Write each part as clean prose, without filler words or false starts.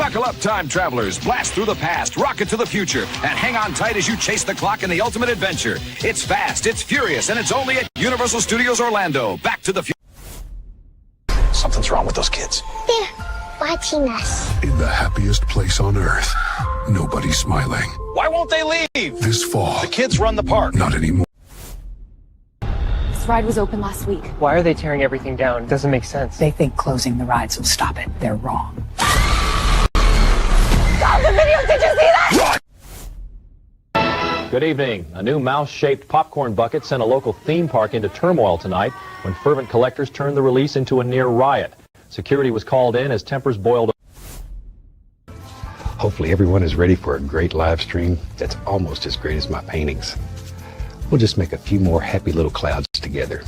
Buckle up, time travelers. Blast through the past, rocket to the future, and hang on tight as you chase the clock in the ultimate adventure. It's fast, it's furious, and it's only at Universal Studios Orlando. Back to the future. Something's wrong with those kids. They're watching us. In the happiest place on earth, nobody's smiling. Why won't they leave? This fall, The kids run the park. not anymore. This ride was open last week. Why are they tearing everything down? It doesn't make sense. They think closing the rides will stop it. They're wrong. Stop the video! Did you see that? Good evening. A new mouse-shaped popcorn bucket sent a local theme park into turmoil tonight when fervent collectors turned the release into a near riot. Security was called in as tempers boiled. Hopefully everyone is ready for a great live stream that's almost as great as my paintings. We'll just make a few more happy little clouds together.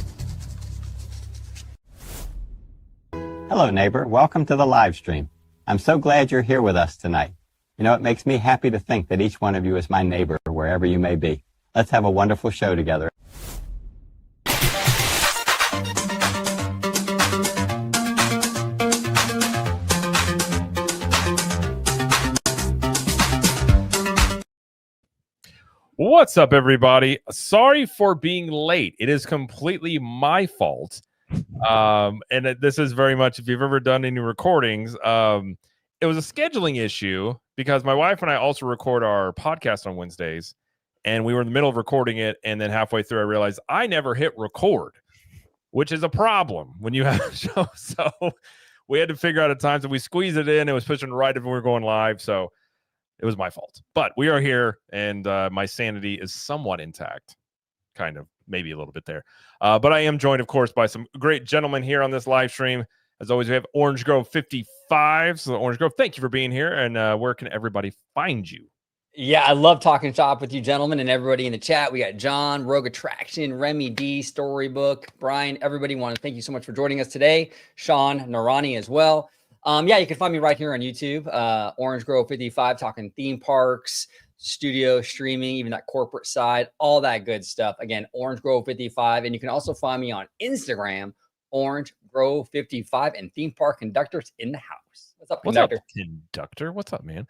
Hello, neighbor. Welcome to the live stream. I'm so glad you're here with us tonight. You know, it makes me happy to think that each one of you is my neighbor, wherever you may be. Let's have a wonderful show together. What's up, everybody? Sorry for being late. It is completely my fault. And this is very much, if you've ever done any recordings, it was a scheduling issue because my wife and I also record our podcast on Wednesdays, and we were in the middle of recording it, and then halfway through I realized I never hit record, which is a problem when you have a show. So we had to figure out a time, so we squeezed it in. It was pushing right if we were going live, so it was my fault. But we are here, and my sanity is somewhat intact, kind of, maybe a little bit there. But I am joined, of course, by some great gentlemen here on this live stream. As always, we have Orange Grove 55. So Orange Grove, thank you for being here. And where can everybody find you? Yeah, I love talking shop with you gentlemen and everybody in the chat. We got John, Rogue Attraction, Remy D, Storybook, Brian, everybody. Want to thank you so much for joining us today. Sean, Narani as well. Yeah, you can find me right here on YouTube, Orange Grove 55, talking theme parks, studio, streaming, even that corporate side, all that good stuff. Again, Orange Grove 55. And you can also find me on Instagram, Orange Grove 55, and Theme Park Conductors in the house. What's up, Conductor? What's up, Conductor? What's up, man?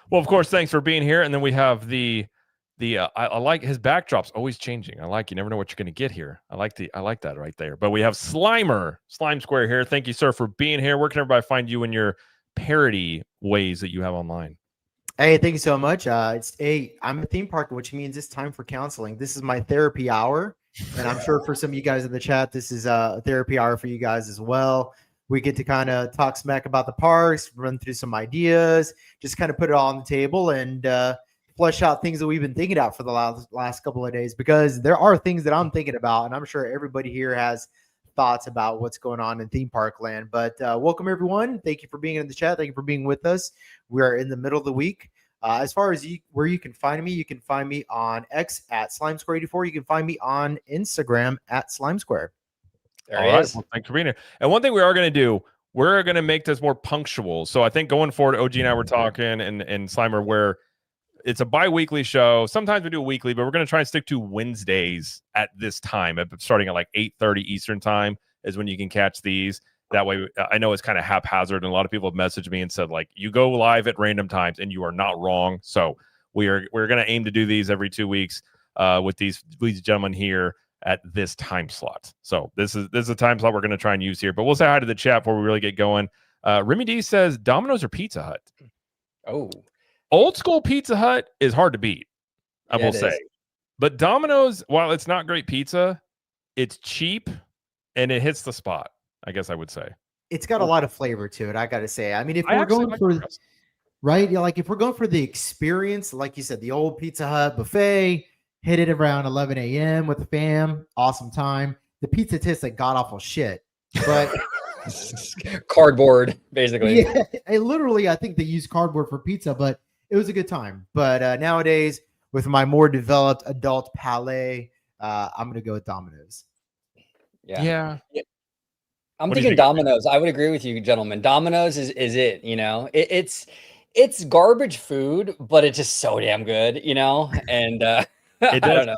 Well, of course, thanks for being here. And then we have I like his backdrop's always changing. I like, you never know what you're going to get here. I like that right there. But we have Slime Square here. Thank you, sir, for being here. Where can everybody find you in your parody ways that you have online? Hey, thank you so much. I'm a theme park, which means it's time for counseling. This is my therapy hour. And I'm sure for some of you guys in the chat, this is a therapy hour for you guys as well. We get to kind of talk smack about the parks, run through some ideas, just kind of put it all on the table and flesh out things that we've been thinking about for the last couple of days, because there are things that I'm thinking about, and I'm sure everybody here has thoughts about what's going on in theme park land. But welcome, everyone. Thank you for being in the chat. Thank you for being with us. We are in the middle of the week. As far as where you can find me on X at Slime Square 84. You can find me on Instagram at Slime Square. There he is. Well, thanks for being here. And one thing we are going to do, we're going to make this more punctual. So I think going forward, OG and I were talking, and Slimer, where it's a bi-weekly show. Sometimes we do a weekly, but we're going to try and stick to Wednesdays at this time, starting at like 8:30 Eastern time is when you can catch these. That way, I know it's kind of haphazard, and a lot of people have messaged me and said, like, you go live at random times, and you are not wrong. So we're going to aim to do these every 2 weeks with these gentlemen here at this time slot. So this is a time slot we're going to try and use here. But we'll say hi to the chat before we really get going. Remy D says Domino's or Pizza Hut. Oh, old school Pizza Hut is hard to beat, I will say. But Domino's, while it's not great pizza, it's cheap and it hits the spot, I guess I would say. It's got a lot of flavor to it, I got to say. I mean, if we're going for, right? Yeah, like if we're going for the experience, like you said, the old Pizza Hut buffet, hit it around 11 a.m. with the fam, awesome time. The pizza tastes like god-awful shit, but cardboard, basically. Yeah, I think they use cardboard for pizza, but it was a good time. But nowadays, with my more developed adult palate, I'm going to go with Domino's. Yeah. I'm thinking Domino's. I would agree with you, gentlemen. Domino's is it, you know. It's garbage food, but it's just so damn good, you know. And I don't know.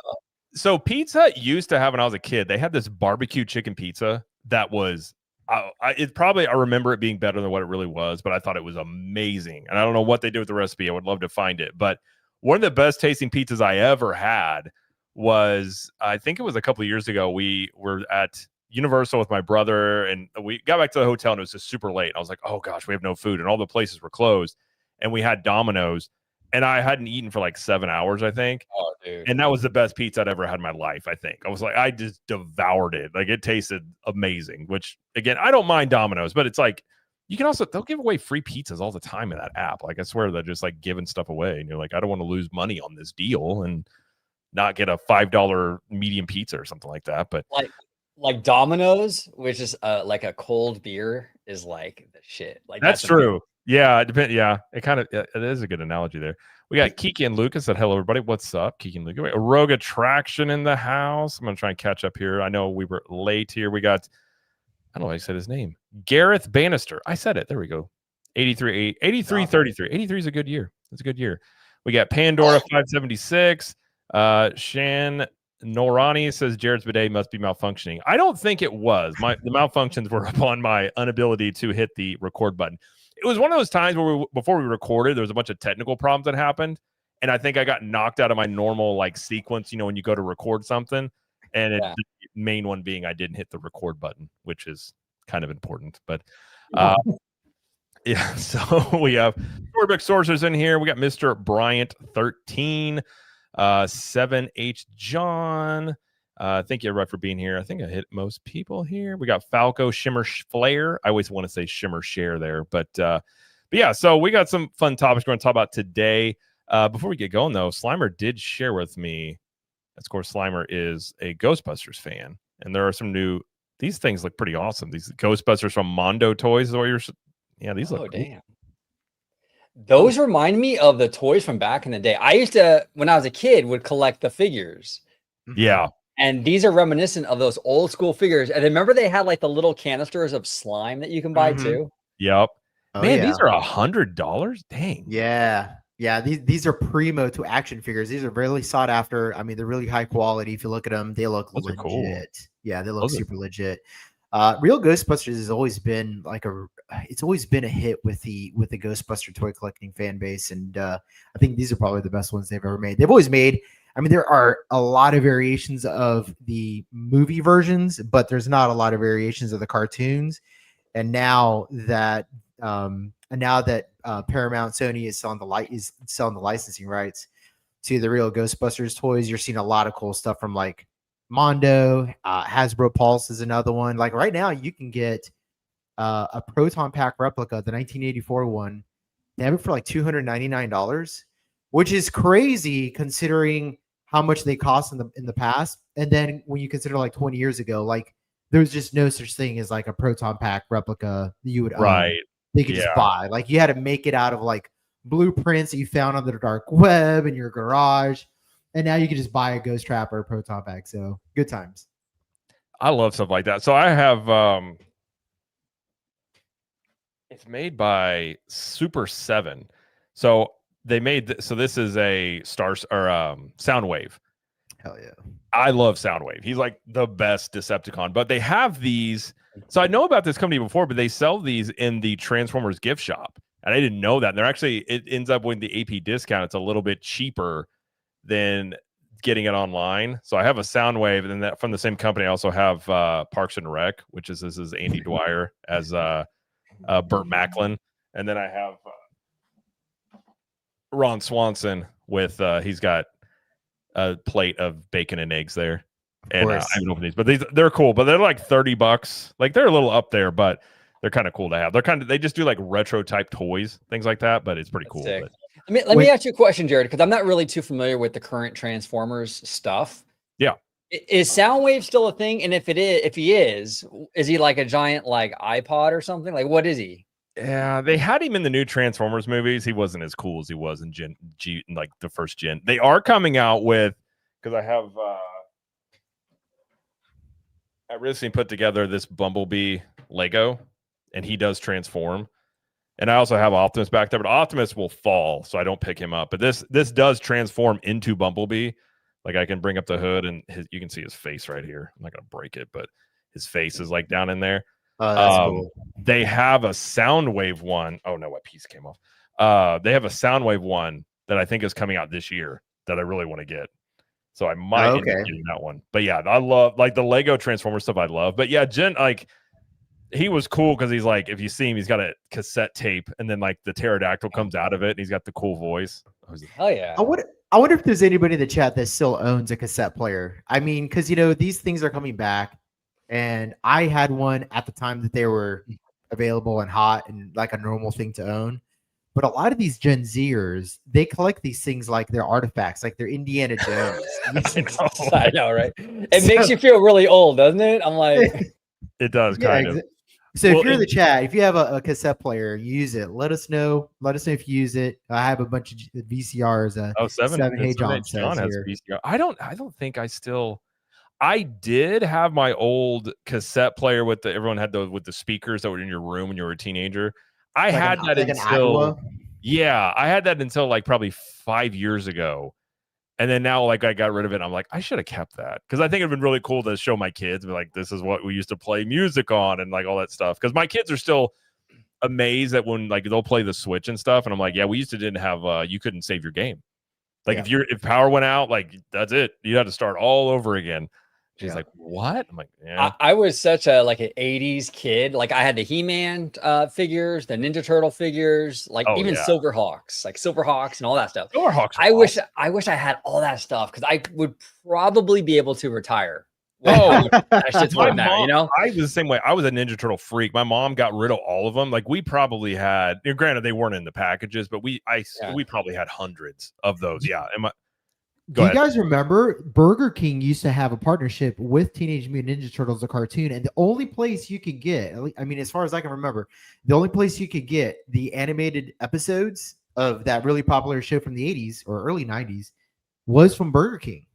So Pizza Hut used to have, when I was a kid, they had this barbecue chicken pizza that was I remember it being better than what it really was, but I thought it was amazing. And I don't know what they did with the recipe. I would love to find it. But one of the best tasting pizzas I ever had was, I think it was a couple of years ago. We were at Universal with my brother, and we got back to the hotel, and it was just super late. I was like, oh gosh, we have no food, and all the places were closed. And we had Domino's, and I hadn't eaten for like 7 hours, I think. Oh, dude. And that was the best pizza I'd ever had in my life, I think. I was like, I just devoured it. Like, it tasted amazing, which, again, I don't mind Domino's, but it's like, you can also, they'll give away free pizzas all the time in that app. Like, I swear they're just like giving stuff away. And you're like, I don't want to lose money on this deal and not get a $5 medium pizza or something like that. But like Domino's, which is like a cold beer, is like the shit. Like that's true. Yeah, it depends. Yeah, it is a good analogy there. We got Kiki and Lucas said, hello, everybody. What's up? Kiki and Lucas. Rogue Attraction in the house. I'm going to try and catch up here. I know we were late here. We got, I don't know why I said his name. Gareth Bannister. I said it. There we go. 83, 33. 83 is a good year. That's a good year. We got Pandora 576. Shan Norani says Jared's bidet must be malfunctioning. I don't think it was. The malfunctions were upon my inability to hit the record button. It was one of those times where before we recorded, there was a bunch of technical problems that happened. And I think I got knocked out of my normal like sequence, when you go to record something. And the main one being I didn't hit the record button, which is kind of important. But yeah, so we have Storybook Sources in here. We got Mr. Bryant 13, 7H John. Thank you everybody for being here. I think I hit most people here. We got Falco, Shimmer Flare. I always want to say Shimmer Share there, but yeah. So we got some fun topics we're going to talk about today. Before we get going though, Slimer did share with me. Of course, Slimer is a Ghostbusters fan, and there are some new. These things look pretty awesome. These Ghostbusters from Mondo Toys is what you're. Yeah, these look. Damn. Those remind me of the toys from back in the day. I used to, when I was a kid, would collect the figures. Yeah. And these are reminiscent of those old school figures. And remember they had like the little canisters of slime that you can buy too? Yep. Oh, Man, yeah. these are $100. Dang. Yeah. Yeah. These are primo to action figures. These are really sought after. I mean, they're really high quality. If you look at them, they look Those are legit. cool. Yeah, they look super legit. Real Ghostbusters has always been it's always been a hit with the Ghostbuster toy collecting fan base. And I think these are probably the best ones they've ever made. They've always made, I mean, there are a lot of variations of the movie versions, but there's not a lot of variations of the cartoons. And now that Paramount Sony is selling the licensing rights to the real Ghostbusters toys, you're seeing a lot of cool stuff from like Mondo, Hasbro Pulse is another one. Like right now, you can get a Proton Pack replica, the 1984 one. They have it for like $299, which is crazy considering how much they cost in the past. And then when you consider like 20 years ago, like there's just no such thing as like a Proton Pack replica that you would own. Right. They could just buy. Like you had to make it out of like blueprints that you found on the dark web in your garage. And now you can just buy a Ghost Trap or a Proton Pack. So good times. I love stuff like that. So I have it's made by Super 7. So they made so this is a Soundwave. Hell yeah. I love Soundwave. He's like the best Decepticon. But they have these. So I know about this company before, but they sell these in the Transformers gift shop. And I didn't know that. And they're actually, it ends up with the AP discount. It's a little bit cheaper than getting it online. So I have a Soundwave, and then that from the same company. I also have Parks and Rec, which is Andy Dwyer as Burt Macklin. And then I have Ron Swanson with he's got a plate of bacon and eggs there. And I haven't opened these, but they're cool, but they're like $30. Like they're a little up there, but they're kind of cool to have. They just do like retro type toys, things like that, but it's pretty cool. But, let me ask you a question, Jared, because I'm not really too familiar with the current Transformers stuff. Yeah. Is Soundwave still a thing? And if he is he like a giant like iPod or something? Like what is he? Yeah, they had him in the new Transformers movies. He wasn't as cool as he was in like the first gen. They are coming out with, because I have I recently put together this Bumblebee Lego, and he does transform. And I also have Optimus back there, but Optimus will fall, so I don't pick him up. But this does transform into Bumblebee. Like I can bring up the hood, and you can see his face right here. I'm not gonna break it, but his face is like down in there. That's cool. They have a Soundwave one. Oh no, my piece came off. They have a Soundwave one that I think is coming out this year that I really want to get. So I might end up getting that one. But yeah, I love like the Lego Transformer stuff. I love. But yeah, Jen, like he was cool because he's like, if you see him, he's got a cassette tape, and then like the pterodactyl comes out of it, and he's got the cool voice. Hell yeah! I wonder if there's anybody in the chat that still owns a cassette player. I mean, because these things are coming back, and I had one at the time that they were available and hot and like a normal thing to own. But a lot of these Gen Zers, they collect these things like they're artifacts, like they're Indiana Jones. I know, right? It makes you feel really old, doesn't it? I'm like, it does kind of. So if you're in the chat, if you have a cassette player, use it. Let us know. Let us know if you use it. I have a bunch of VCRs. Seven. Hey John has a VCR. I don't think I still. I did have my old cassette player with everyone had those with the speakers that were in your room when you were a teenager. I had that until I had that until like probably 5 years ago. And then now, like, I got rid of it. I'm like, I should have kept that because I think it'd been really cool to show my kids, be like, this is what we used to play music on and like all that stuff. Because my kids are still amazed that when like they'll play the Switch and stuff, and I'm like, yeah, we used to didn't have you couldn't save your game. Like if power went out, like that's it. You had to start all over again. She's like, what? I'm like, yeah. I was such a like an 80s kid. Like I had the He-Man figures, the Ninja Turtle figures, like even Silverhawks and all that stuff. Silverhawks. I wish I had all that stuff because I would probably be able to retire. That shit's worth now, I was the same way. I was a Ninja Turtle freak. My mom got rid of all of them. Like we probably had, granted they weren't in the packages, but we probably had hundreds of those. Yeah. Do you guys remember Burger King used to have a partnership with Teenage Mutant Ninja Turtles, the cartoon, and the only place you could get, I mean, as far as I can remember, the only place you could get the animated episodes of that really popular show from the 80s or early 90s was from Burger King.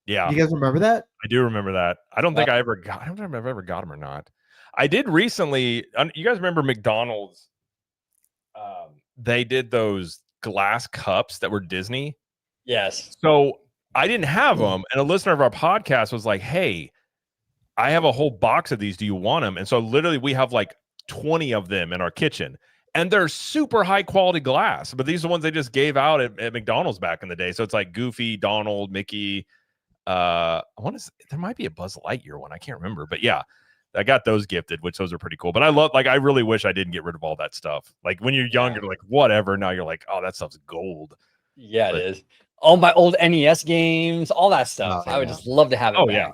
Yeah. Do you guys remember that? I do remember that. I don't think I don't know if I've ever got them or not. I did recently. You guys remember McDonald's? They did those glass cups that were Disney. Yes. So I didn't have them, and a listener of our podcast was like, "Hey, I have a whole box of these. Do you want them?" And so literally, we have like 20 of them in our kitchen, and they're super high quality glass. But these are the ones they just gave out at McDonald's back in the day. So it's like Goofy, Donald, Mickey. I want to. There might be a Buzz Lightyear one. I can't remember, but yeah. I got those gifted, which those are pretty cool. But I really wish I didn't get rid of all that stuff. Like when you're younger, like whatever. Now you're like, oh, that stuff's gold. Yeah, it is. All my old NES games, all that stuff. I would just love to have it back. Yeah.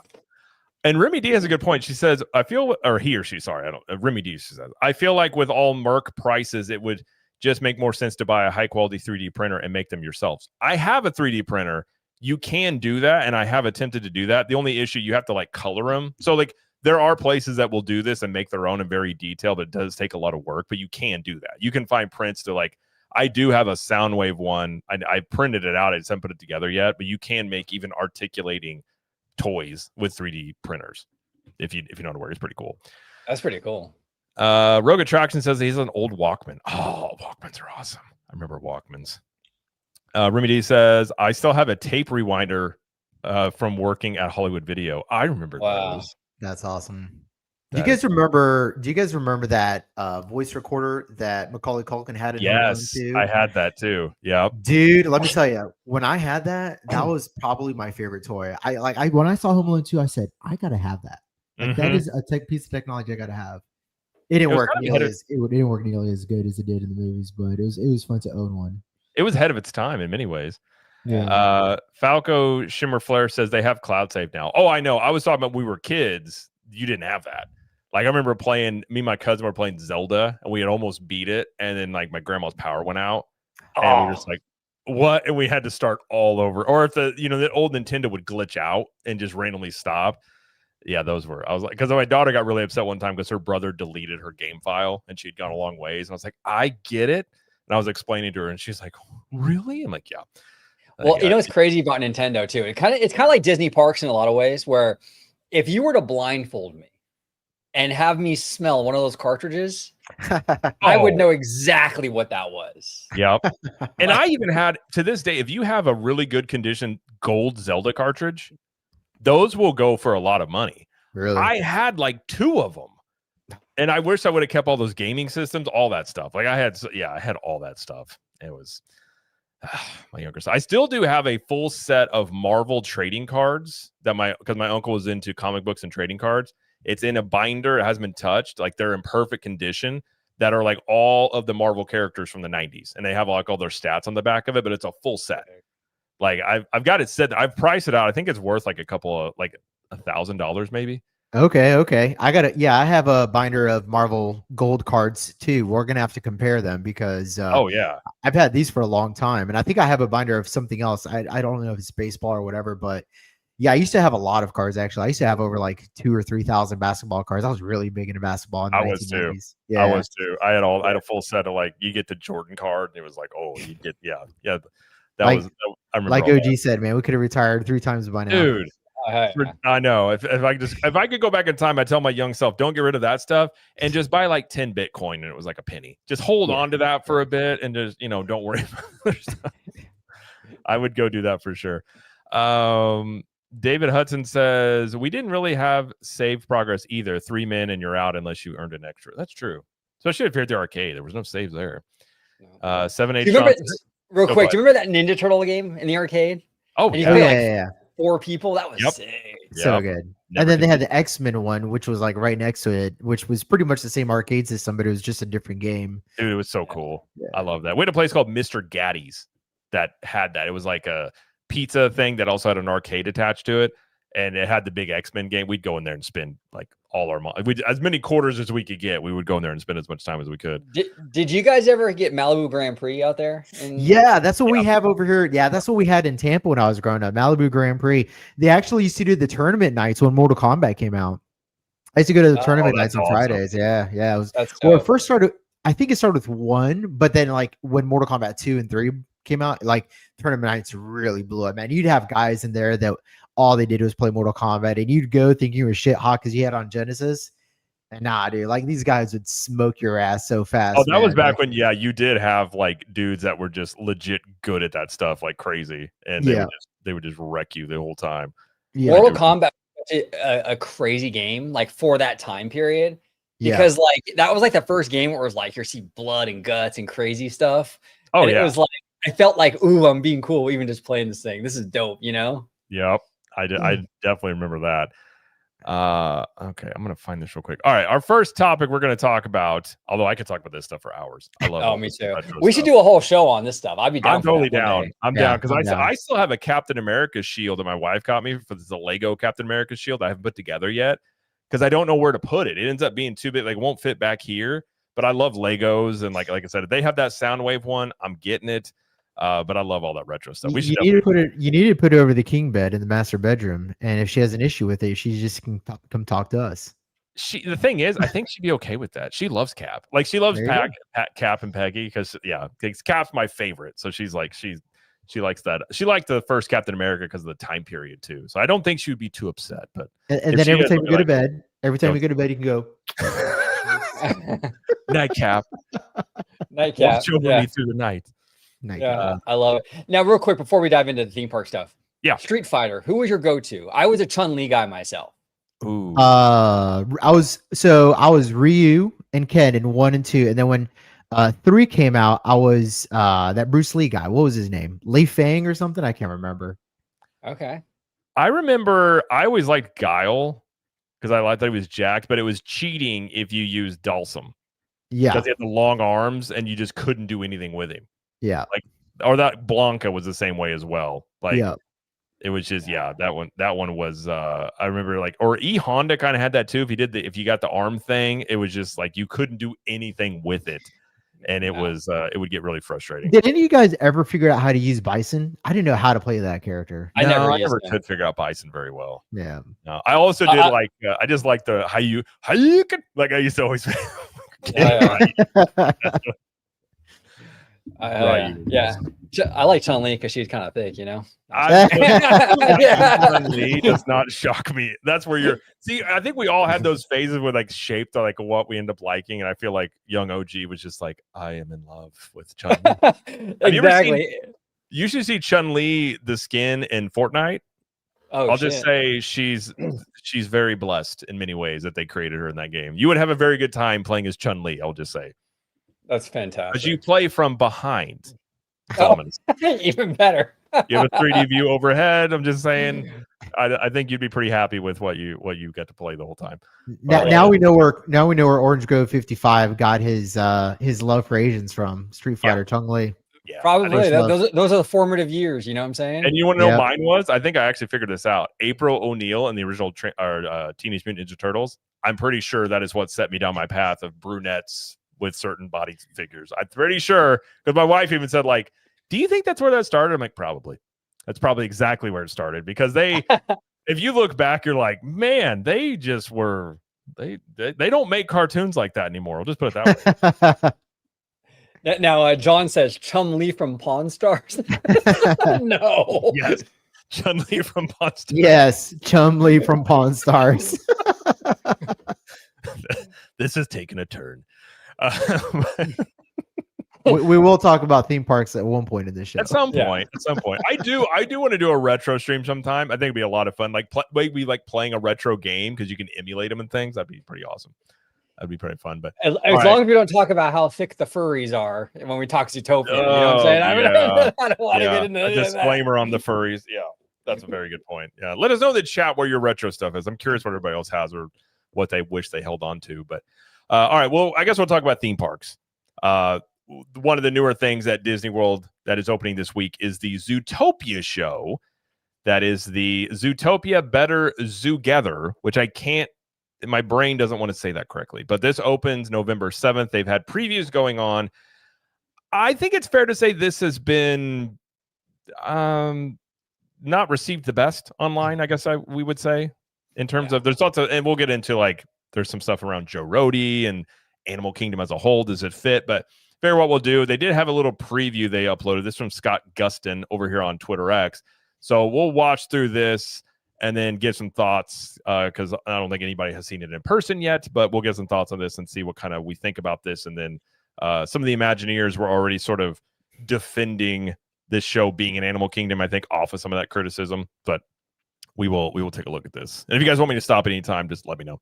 And Remy D has a good point. She says, Remy D says, I feel like with all Merc prices, it would just make more sense to buy a high quality 3D printer and make them yourselves. I have a 3D printer. You can do that. And I have attempted to do that. The only issue, you have to like color them. So like there are places that will do this and make their own and very detailed, but it does take a lot of work, but you can do that. You can find prints to like, I do have a Soundwave one. I printed it out. I just haven't put it together yet, but you can make even articulating toys with 3D printers. If you know how to work, it's pretty cool. That's pretty cool. Rogue Attraction says he's an old Walkman. Oh, Walkmans are awesome. I remember Walkmans. Remy D says, I still have a tape rewinder from working at Hollywood Video. I remember those. That's awesome. Do you guys remember that voice recorder that Macaulay Culkin had? Yes, I had that too. Yeah, dude. Let me tell you, when I had that, that was probably my favorite toy. When I saw Home Alone 2, I said, I gotta have that. Like, that is a piece of technology I gotta have. It didn't work nearly as good as it did in the movies, but it was fun to own one. It was ahead of its time in many ways. Yeah. Falco Shimmer Flare says they have cloud save now. Oh, I know. I was talking about when we were kids. You didn't have that. Like I remember me and my cousin were playing Zelda and we had almost beat it. And then like my grandma's power went out and we were just like, what? And we had to start all over. Or if the old Nintendo would glitch out and just randomly stop. Yeah, I was like, because my daughter got really upset one time because her brother deleted her game file and she'd gone a long ways. And I was like, I get it. And I was explaining to her and she's like, really? I'm like, yeah. Well, what's crazy about Nintendo too? It's kind of like Disney parks in a lot of ways where if you were to blindfold me and have me smell one of those cartridges, I would know exactly what that was. Yep. And I even had, to this day, if you have a really good condition gold Zelda cartridge, those will go for a lot of money. Really? I had like 2 of them. And I wish I would have kept all those gaming systems, all that stuff. Like I had all that stuff. It was my younger son. I still do have a full set of Marvel trading cards that because my uncle was into comic books and trading cards. It's in a binder. It hasn't been touched. Like they're in perfect condition that are like all of the Marvel characters from the 90s. And they have like all their stats on the back of it, but it's a full set. Like I've got it set. I've priced it out. I think it's worth like $1,000 maybe. Okay. I have a binder of Marvel gold cards too. We're gonna have to compare them because I've had these for a long time, and I think I have a binder of something else. I don't know if it's baseball or whatever, but yeah, I used to have a lot of cards actually. I used to have over like 2,000 or 3,000 basketball cards. I was really big into basketball in the 1990s. Was too. Yeah. I was too. I had a full set of like you get the Jordan card, and it was like, oh, you get That was I remember. Like OG said, man, we could have retired 3 times by now. Dude. I know. If I could go back in time, I'd tell my young self, don't get rid of that stuff and just buy like 10 Bitcoin, and it was like a penny. Just hold on to that for a bit and just don't worry about stuff. I would go do that for sure. David Hudson says we didn't really have save progress either. 3 men and you're out unless you earned an extra. That's true. Especially if you're at the arcade, there was no saves there. 7-8. Real quick, do you remember that Ninja Turtle game in the arcade? Oh, yeah. 4 people. That was sick. So good. And then they had the X-Men one, which was like right next to it, which was pretty much the same arcade system, but it was just a different game. Dude, it was so cool. Yeah. I love that. We had a place called Mr. Gaddy's that had that. It was like a pizza thing that also had an arcade attached to it, and it had the big X-Men game. We'd go in there and spend like all our money. As many quarters as we could get, we would go in there and spend as much time as we could. Did you guys ever get Malibu Grand Prix out there? Yeah, that's what we have over here. Yeah, that's what we had in Tampa when I was growing up. Malibu Grand Prix. They actually used to do the tournament nights when Mortal Kombat came out. I used to go to the tournament nights on Fridays. Yeah. It was it first started. I think it started with 1, but then like when Mortal Kombat 2 and 3 came out, like tournament nights really blew up, man. You'd have guys in there that all they did was play Mortal Kombat, and you'd go thinking you were shit hot because you had on Genesis. And nah, dude, like these guys would smoke your ass so fast. Oh, that was back when, you did have like dudes that were just legit good at that stuff, like crazy, and they would just wreck you the whole time. Yeah. Mortal Kombat was a crazy game, like for that time period, because like that was like the first game where it was like you see blood and guts and crazy stuff. Oh, and it was like I felt like, ooh, I'm being cool, even just playing this thing. This is dope, Yep. I definitely remember that. Okay, I'm gonna find this real quick. All right, our first topic we're gonna talk about, although I could talk about this stuff for hours. I love me too. We should do a whole show on this stuff. I'd be down. I'm totally down. I'm down because I still have a Captain America shield that my wife got me for the Lego Captain America shield I haven't put together yet because I don't know where to put it. It ends up being too big, like it won't fit back here. But I love Legos, and like I said, if they have that Soundwave one, I'm getting it. But I love all that retro stuff. You need to put it over the king bed in the master bedroom, and if she has an issue with it, she just can come talk to us. The thing is, I think she'd be okay with that. She loves Cap, like she loves Cap and Peggy because Cap's my favorite. So she's like she likes that. She liked the first Captain America because of the time period too. So I don't think she would be too upset. But and then every time we go to bed, you can go night Cap. Night Cap. Watch over me through the night. I love it. Now, real quick before we dive into the theme park stuff, Street Fighter. Who was your go-to? I was a Chun-Li guy myself. Ooh. I was Ryu and Ken in 1 and 2, and then when 3 came out, I was that Bruce Lee guy. What was his name? Lei Fang or something? I can't remember. Okay. I remember I always liked Guile because I liked that he was jacked, but it was cheating if you used Dalsum. Yeah, because he had the long arms and you just couldn't do anything with him. Yeah, like or that Blanca was the same way as well. Like, it was just that one was I remember like or E Honda kind of had that too. If you got the arm thing, it was just like you couldn't do anything with it, and it would get really frustrating. Did any of you guys ever figure out how to use Bison? I didn't know how to play that character. I never could figure out Bison very well. Yeah, no, I also did I just like the how you can like I used to always. I like Chun-Li because she's kind of thick, Chun-Li does not shock me. That's where I think we all had those phases where like shaped like what we end up liking, and I feel like young OG was just like, I am in love with Chun-Li. Exactly. You should see Chun-Li the skin in Fortnite. Oh, I'll just say she's very blessed in many ways that they created her in that game. You would have a very good time playing as Chun-Li, I'll just say. That's Because fantastic. you play from behind. Oh, even better. You have a 3D view overhead. I'm just saying. I think you'd be pretty happy with what you get to play the whole time. Now we know where Orange Grove 55 got his love for Asians from. Street Fighter, Chun-Li. Yeah, Probably. Those are the formative years. You know what I'm saying? And you want to know what mine was? I think I actually figured this out. April O'Neil in the original Teenage Mutant Ninja Turtles. I'm pretty sure that is what set me down my path of brunettes with certain body figures. I'm pretty sure, because my wife even said, like, do you think that's where that started? I'm like, probably. That's probably exactly where it started, because they, if you look back, you're like, man, they just were, they don't make cartoons like that anymore. I'll just put it that way. Now, John says Chun-Li from Pawn Stars. No. Yes. Chun-Li from Pawn Stars. Yes, Chun-Li from Pawn Stars. This is taking a turn. We will talk about theme parks at one point in this show. At some point. I do want to do a retro stream sometime. I think it'd be a lot of fun. Like maybe like playing a retro game because you can emulate them and things. That'd be pretty awesome. That'd be pretty fun. But as long as we don't talk about how thick the furries are when we talk Zootopia, you know what I'm saying? I don't want to get into a disclaimer on the furries. Yeah, that's a very good point. Yeah, let us know in the chat where your retro stuff is. I'm curious what everybody else has or what they wish they held on to. But all right, well, I guess we'll talk about theme parks. One of the newer things at Disney World that is opening this week is the Zootopia show. That is the Zootopia Better Zoogether, which I can't, my brain doesn't want to say that correctly, but this opens November 7th. They've had previews going on. I think it's fair to say this has been not received the best online, I guess we would say, in terms of, there's lots of, and we'll get into, like, there's some stuff around Joe Rohde and Animal Kingdom as a whole. Does it fit? But fair, what we'll do, they did have a little preview they uploaded. This from Scott Gustin over here on Twitter X. So we'll watch through this and then give some thoughts, because I don't think anybody has seen it in person yet, but we'll get some thoughts on this and see what kind of we think about this. And then some of the Imagineers were already sort of defending this show being an Animal Kingdom, I think, off of some of that criticism. But we will take a look at this. And if you guys want me to stop at any time, just let me know.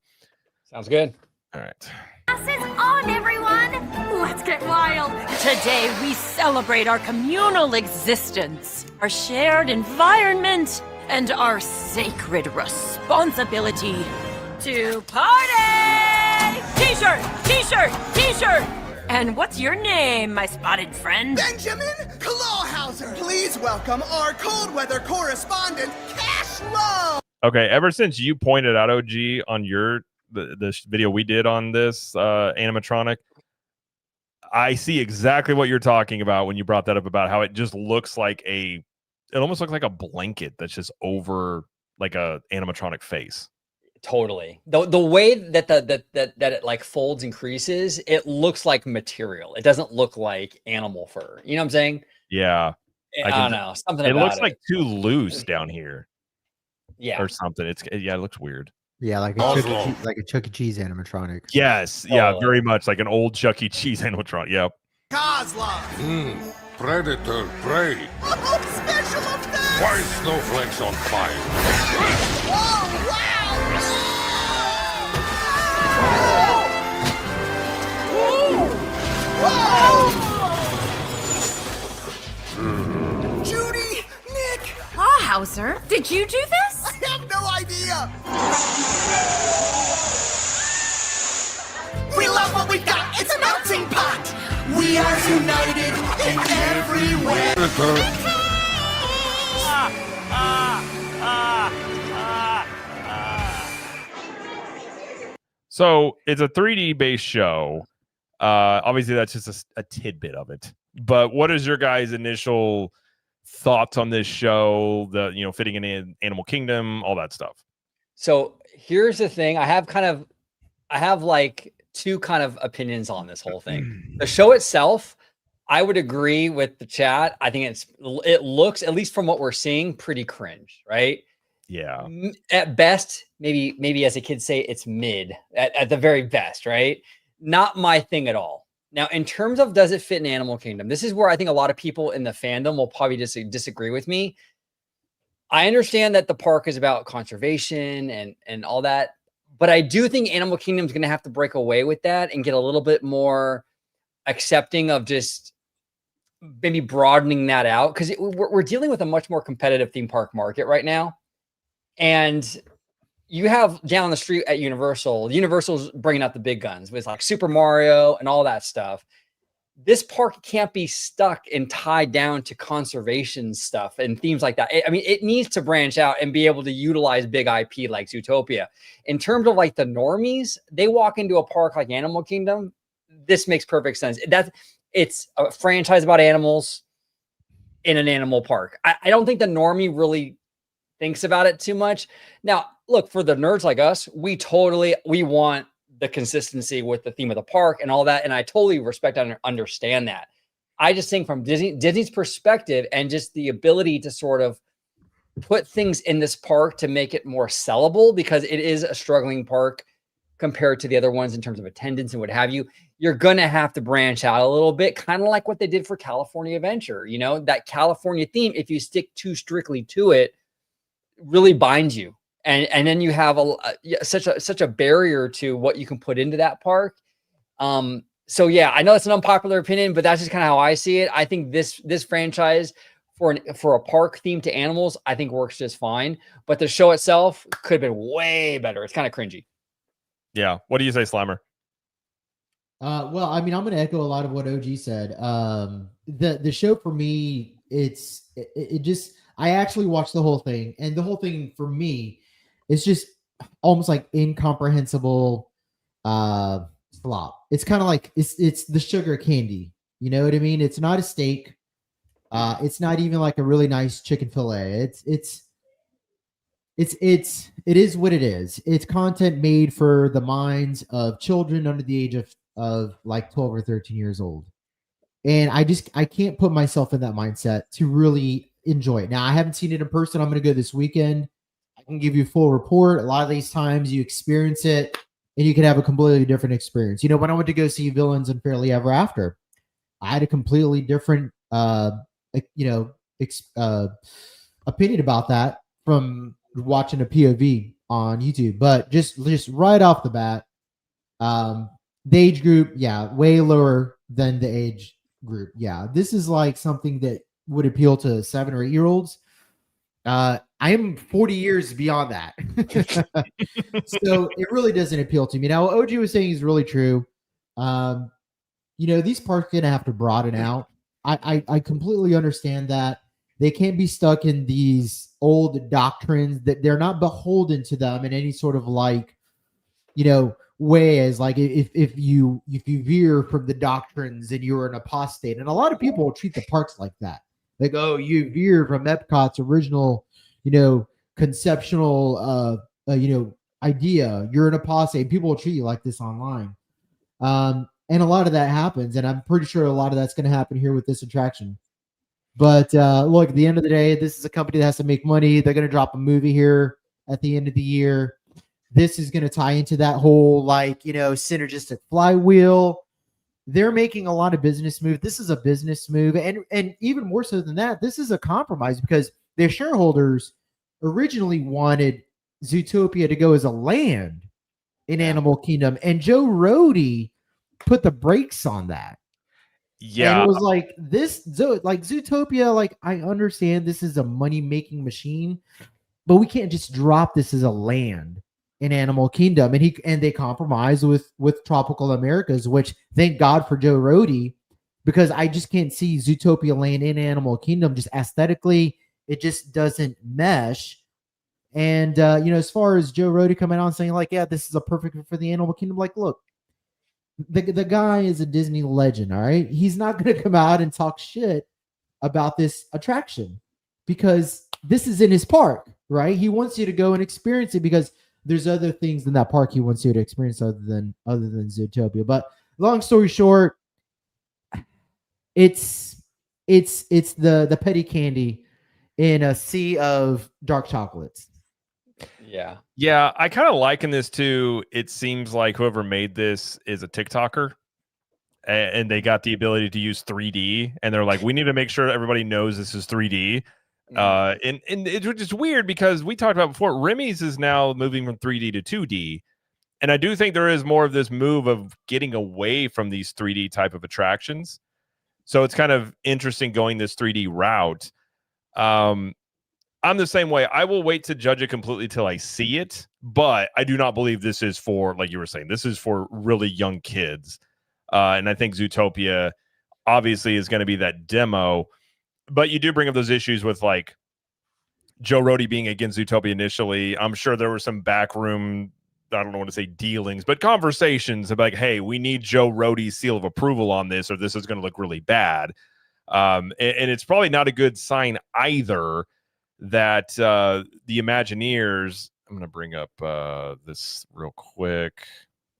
Sounds good. All right. Classes on, everyone! Let's get wild! Today we celebrate our communal existence, our shared environment, and our sacred responsibility to party! T-shirt! T-shirt! T-shirt! And what's your name, my spotted friend? Benjamin Clawhauser! Please welcome our cold weather correspondent, Cash Low! Okay, ever since you pointed out, OG, on the video we did on this animatronic, I see exactly what you're talking about when you brought that up, about how it just looks like it almost looks like a blanket that's just over like a animatronic face. Totally. The way that that it like folds and creases, it looks like material. It doesn't look like animal fur. You know what I'm saying? Yeah. I don't know. Something it about looks like too loose down here. Yeah. Or something. It looks weird. Yeah, like a Chuck E. Cheese animatronic. Yes, yeah, very much like an old Chuck E. Cheese animatronic. Yep. Kozlov! Predator prey. Oh, special effects! Why snowflakes on fire? Oh, wow! Whoa! Judy! Nick! Hauser, did you do this? I have no idea! We love what we got! It's a melting pot! We are united in every way! So it's a 3D based show. Obviously, that's just a tidbit of it. But what is your guys' initial thoughts on this show? The fitting in Animal Kingdom, all that stuff. So here's the thing: I have like two kind of opinions on this whole thing. The show itself, I would agree with the chat. I think it looks, at least from what we're seeing, pretty cringe, right? Yeah. At best, maybe as the kids say, it's mid at the very best, right? Not my thing at all. Now, in terms of does it fit in Animal Kingdom, this is where I think a lot of people in the fandom will probably disagree with me. I understand that the park is about conservation and all that, but I do think Animal Kingdom is going to have to break away with that and get a little bit more accepting of just maybe broadening that out, because we're dealing with a much more competitive theme park market right now. And you have down the street at Universal's bringing out the big guns with like Super Mario and all that stuff. This park can't be stuck and tied down to conservation stuff and themes like that. I mean, it needs to branch out and be able to utilize big IP like Zootopia. In terms of like the normies, they walk into a park like Animal Kingdom. This makes perfect sense. It's a franchise about animals in an animal park. I don't think the normie really thinks about it too much. Now, look, for the nerds like us, we want the consistency with the theme of the park and all that. And I totally respect and understand that. I just think from Disney's perspective and just the ability to sort of put things in this park to make it more sellable, because it is a struggling park compared to the other ones in terms of attendance and what have you, you're going to have to branch out a little bit, kind of like what they did for California Adventure. You know, that California theme, if you stick too strictly to it, really binds you. And then you have such a barrier to what you can put into that park. So yeah, I know it's an unpopular opinion, but that's just kind of how I see it. I think this franchise for a park themed to animals, I think works just fine. But the show itself could have been way better. It's kind of cringy. Yeah. What do you say, Slimer? Well, I mean, I'm going to echo a lot of what OG said. The show for me, it just, I actually watched the whole thing, and the whole thing for me, it's just almost like incomprehensible slop. It's kind of like it's the sugar candy. You know what I mean? It's not a steak. It's not even like a really nice chicken fillet. It is what it is. It's content made for the minds of children under the age of like 12 or 13 years old. And I can't put myself in that mindset to really enjoy it. Now, I haven't seen it in person. I'm going to go this weekend. I can give you a full report. A lot of these times you experience it and you can have a completely different experience. You know, when I went to go see Villains and Fairly Ever After, I had a completely different, opinion about that from watching a POV on YouTube. But just right off the bat, the age group, yeah, way lower than the age group. Yeah, this is like something that would appeal to 7 or 8 year olds. I am 40 years beyond that. So it really doesn't appeal to me. Now, what OG was saying is really true. You know, these parks are going to have to broaden out. I completely understand that. They can't be stuck in these old doctrines, that they're not beholden to them in any sort of like, you know, way as like if you veer from the doctrines and you're an apostate. And a lot of people will treat the parks like that. Like, oh, you veer from Epcot's original, you know, conceptual, idea. You're an apostate. People will treat you like this online. And a lot of that happens. And I'm pretty sure a lot of that's going to happen here with this attraction. But look, at the end of the day, this is a company that has to make money. They're going to drop a movie here at the end of the year. This is going to tie into that whole, like, you know, synergistic flywheel. They're making a lot of business moves. This is a business move. And even more so than that, this is a compromise, because their shareholders originally wanted Zootopia to go as a land in Animal Kingdom. And Joe Rohde put the brakes on that. Yeah. And it was like Zootopia, like, I understand this is a money-making machine, but we can't just drop this as a land in Animal Kingdom. And they compromised with Tropical Americas, which thank God for Joe Rohde, because I just can't see Zootopia Land in Animal Kingdom. Just aesthetically, it just doesn't mesh. And you know, as far as Joe Rohde coming on saying like, yeah, this is a perfect fit for the Animal Kingdom, like, look, the guy is a Disney legend, all right? He's not going to come out and talk shit about this attraction because this is in his park, right? He wants you to go and experience it because there's other things in that park he wants you to experience other than Zootopia. But long story short, it's the petty candy in a sea of dark chocolates. Yeah, I kind of liken this to, it seems like whoever made this is a TikToker, and they got the ability to use 3D, and they're like, we need to make sure everybody knows this is 3D. And it's just weird because we talked about before, Remy's is now moving from 3D to 2D. And I do think there is more of this move of getting away from these 3D type of attractions. So it's kind of interesting going this 3D route. I'm the same way. I will wait to judge it completely till I see it, but I do not believe this is for, like you were saying, this is for really young kids. And I think Zootopia obviously is going to be that demo, but you do bring up those issues with like Joe Rohde being against Zootopia initially. I'm sure there were some backroom, I don't know what to say, dealings, but conversations of like, hey, we need Joe Rohde's seal of approval on this, or this is going to look really bad. And it's probably not a good sign either that the Imagineers, I'm going to bring up this real quick.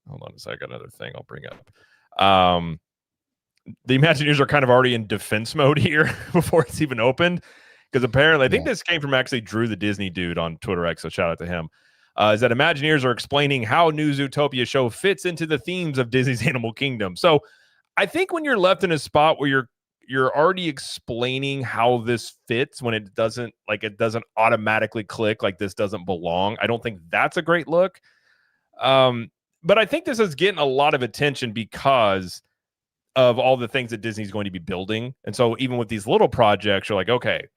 Hold on a second. I got another thing I'll bring up. The Imagineers are kind of already in defense mode here before it's even opened. Because apparently, I think this came from actually Drew the Disney dude on Twitter X, so shout out to him. Is that Imagineers are explaining how new Zootopia show fits into the themes of Disney's Animal Kingdom. So I think when you're left in a spot where you're already explaining how this fits when it doesn't automatically click, like this doesn't belong, I don't think that's a great look. But I think this is getting a lot of attention because of all the things that Disney's going to be building. And so even with these little projects, you're like, okay,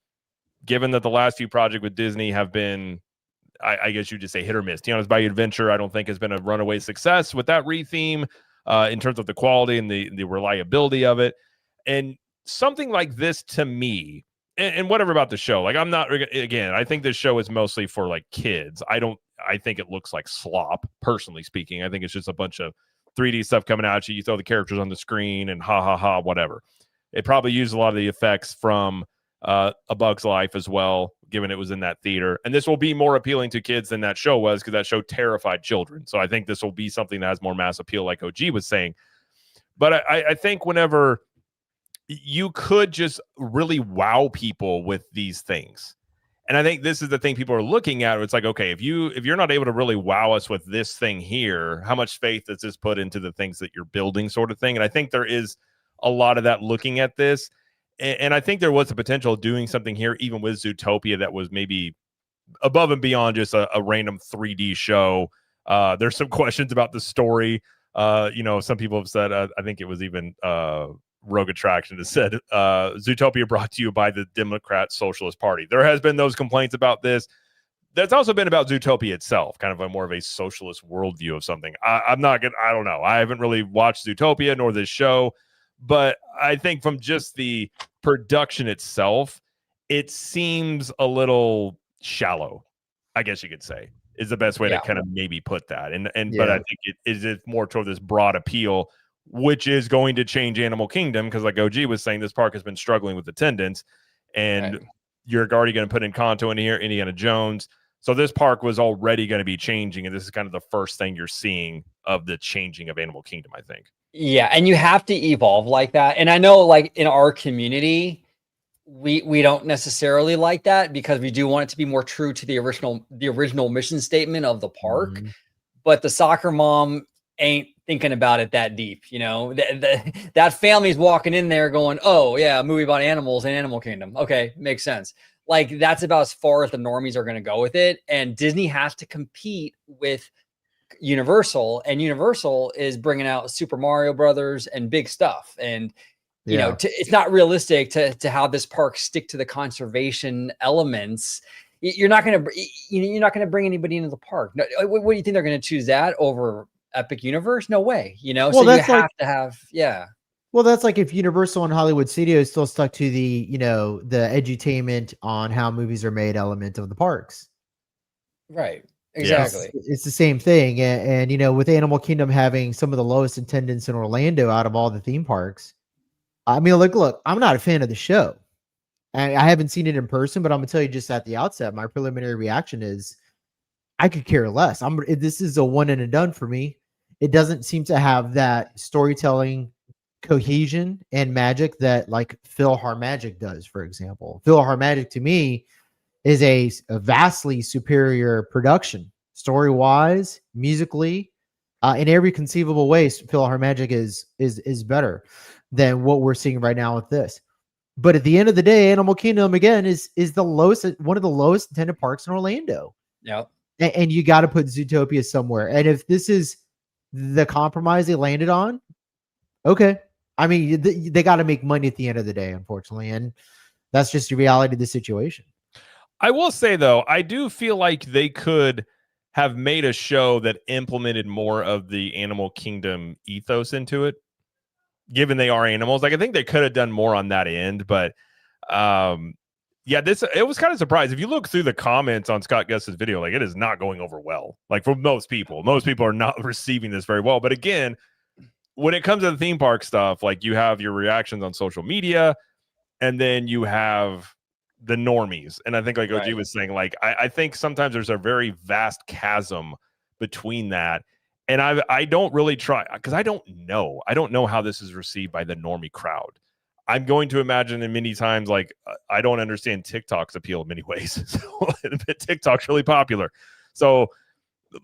given that the last few projects with Disney have been, I guess you just say hit or miss. Tiana's Bayou Adventure, I don't think has been a runaway success with that retheme in terms of the quality and the reliability of it. And something like this to me, and whatever about the show, like I'm not, again, I think this show is mostly for like kids. I think it looks like slop, personally speaking. I think it's just a bunch of 3D stuff coming at you. You throw the characters on the screen and ha ha ha, whatever. It probably used a lot of the effects from A Bug's Life as well, given it was in that theater. And this will be more appealing to kids than that show was, because that show terrified children. So I think this will be something that has more mass appeal, like OG was saying. But I think whenever you could just really wow people with these things. And I think this is the thing people are looking at. It's like, okay, if you're not able to really wow us with this thing here, how much faith does this put into the things that you're building, sort of thing? And I think there is a lot of that looking at this. And I think there was the potential of doing something here, even with Zootopia, that was maybe above and beyond just a random 3D show. There's some questions about the story. Some people have said, I think it was even Rogue Attraction that said, Zootopia brought to you by the Democrat Socialist Party. There has been those complaints about this. That's also been about Zootopia itself, kind of a more of a socialist worldview of something. I don't know. I haven't really watched Zootopia nor this show. But I think from just the production itself, it seems a little shallow, I guess you could say, is the best way to kind of maybe put that. But I think it is more toward this broad appeal, which is going to change Animal Kingdom, because like OG was saying, this park has been struggling with attendance, and you're already going to put in Kanto in here, Indiana Jones. So this park was already going to be changing, and this is kind of the first thing you're seeing of the changing of Animal Kingdom, I think. Yeah, and you have to evolve like that. And I know, like, in our community, we don't necessarily like that, because we do want it to be more true to the original mission statement of the park. But the soccer mom ain't thinking about it that deep, that family's walking in there going, oh yeah, a movie about animals in Animal Kingdom. Okay, makes sense. Like, that's about as far as the normies are going to go with it. And Disney has to compete with Universal, and Universal is bringing out Super Mario Brothers and big stuff. And it's not realistic to have this park stick to the conservation elements. You're not going to bring anybody into the park. No, what do you think they're going to choose that over Epic Universe? No way. Well, so you that's have to have Well, that's like if Universal and Hollywood Studios still stuck to the the edutainment on how movies are made element of the parks. Right. Exactly. It's the same thing. And with Animal Kingdom having some of the lowest attendance in Orlando out of all the theme parks. I mean, look, I'm not a fan of the show. I haven't seen it in person, but I'm gonna tell you just at the outset, my preliminary reaction is I could care less. This is a one and a done for me. It doesn't seem to have that storytelling cohesion and magic that like PhilharMagic does, for example. PhilharMagic to me is a vastly superior production, story-wise, musically, in every conceivable way. PhilharMagic is better than what we're seeing right now with this. But at the end of the day, Animal Kingdom again is the lowest, one of the lowest attended parks in Orlando. Yep. And you got to put Zootopia somewhere. And if this is the compromise they landed on, okay. I mean, they got to make money at the end of the day, unfortunately, and that's just the reality of the situation. I will say though, I do feel like they could have made a show that implemented more of the Animal Kingdom ethos into it, given they are animals. Like I think they could have done more on that end, but yeah, it was kind of surprised. If you look through the comments on Scott Gus's video, like it is not going over well. Like for most people are not receiving this very well. But again, when it comes to the theme park stuff, like you have your reactions on social media, and then you have the normies. And I think like OG was saying, like I think sometimes there's a very vast chasm between that. And I don't really try because I don't know how this is received by the normie crowd. I'm going to imagine in many times, like I don't understand TikTok's appeal in many ways. So TikTok's really popular. So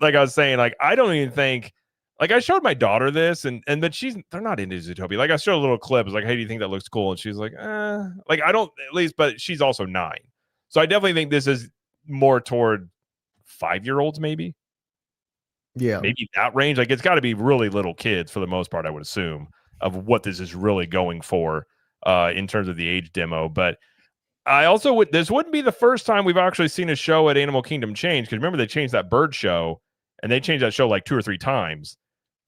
like I was saying, like I don't even think, like I showed my daughter this but they're not into Zootopia. Like I showed a little clip. It's like, hey, do you think that looks cool? And she's like, like I don't, at least, but she's also 9. So I definitely think this is more toward 5-year-olds, maybe. Yeah. Maybe that range. Like it's got to be really little kids for the most part, I would assume, of what this is really going for in terms of the age demo. But I also this wouldn't be the first time we've actually seen a show at Animal Kingdom change, because remember they changed that bird show, and they changed that show like 2 or 3 times,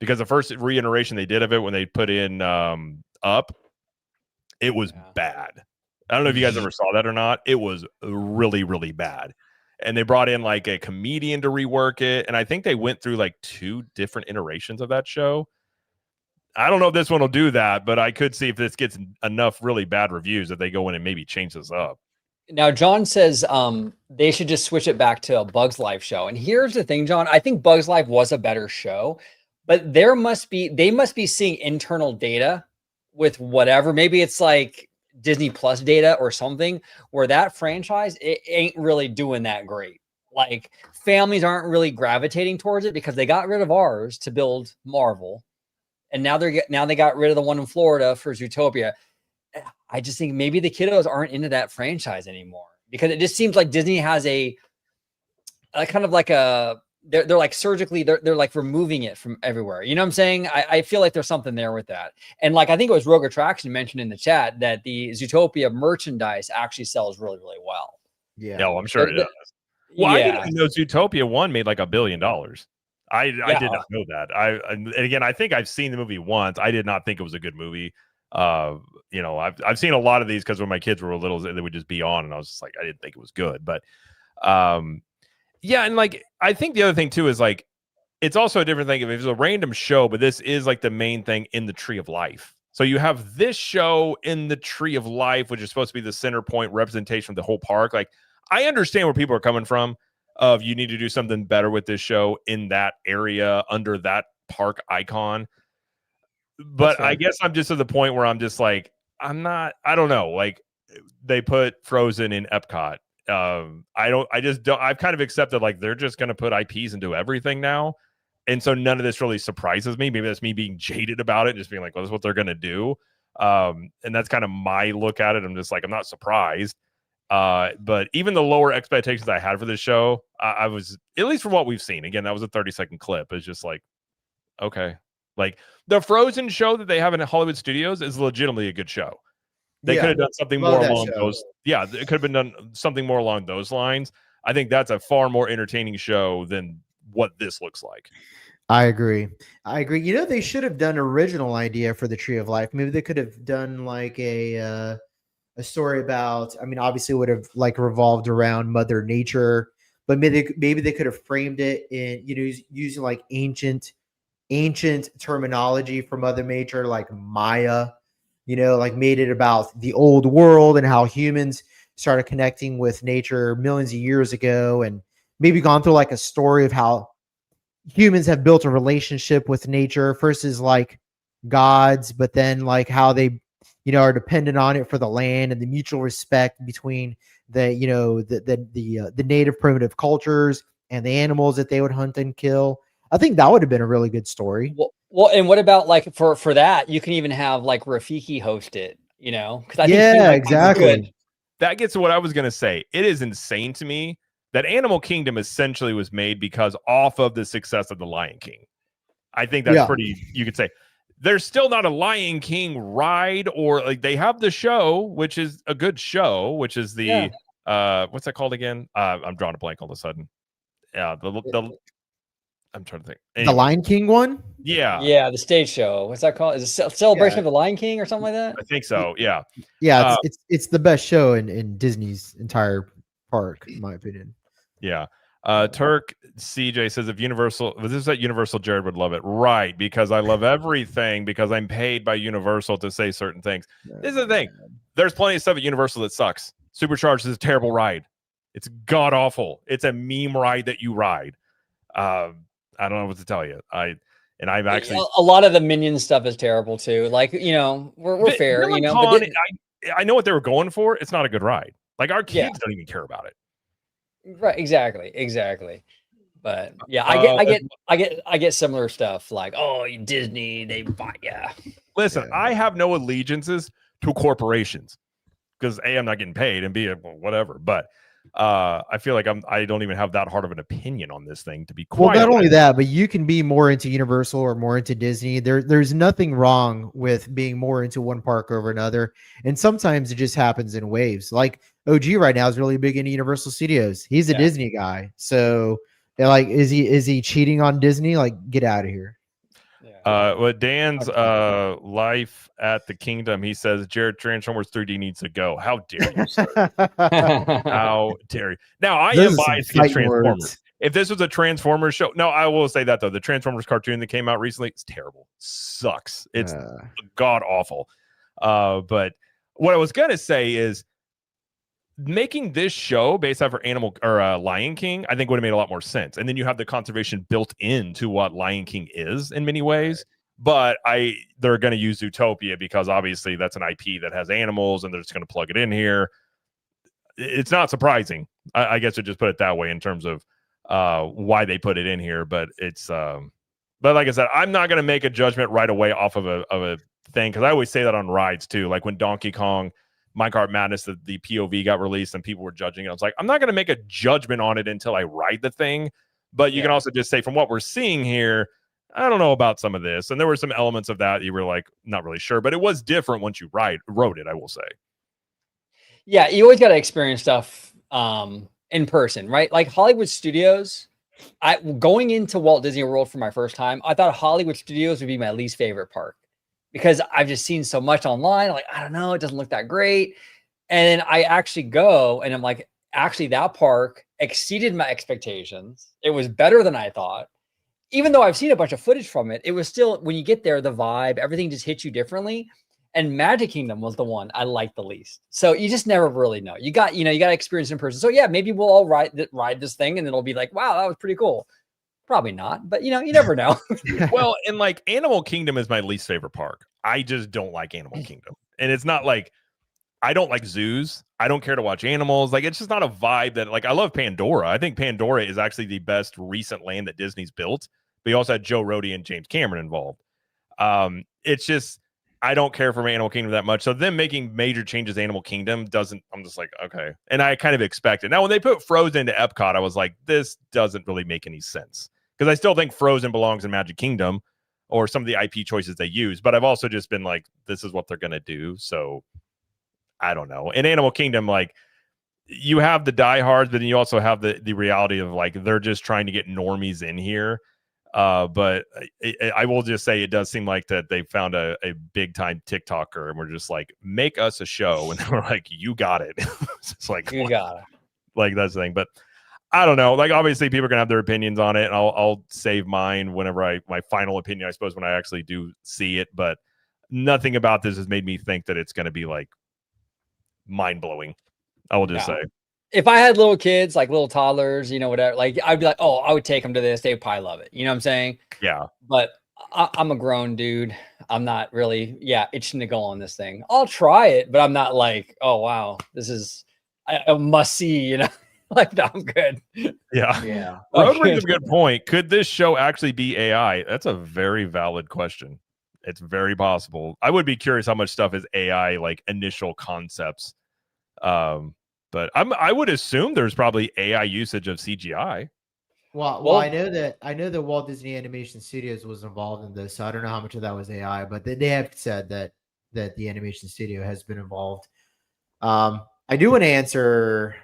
because the first reiteration they did of it when they put in Up, it was bad. I don't know if you guys ever saw that or not. It was really, really bad. And they brought in like a comedian to rework it. And I think they went through like 2 different iterations of that show. I don't know if this one will do that, but I could see if this gets enough really bad reviews that they go in and maybe change this up. Now, John says they should just switch it back to a Bugs Life show. And here's the thing, John, I think Bugs Life was a better show, but they must be seeing internal data with whatever. Maybe it's like Disney Plus data or something, where that franchise, it ain't really doing that great. Like families aren't really gravitating towards it because they got rid of ours to build Marvel. And now they got rid of the one in Florida for Zootopia. I just think maybe the kiddos aren't into that franchise anymore, because it just seems like Disney has a kind of like they're like surgically, they're like removing it from everywhere. You know what I'm saying? I feel like there's something there with that. And like, I think it was Rogue Attraction mentioned in the chat that the Zootopia merchandise actually sells really, really well. Yeah. No, I'm sure it does. Well, I didn't even know Zootopia 1 made like $1 billion. I did not know that. And again, I think I've seen the movie once. I did not think it was a good movie. You know, I've seen a lot of these because when my kids were little, they would just be on, and I was just like, I didn't think it was good. But yeah, and like I think the other thing too is like it's also a different thing if it's a random show, but this is like the main thing in the Tree of Life. So you have this show in the Tree of Life, which is supposed to be the center point representation of the whole park. Like I understand where people are coming from. Of you need to do something better with this show in that area under that park icon. But I guess I'm just to the point where I'm just like, I don't know. Like they put Frozen in Epcot. I've kind of accepted like they're just going to put IPs into everything now. And so none of this really surprises me. Maybe that's me being jaded about it, just being like, well, that's what they're going to do. And that's kind of my look at it. I'm just like, I'm not surprised. But even the lower expectations I had for this show, I was, at least from what we've seen, again, that was a 30-second clip. It's just like, okay. Like the Frozen show that they have in Hollywood Studios is legitimately a good show. They could have done something more along those. Yeah, it could have been done something more along those lines. I think that's a far more entertaining show than what this looks like. I agree. You know, they should have done original idea for the Tree of Life. Maybe they could have done like a story about, I mean, obviously it would have like revolved around Mother Nature, but maybe they could have framed it in, you know, using like ancient terminology for Mother Nature, like Maya, you know, like made it about the old world and how humans started connecting with nature millions of years ago, and maybe gone through like a story of how humans have built a relationship with nature versus like gods, but then like how they, you know, are dependent on it for the land and the mutual respect between the, you know, the native primitive cultures and the animals that they would hunt and kill. I think that would have been a really good story. Well, and what about like for that, you can even have like Rafiki host it. you know, because I think he might be good. That gets to what I was going to say. It is insane to me that Animal Kingdom essentially was made because off of the success of The Lion King. I think that's pretty, you could say. There's still not a Lion King ride, or like they have the show, which is a good show, which is the what's that called again? I'm drawing a blank all of a sudden. Yeah, I'm trying to think. Anyway. The Lion King one? Yeah, the stage show. What's that called? Is it Celebration of the Lion King or something like that? I think so. Yeah. Yeah, it's the best show in Disney's entire park, in my opinion. Yeah. Turk CJ says if this is at Universal, Jared would love it. Right, because I love everything because I'm paid by Universal to say certain things. This is the thing. There's plenty of stuff at Universal that sucks. Supercharged is a terrible ride. It's god awful. It's a meme ride that you ride. I don't know what to tell you. I've actually a lot of the Minion stuff is terrible too. Like, you know, we're fair. You know, but I know what they were going for. It's not a good ride. Like our kids don't even care about it. Right, exactly. But yeah, I get similar stuff like, oh, Disney, they buy. Listen, I have no allegiances to corporations because A, I'm not getting paid, and B, whatever. But I feel like I don't even have that hard of an opinion on this thing, to be quite not only that, but you can be more into Universal or more into Disney. There's nothing wrong with being more into one park over another, and sometimes it just happens in waves. Like OG right now is really big into Universal Studios. He's a Disney guy, so like, is he cheating on Disney? Like, get out of here. Dan's life at the Kingdom, he says Jared, Transformers 3D needs to go. How dare you, sir? How dare you? Now I am biased against Transformers. If this was a Transformers show, no, I will say that though. The Transformers cartoon that came out recently, it's terrible. Sucks. It's god awful. But what I was gonna say is making this show based off of Lion King, I think would have made a lot more sense. And then you have the conservation built into what Lion King is in many ways. But they're going to use Zootopia because obviously that's an IP that has animals, and they're just going to plug it in here. It's not surprising. I guess to just put it that way in terms of why they put it in here. But it's but like I said, I'm not going to make a judgment right away off of a thing, because I always say that on rides too. Like when Donkey Kong Minecart Madness, the POV got released and people were judging it. I was like, I'm not going to make a judgment on it until I ride the thing. But you can also just say, from what we're seeing here, I don't know about some of this. And there were some elements of that you were like, not really sure. But it was different once you rode it, I will say. Yeah, you always got to experience stuff in person, right? Like Hollywood Studios, going into Walt Disney World for my first time, I thought Hollywood Studios would be my least favorite park, because I've just seen so much online. I'm like, I don't know, it doesn't look that great. And then I actually go and I'm like, actually that park exceeded my expectations. It was better than I thought. Even though I've seen a bunch of footage from it, it was still, when you get there, the vibe, everything just hits you differently. And Magic Kingdom was the one I liked the least. So you just never really know. You got to experience it in person. So yeah, maybe we'll all ride this thing and it'll be like, wow, that was pretty cool. Probably not, but you never know. Well, and like Animal Kingdom is my least favorite park. I just don't like Animal Kingdom. And it's not like I don't like zoos. I don't care to watch animals. Like, it's just not a vibe that, like, I love Pandora. I think Pandora is actually the best recent land that Disney's built. But you also had Joe Rohde and James Cameron involved. It's just, I don't care for Animal Kingdom that much. So them making major changes to Animal Kingdom I'm just like, okay. And I kind of expect it. Now, when they put Frozen into Epcot, I was like, this doesn't really make any sense. Because I still think Frozen belongs in Magic Kingdom, or some of the IP choices they use. But I've also just been like, this is what they're going to do. So I don't know. In Animal Kingdom, like, you have the diehards, but then you also have the reality of, like, they're just trying to get normies in here. But I will just say it does seem like that they found a big time TikToker, and we're just like, make us a show. And we're like, you got it. It's like, you got it. Like, that's the thing. But I don't know. Like, obviously people are gonna have their opinions on it, and I'll save mine whenever my final opinion, I suppose, when I actually do see it. But nothing about this has made me think that it's gonna be like mind blowing. I will just say, if I had little kids, like little toddlers, whatever, like, I'd be like, oh, I would take them to this. They would probably love it. You know what I'm saying? Yeah. But I'm a grown dude. I'm not really, itching to go on this thing. I'll try it, but I'm not like, oh wow, this is a must see. Like, no, I'm good. Yeah. Rogue brings up a good point. Could this show actually be AI? That's a very valid question. It's very possible. I would be curious how much stuff is AI, like initial concepts. But I would assume there's probably AI usage of CGI. Well, I know that Walt Disney Animation Studios was involved in this, so I don't know how much of that was AI, but they have said that the animation studio has been involved. I do want to answer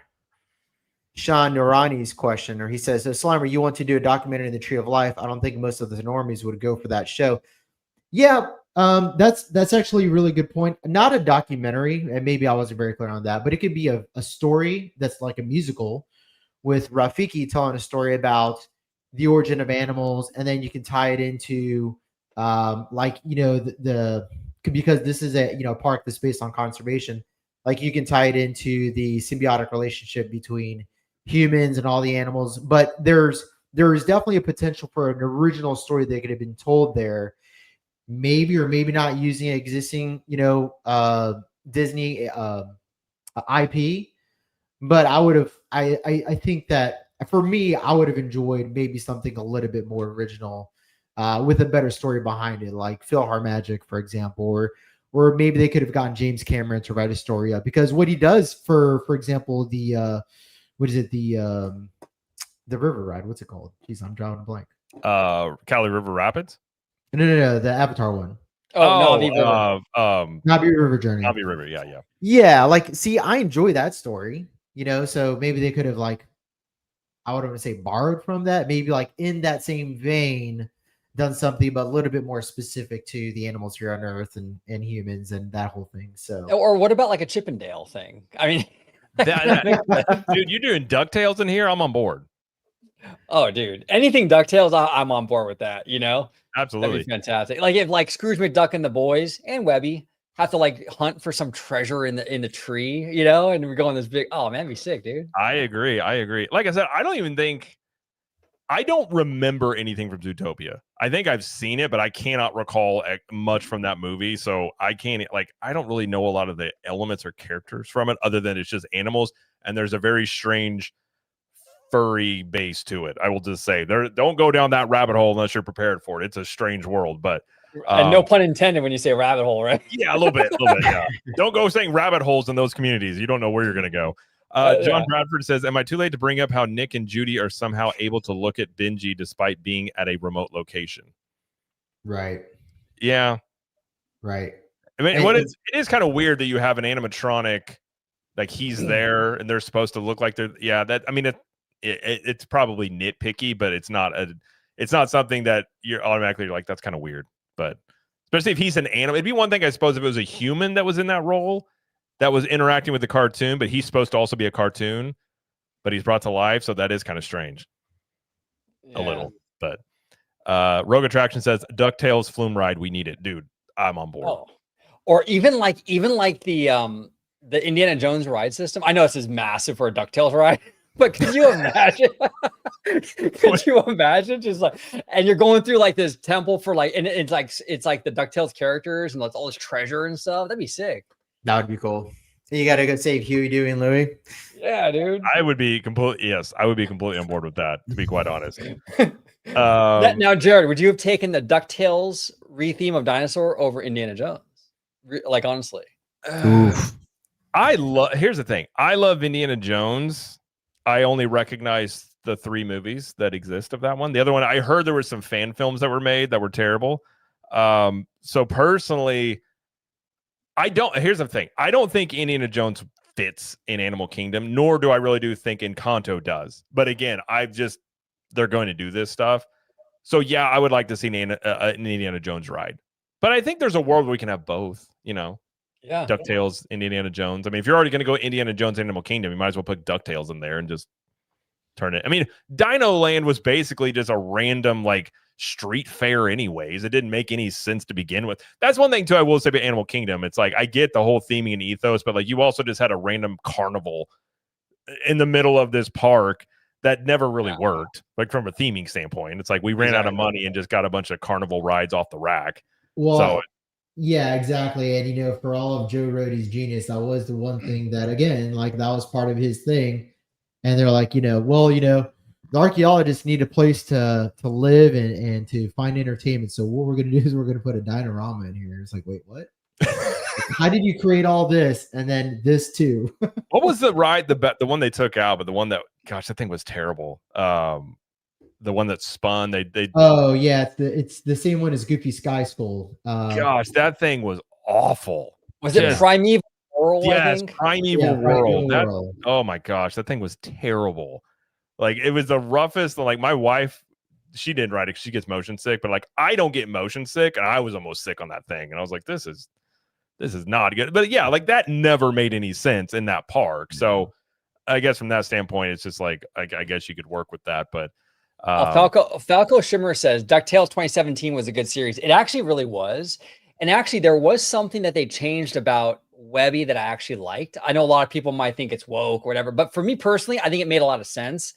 Sean Noorani's question, or he says, so Slimer, you want to do a documentary in the Tree of Life? I don't think most of the normies would go for that show. Yeah, that's actually a really good point. Not a documentary, and maybe I wasn't very clear on that, but it could be a story that's like a musical with Rafiki telling a story about the origin of animals, and then you can tie it into because this is a park that's based on conservation. Like you can tie it into the symbiotic relationship between humans and all the animals. But there is definitely a potential for an original story that could have been told there, maybe or maybe not using existing Disney IP. But I think that for me, I would have enjoyed maybe something a little bit more original, with a better story behind it, like PhilharMagic, for example, or maybe they could have gotten James Cameron to write a story up, because what he does for example, the river ride, what's it called? Jeez, I'm drawing a blank. Cali River Rapids? No, the Avatar one. Navi River. Navi River Journey. Navi River, yeah. Yeah, like, see, I enjoy that story, so maybe they could have, like, I wouldn't want to say borrowed from that, maybe like in that same vein, done something but a little bit more specific to the animals here on Earth and humans and that whole thing. So, or what about like a Chippendale thing? I mean, dude, you're doing DuckTales in here? I'm on board. Oh, dude, anything DuckTales, I'm on board with that. Absolutely, that'd be fantastic. Like if like Scrooge McDuck and the boys and Webby have to like hunt for some treasure in the tree, and we're going this big. Oh man, that'd be sick, dude. I agree. Like I said, I don't remember anything from Zootopia. I think I've seen it, but I cannot recall much from that movie. So I don't really know a lot of the elements or characters from it, other than it's just animals. And there's a very strange furry base to it. I will just say, don't go down that rabbit hole unless you're prepared for it. It's a strange world, but and no pun intended when you say rabbit hole, right? Yeah, a little bit. Yeah. Don't go saying rabbit holes in those communities. You don't know where you're going to go. John Bradford says, am I too late to bring up how Nick and Judy are somehow able to look at Benji despite being at a remote location? Right. Yeah. Right. I mean, it is kind of weird that you have an animatronic, like he's there and they're supposed to look like they're, it's probably nitpicky, but it's not something that you're automatically like, that's kind of weird. But especially if he's an animal, it'd be one thing, I suppose, if it was a human that was in that role that was interacting with the cartoon, but he's supposed to also be a cartoon, but he's brought to life. So that is kind of strange. A little, but Rogue Attraction says DuckTales Flume Ride. We need it, dude. I'm on board. Oh. Or even like the Indiana Jones ride system. I know this is massive for a DuckTales ride, but could you imagine? Could you imagine just like, and you're going through like this temple for like, and it's like the DuckTales characters and like all this treasure and stuff. That'd be sick. That would be cool. You got to go save Huey, Dewey, and Louie. Yeah, dude. I would be completely on board with that, to be quite honest. Now, Jared, would you have taken the DuckTales re-theme of dinosaur over Indiana Jones? Like, honestly. Here's the thing. I love Indiana Jones. I only recognize the 3 movies that exist of that one. The other one, I heard there were some fan films that were made that were terrible. So personally, here's the thing. I don't think Indiana Jones fits in Animal Kingdom, nor do I really think Encanto does. But again, they're going to do this stuff. So yeah, I would like to see an Indiana Jones ride. But I think there's a world where we can have both, Yeah. DuckTales, Indiana Jones. I mean, if you're already going to go Indiana Jones, Animal Kingdom, you might as well put DuckTales in there and just turn it. I mean, Dino Land was basically just a random like street fair anyways. It didn't make any sense to begin with. That's one thing too I will say about Animal Kingdom. It's like I get the whole theming and ethos, but like you also just had a random carnival in the middle of this park that never really worked, like from a theming standpoint. It's like we ran out of money and just got a bunch of carnival rides off the rack. Well, yeah, exactly. And for all of Joe Rohde's genius, that was the one thing that, again, like that was part of his thing. And they're like, the archaeologists need a place to live and to find entertainment. So what we're gonna do is we're gonna put a dinorama in here. It's like, wait, what? How did you create all this and then this too? What was the ride? The one they took out, but the one that, gosh, that thing was terrible. The one that spun. They. Oh yeah, it's the same one as Goofy Sky Skull. Gosh, that thing was awful. Was it Primeval World? Yes, Primeval World. World. Oh my gosh, that thing was terrible. Like, it was the roughest. Like, my wife, she didn't ride it. She gets motion sick, but like, I don't get motion sick, and I was almost sick on that thing. And I was like, this is not good. But yeah, like, that never made any sense in that park. So I guess from that standpoint, it's just like, I guess you could work with that. But Falco Shimmer says DuckTales 2017 was a good series. It actually really was. And actually, there was something that they changed about Webby that I actually liked. I know a lot of people might think it's woke or whatever, but for me personally, I think it made a lot of sense.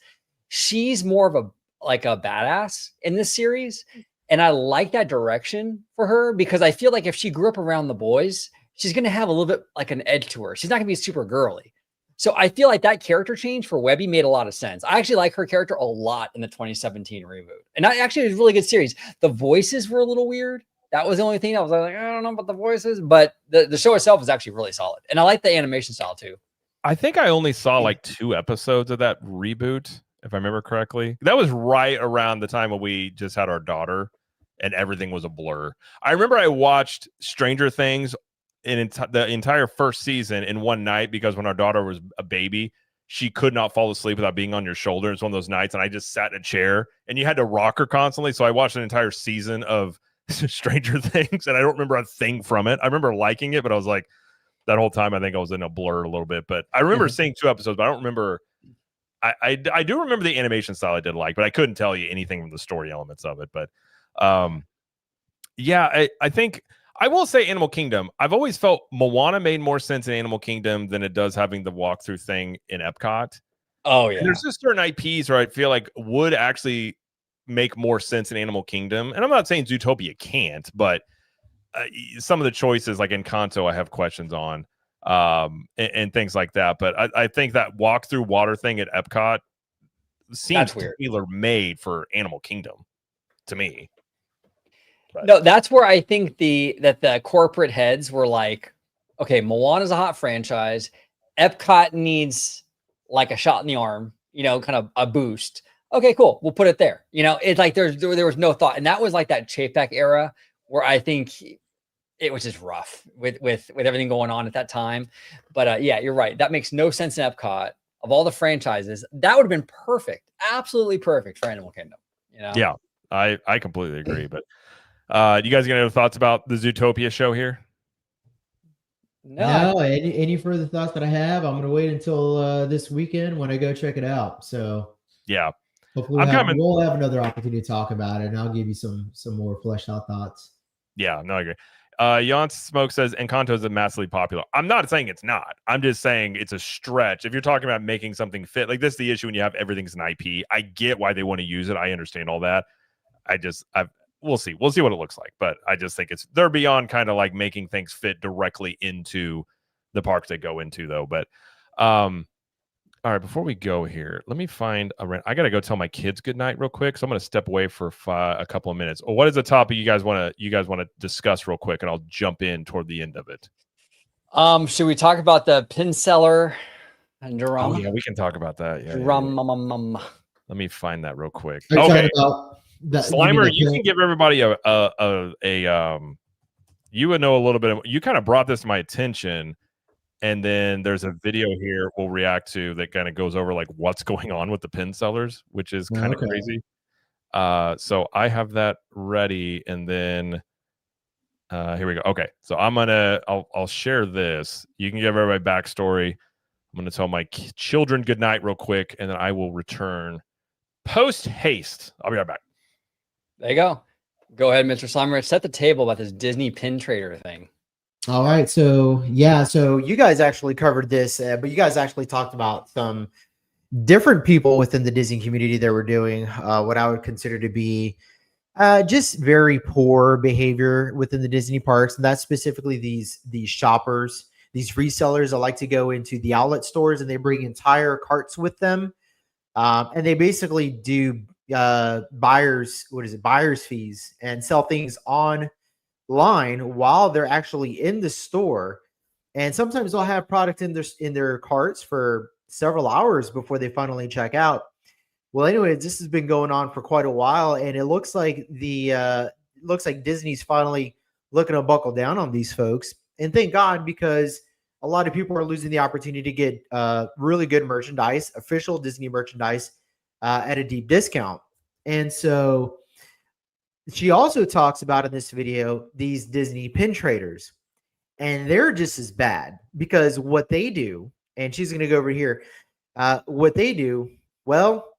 She's more of a badass in this series. And I like that direction for her because I feel like if she grew up around the boys, she's going to have a little bit like an edge to her. She's not going to be super girly. So I feel like that character change for Webby made a lot of sense. I actually like her character a lot in the 2017 reboot. And it was a really good series. The voices were a little weird. That was the only thing I was like, I don't know about the voices, but the show itself is actually really solid. And I like the animation style too. I think I only saw like 2 episodes of that reboot, if I remember correctly. That was right around the time when we just had our daughter and everything was a blur. I remember I watched Stranger Things in the entire first season in one night because when our daughter was a baby, she could not fall asleep without being on your shoulder. It's one of those nights, and I just sat in a chair, and you had to rock her constantly. So I watched an entire season of Stranger Things, and I don't remember a thing from it. I remember liking it, but I was like, that whole time I think I was in a blur a little bit. But I remember seeing 2 episodes, but I don't remember. I do remember the animation style I did like, but I couldn't tell you anything from the story elements of it. But yeah, I think I will say Animal Kingdom. I've always felt Moana made more sense in Animal Kingdom than it does having the walkthrough thing in Epcot. Oh yeah, and there's just certain IPs where I feel like would actually make more sense in Animal Kingdom. And I'm not saying Zootopia can't, but some of the choices like Encanto I have questions on, and things like that. But I think that walk-through water thing at Epcot seems tailor-made for Animal Kingdom to me. But no, that's where I think that the corporate heads were like, okay, Moana's a hot franchise. Epcot needs like a shot in the arm, kind of a boost. Okay, cool. We'll put it there. It's like there was no thought. And that was like that Chapek era where I think it was just rough with everything going on at that time. But yeah, you're right. That makes no sense in Epcot. Of all the franchises, that would have been perfect. Absolutely perfect for Animal Kingdom. Yeah, I completely agree. But you guys got any thoughts about the Zootopia show here? No. Any further thoughts that I have? I'm gonna wait until this weekend when I go check it out. So yeah, hopefully we'll have another opportunity to talk about it, and I'll give you some more fleshed out thoughts. Yeah, no, I agree. Jan Smoke says Encanto is massively popular. I'm not saying it's not. I'm just saying it's a stretch. If you're talking about making something fit, like this is the issue when you have everything's an IP. I get why they want to use it. I understand all that. We'll see. We'll see what it looks like. But I just think they're beyond kind of like making things fit directly into the parks they go into, though. But all right, before we go here, let me find I gotta go tell my kids good night real quick. So I'm gonna step away for a couple of minutes. What is the topic you guys want to discuss real quick, and I'll jump in toward the end of it. Should we talk about the pin seller and drama? Oh, yeah, we can talk about that. Yeah. Let me find that real quick. Okay. Slimer, you can give everybody you would know a little bit you kind of brought this to my attention, and then there's a video here we'll react to that kind of goes over like what's going on with the pin sellers, which is kind of crazy. So I have that ready, and then here we go. Okay, so I'll share this. You can give everybody backstory. I'm gonna tell my children good night real quick, and then I will return post haste. I'll be right back. There you go. Go ahead, Mr. Slimer. Set the table about this Disney pin trader thing. All right. So you guys actually covered this, but you guys actually talked about some different people within the Disney community that were doing what I would consider to be just very poor behavior within the Disney parks. And that's specifically these shoppers, these resellers that like to go into the outlet stores and they bring entire carts with them And they basically do buyers fees and sell things online while they're actually in the store. And sometimes they'll have product in their carts for several hours before they finally check out. Well, anyway, this has been going on for quite a while, and it looks like Disney's finally looking to buckle down on these folks. And thank God, because a lot of people are losing the opportunity to get really good merchandise, official Disney merchandise, at a deep discount. And so she also talks about in this video these Disney pin traders, and they're just as bad because what they do, and she's going to go over here, what they do, well,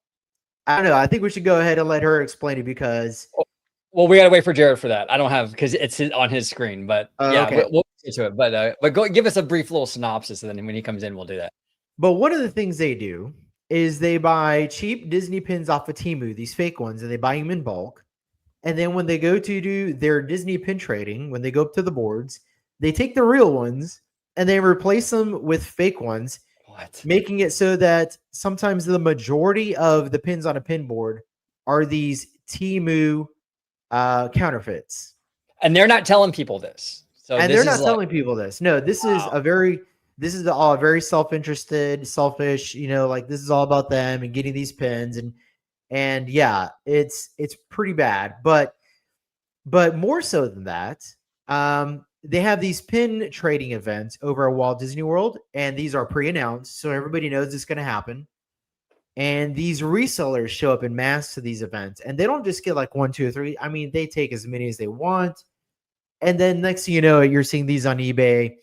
I don't know. I think we should go ahead and let her explain it because. Well, we got to wait for Jared for that. I don't have, because it's on his screen, but yeah, okay. we'll get to it. But go give us a brief little synopsis, and then when he comes in, we'll do that. But one of the things they do is they buy cheap Disney pins off of Temu, these fake ones, and they buy them in bulk. And then when they go to do their Disney pin trading, when they go up to the boards, they take the real ones and they replace them with fake ones, making it so that sometimes the majority of the pins on a pin board are these Temu counterfeits. And they're not telling people this. So and they're not telling people this. No, this is all very self-interested, selfish, like this is all about them and getting these pins and yeah, it's pretty bad. But more so than that, they have these pin trading events over at Walt Disney World, and these are pre-announced, so everybody knows it's going to happen. And these resellers show up in mass to these events, and they don't just get like 1, 2, or 3. I mean, they take as many as they want. And then next thing you know, you're seeing these on eBay,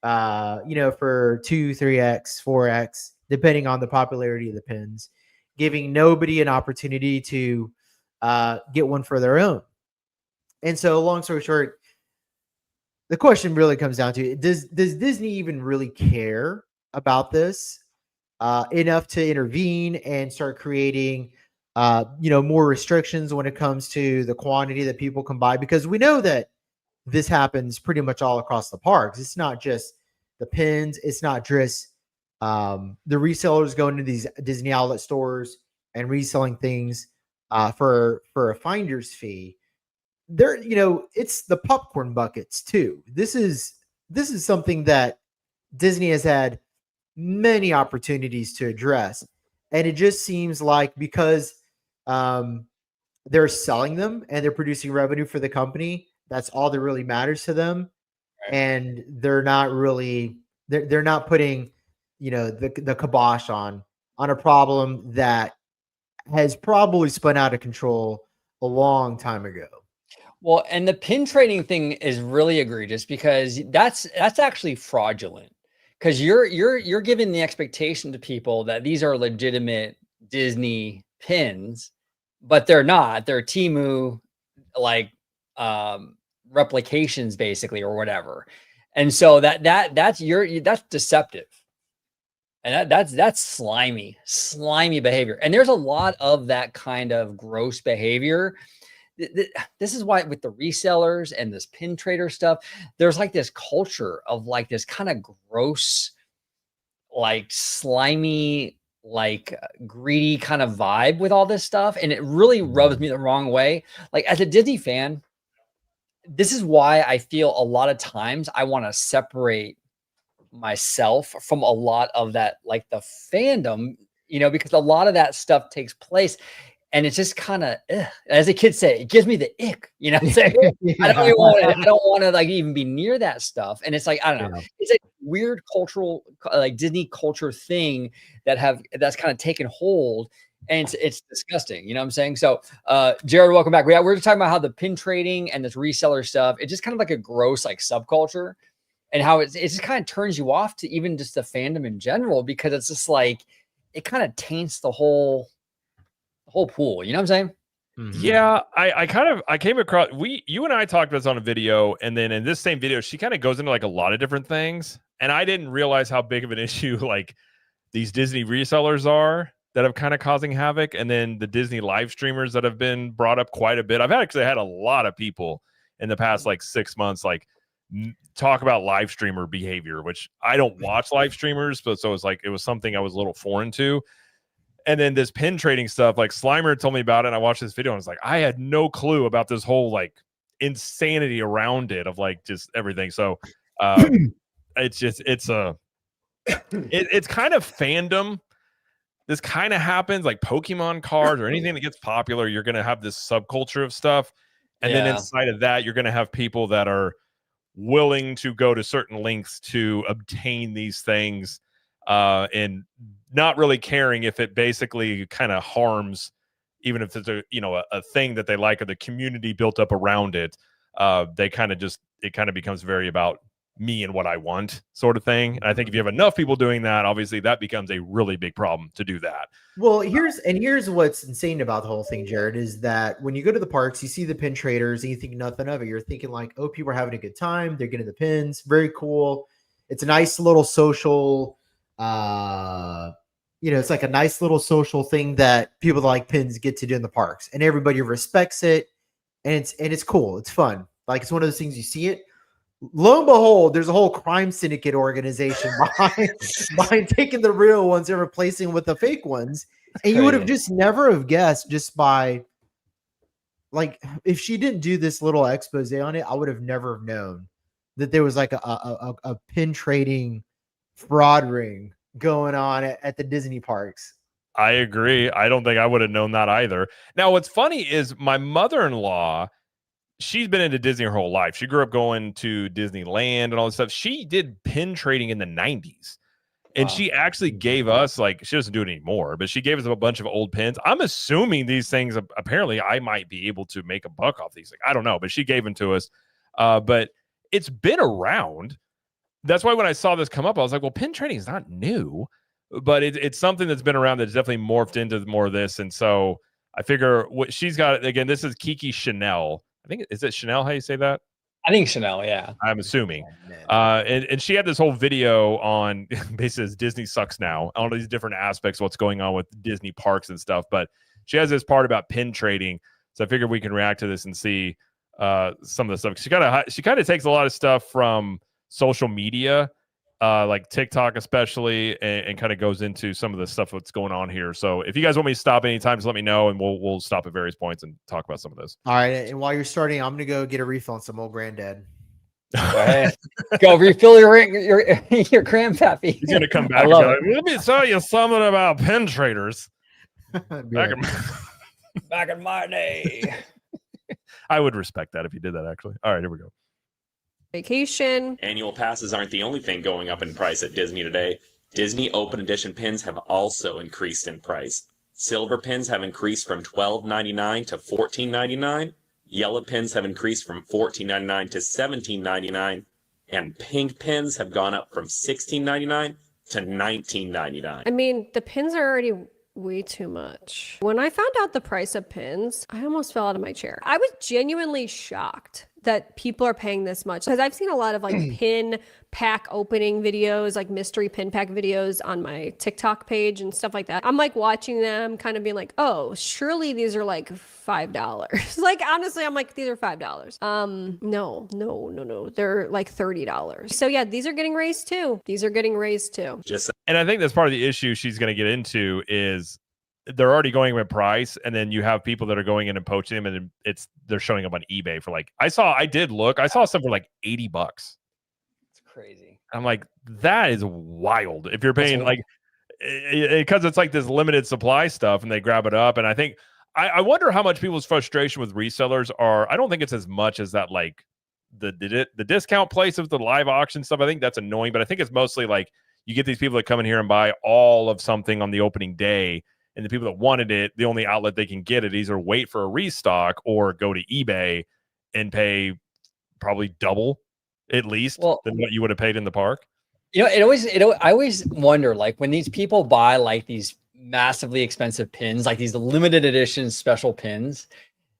for 2, 3x, 4x, depending on the popularity of the pins, giving nobody an opportunity to get one for their own. And so, long story short, the question really comes down to, does Disney even really care about this enough to intervene and start creating more restrictions when it comes to the quantity that people can buy? Because we know that this happens pretty much all across the parks. It's not just the pins. It's not just the resellers going to these Disney outlet stores and reselling things for a finder's fee. There, it's the popcorn buckets too. This is something that Disney has had many opportunities to address, and it just seems like because they're selling them and they're producing revenue for the company, that's all that really matters to them. Right. And they're not really they're not putting the kibosh on a problem that has probably spun out of control a long time ago. Well, and the pin trading thing is really egregious because that's actually fraudulent, because you're giving the expectation to people that these are legitimate Disney pins, but they're not. They're Temu replications basically, or whatever. And so that's deceptive. And that's slimy behavior. And there's a lot of that kind of gross behavior. This is why with the resellers and this pin trader stuff, there's like this culture of like this kind of gross, like slimy, like greedy kind of vibe with all this stuff. And it really rubs me the wrong way. Like as a Disney fan, this is why I feel a lot of times I want to separate myself from a lot of that, like the fandom, because a lot of that stuff takes place. And it's just kind of, as a kid say, it gives me the ick, Yeah. I don't want to like even be near that stuff. And it's like, I don't know. Yeah. It's a weird cultural, like Disney culture thing that's kind of taken hold, and it's disgusting. You know what I'm saying? So, Jared, welcome back. We're talking about how the pin trading and this reseller stuff, it's just kind of like a gross, like subculture, and how it just kind of turns you off to even just the fandom in general, because it's just like, it kind of taints the whole pool. You know what I'm saying? Mm-hmm. Yeah, I came across, you and I talked about this on a video, and then in this same video, she kind of goes into like a lot of different things, and I didn't realize how big of an issue like these Disney resellers are that have kind of causing havoc, and then the Disney live streamers that have been brought up quite a bit. I've actually had a lot of people in the past like 6 months like talk about live streamer behavior, which I don't watch live streamers, but so it's like it was something I was a little foreign to. And then this pin trading stuff, like Slimer told me about it, and I watched this video and I was like, I had no clue about this whole like insanity around it of like just everything. So it's kind of fandom. This kind of happens like Pokemon cards or anything that gets popular. You're going to have this subculture of stuff. And then inside of that, you're going to have people that are willing to go to certain lengths to obtain these things and not really caring if it basically kind of harms, even if it's a thing that they like or the community built up around it. They kind of it kind of becomes very about me and what I want sort of thing. And I think if you have enough people doing that, obviously that becomes a really big problem to do that. Well, here's what's insane about the whole thing, Jared, is that when you go to the parks, you see the pin traders and you think nothing of it. You're thinking like, oh, people are having a good time. They're getting the pins. Very cool. It's a nice little social, it's like a nice little social thing that people that like pins get to do in the parks, and everybody respects it. And it's cool. It's fun. Like, it's one of those things you see it. Lo and behold, there's a whole crime syndicate organization behind taking the real ones and replacing them with the fake ones. And you would have just never have guessed just by, like, if she didn't do this little expose on it, I would have never known that there was like a pin trading fraud ring going on at the Disney parks. I agree. I don't think I would have known that either. Now, what's funny is my mother-in-law, she's been into Disney her whole life. She grew up going to Disneyland and all this stuff. She did pin trading in the 90s. And she actually gave us, like, she doesn't do it anymore, but she gave us a bunch of old pins. I'm assuming these things, apparently I might be able to make a buck off these things. I don't know, but she gave them to us. But it's been around. That's why when I saw this come up, I was like, well, pin trading is not new, but it's something that's been around that's definitely morphed into more of this. And so I figure what she's got, again, this is Kiki Chanel. I think, is it Chanel? How you say that? I think Chanel, yeah. I'm assuming. And she had this whole video on basically Disney sucks now, all these different aspects of what's going on with Disney parks and stuff. But she has this part about pin trading. So I figured we can react to this and see some of the stuff. She kind of takes a lot of stuff from social media, like TikTok especially, and kind of goes into some of the stuff that's going on here. So if you guys want me to stop anytime, just let me know, and we'll stop at various points and talk about some of this. All right, and while you're starting, I'm gonna go get a refill on some old granddad. Go refill your grandpappy. He's gonna come back and go, let me tell you something about pin traders. Back in my day. I would respect that if you did that, actually. All right, here we go. Vacation. Annual passes aren't the only thing going up in price at Disney today. Disney Open Edition pins have also increased in price. Silver pins have increased from $12.99 to $14.99. Yellow pins have increased from $14.99 to $17.99. And pink pins have gone up from $16.99 to $19.99. I mean, the pins are already way too much. When I found out the price of pins, I almost fell out of my chair. I was genuinely shocked that people are paying this much, because I've seen a lot of like pin pack opening videos, like mystery pin pack videos on my TikTok page and stuff like that. I'm like watching them kind of being like, oh, surely these are like $5. Like, honestly, I'm like, these are $5. No. They're like $30. So yeah, these are getting raised too. And I think that's part of the issue she's going to get into is they're already going with price, and then you have people that are going in and poaching them, and they're showing up on eBay for like, I saw some for like $80. It's crazy. I'm like, that is wild. If you're paying like, because it's like this limited supply stuff, and they grab it up. And I think I wonder how much people's frustration with resellers are. I don't think it's as much as that, like the discount place of the live auction stuff. I think that's annoying, but I think it's mostly like you get these people that come in here and buy all of something on the opening day. And the people that wanted it, the only outlet they can get it, either wait for a restock or go to eBay and pay probably double at least than what you would have paid in the park. You know, I always wonder, like, when these people buy like these massively expensive pins, like these limited edition special pins,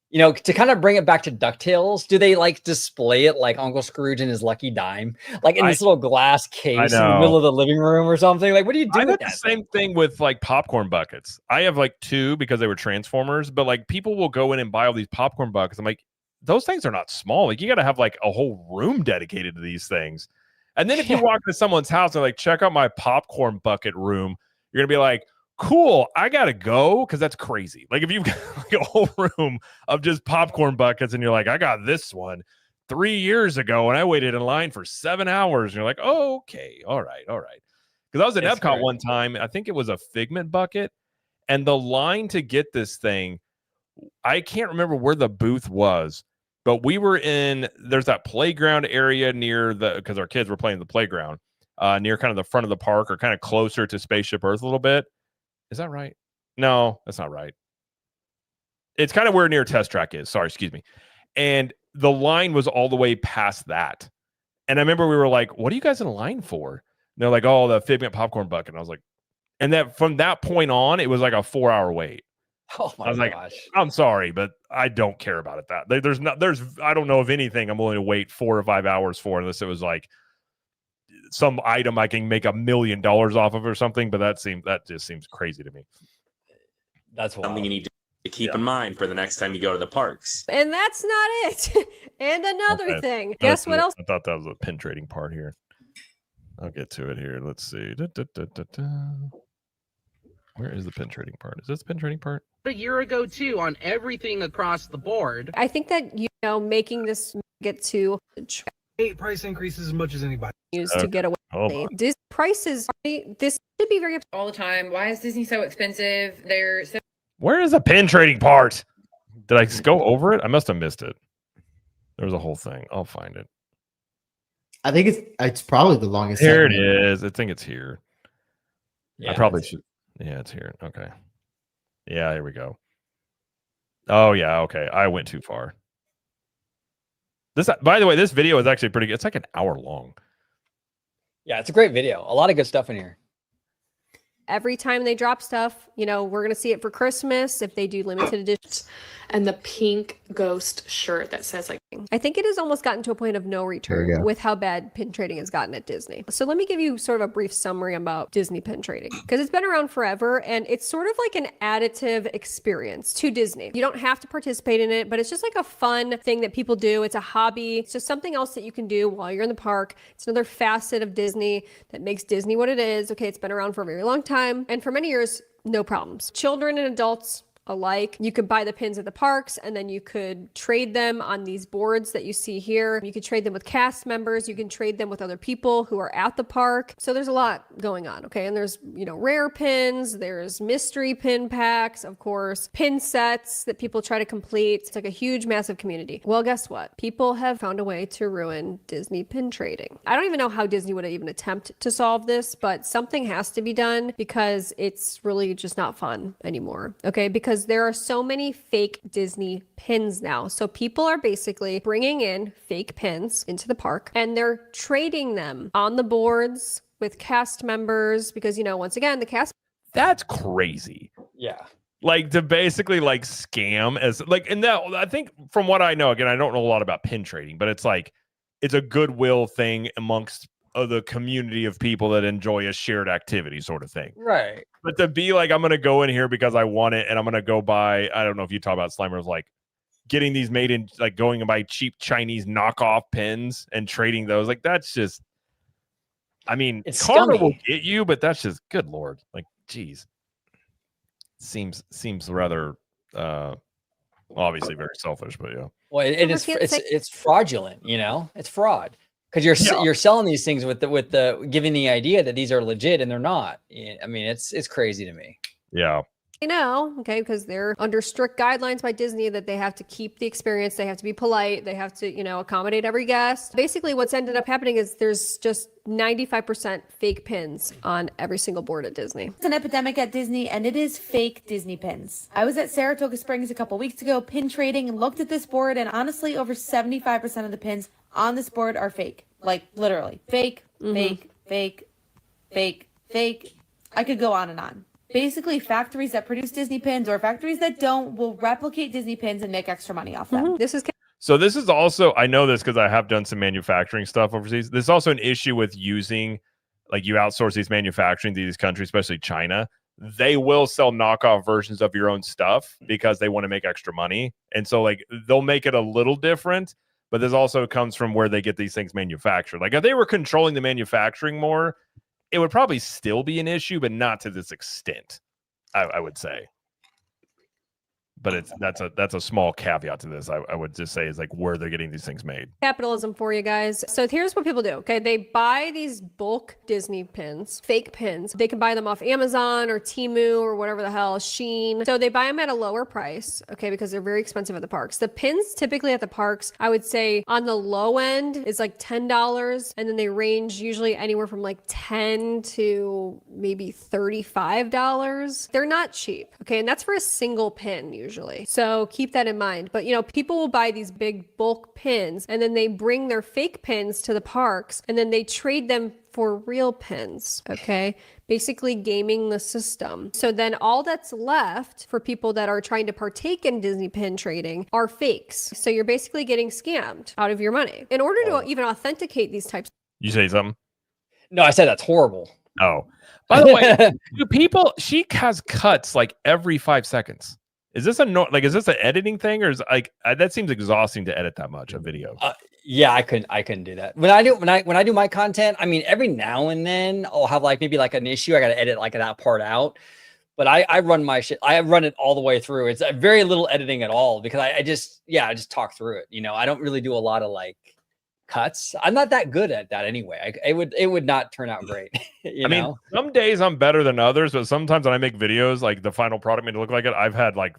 you know, to kind of bring it back to DuckTales, do they like display it like Uncle Scrooge and his lucky dime, like in this little glass case in the middle of the living room or something? Like, what do you do with that? The same thing with like popcorn buckets. I have like 2 because they were Transformers, but like people will go in and buy all these popcorn buckets. I'm like, those things are not small. Like, you got to have like a whole room dedicated to these things. And then if you walk into someone's house and like, check out my popcorn bucket room, you're gonna be like, cool, I gotta go, because that's crazy. Like if you've got like a whole room of just popcorn buckets and you're like, I got this one 3 years ago and I waited in line for 7 hours, and you're like, oh, okay, all right. Because I was at It's Epcot great. one time, I think it was a Figment bucket, and the line to get this thing, I can't remember where the booth was, but we were there's that playground area near because our kids were playing the playground, near kind of the front of the park, or kind of closer to Spaceship Earth a little bit. Is that right? No, that's not right. It's kind of where near Test Track is. Sorry, excuse me. And the line was all the way past that. And I remember we were like, what are you guys in line for? And they're like, oh, the Figment popcorn bucket. And I was like, and that from that point on, it was like a 4-hour wait. Oh my I was like, gosh. I'm sorry, but I don't care about it. I don't know of anything I'm willing to wait 4 or 5 hours for, unless it was like some item I can make $1 million off of or something. But that just seems crazy to me. That's wild. Something you need to keep in mind for the next time you go to the parks. And that's not it. And another thing. Guess what else? I thought that was a pin trading part here. I'll get to it here. Let's see. Where is the pin trading part? Is this the pin trading part? A year ago too, on everything across the board. I think that, making this get to Price increases as much as anybody. use to get away. This prices, this should be very all the time. Why is Disney so expensive? They're so Where is the pin trading part? Did I go over it? I must have missed it. There was a whole thing. I'll find it. I think it's probably the longest. Here segment. it is. I think it's here. Yeah, I probably should. Yeah, it's here. Okay. Yeah, here we go. Oh yeah, okay. I went too far. By the way, this video is actually pretty good. It's like an hour long. Yeah, it's a great video. A lot of good stuff in here. every time they drop stuff, we're going to see it for Christmas if they do limited editions. And the pink ghost shirt that says I think it has almost gotten to a point of no return with how bad pin trading has gotten at Disney. So let me give you sort of a brief summary about Disney pin trading, because it's been around forever and it's sort of like an additive experience to Disney. You don't have to participate in it, but it's just like a fun thing that people do. It's a hobby. It's just something else that you can do while you're in the park. It's another facet of Disney that makes Disney what it is. Okay, it's been around for a very long time, and for many years, no problems. Children and adults alike. You could buy the pins at the parks and then you could trade them on these boards that you see here. You could trade them with cast members. You can trade them with other people who are at the park. So there's a lot going on. Okay. And there's, rare pins, there's mystery pin packs, of course, pin sets that people try to complete. It's like a huge, massive community. Well, guess what? People have found a way to ruin Disney pin trading. I don't even know how Disney would even attempt to solve this, but something has to be done because it's really just not fun anymore. Okay. Because there are so many fake Disney pins now. So people are basically bringing in fake pins into the park and they're trading them on the boards with cast members because, once again, the cast. That's crazy. Yeah. Like to basically scam and that, I think from what I know, again, I don't know a lot about pin trading, but it's it's a goodwill thing amongst the community of people that enjoy a shared activity sort of thing. Right. But to be I'm going to go in here because I want it and I'm going to go buy, I don't know if you talk about Slimers, getting these made in, going and buy cheap Chinese knockoff pins and trading those. That's just, it's karma scummy. will get you, but that's just, good Lord. Geez. Seems rather, obviously very selfish, but yeah. Well, it's fraudulent, it's fraud. Because you're selling these things with the giving the idea that these are legit and they're not. It's crazy to me. Yeah. Okay, because they're under strict guidelines by Disney that they have to keep the experience, they have to be polite, they have to, accommodate every guest. Basically, what's ended up happening is there's just 95% fake pins on every single board at Disney. It's an epidemic at Disney, and it is fake Disney pins. I was at Saratoga Springs a couple weeks ago, pin trading, and looked at this board, and honestly, over 75% of the pins on this board are fake. Literally. Fake, fake, fake, fake, fake. I could go on and on. Basically, factories that produce Disney pins or factories that don't will replicate Disney pins and make extra money off them. So this is also, I know this because I have done some manufacturing stuff overseas. There's also an issue with using, you outsource these manufacturing to these countries, especially China. They will sell knockoff versions of your own stuff because they want to make extra money. And so they'll make it a little different, but this also comes from where they get these things manufactured. If they were controlling the manufacturing more, it would probably still be an issue, but not to this extent. I would say. But that's a small caveat to this. I would just say is like where they're getting these things made. Capitalism for you guys. So here's what people do. Okay, they buy these bulk Disney pins, fake pins. They can buy them off Amazon or Temu or whatever the hell, Sheen. So they buy them at a lower price, okay, because they're very expensive at the parks. The pins typically at the parks, I would say on the low end is like $10, and then they range usually anywhere from like $10 to maybe $35. They're not cheap, okay, and that's for a single pin usually. So keep that in mind. But people will buy these big bulk pins and then they bring their fake pins to the parks and then they trade them for real pins. Okay. Basically gaming the system. So then all that's left for people that are trying to partake in Disney pin trading are fakes. So you're basically getting scammed out of your money. In order to even authenticate these types. You say something? No, I said that's horrible. Oh, by the way, she has cuts like every 5 seconds. Is this is this an editing thing, or is that seems exhausting to edit that much a video? Yeah, I couldn't do that. When I do my content, I mean, every now and then I'll have maybe an issue. I got to edit that part out. But I run my shit. I run it all the way through. It's very little editing at all because I just talk through it. I don't really do a lot of cuts. I'm not that good at that anyway. It would not turn out great. I mean, some days I'm better than others, but sometimes when I make videos, the final product made to look like it, I've had I've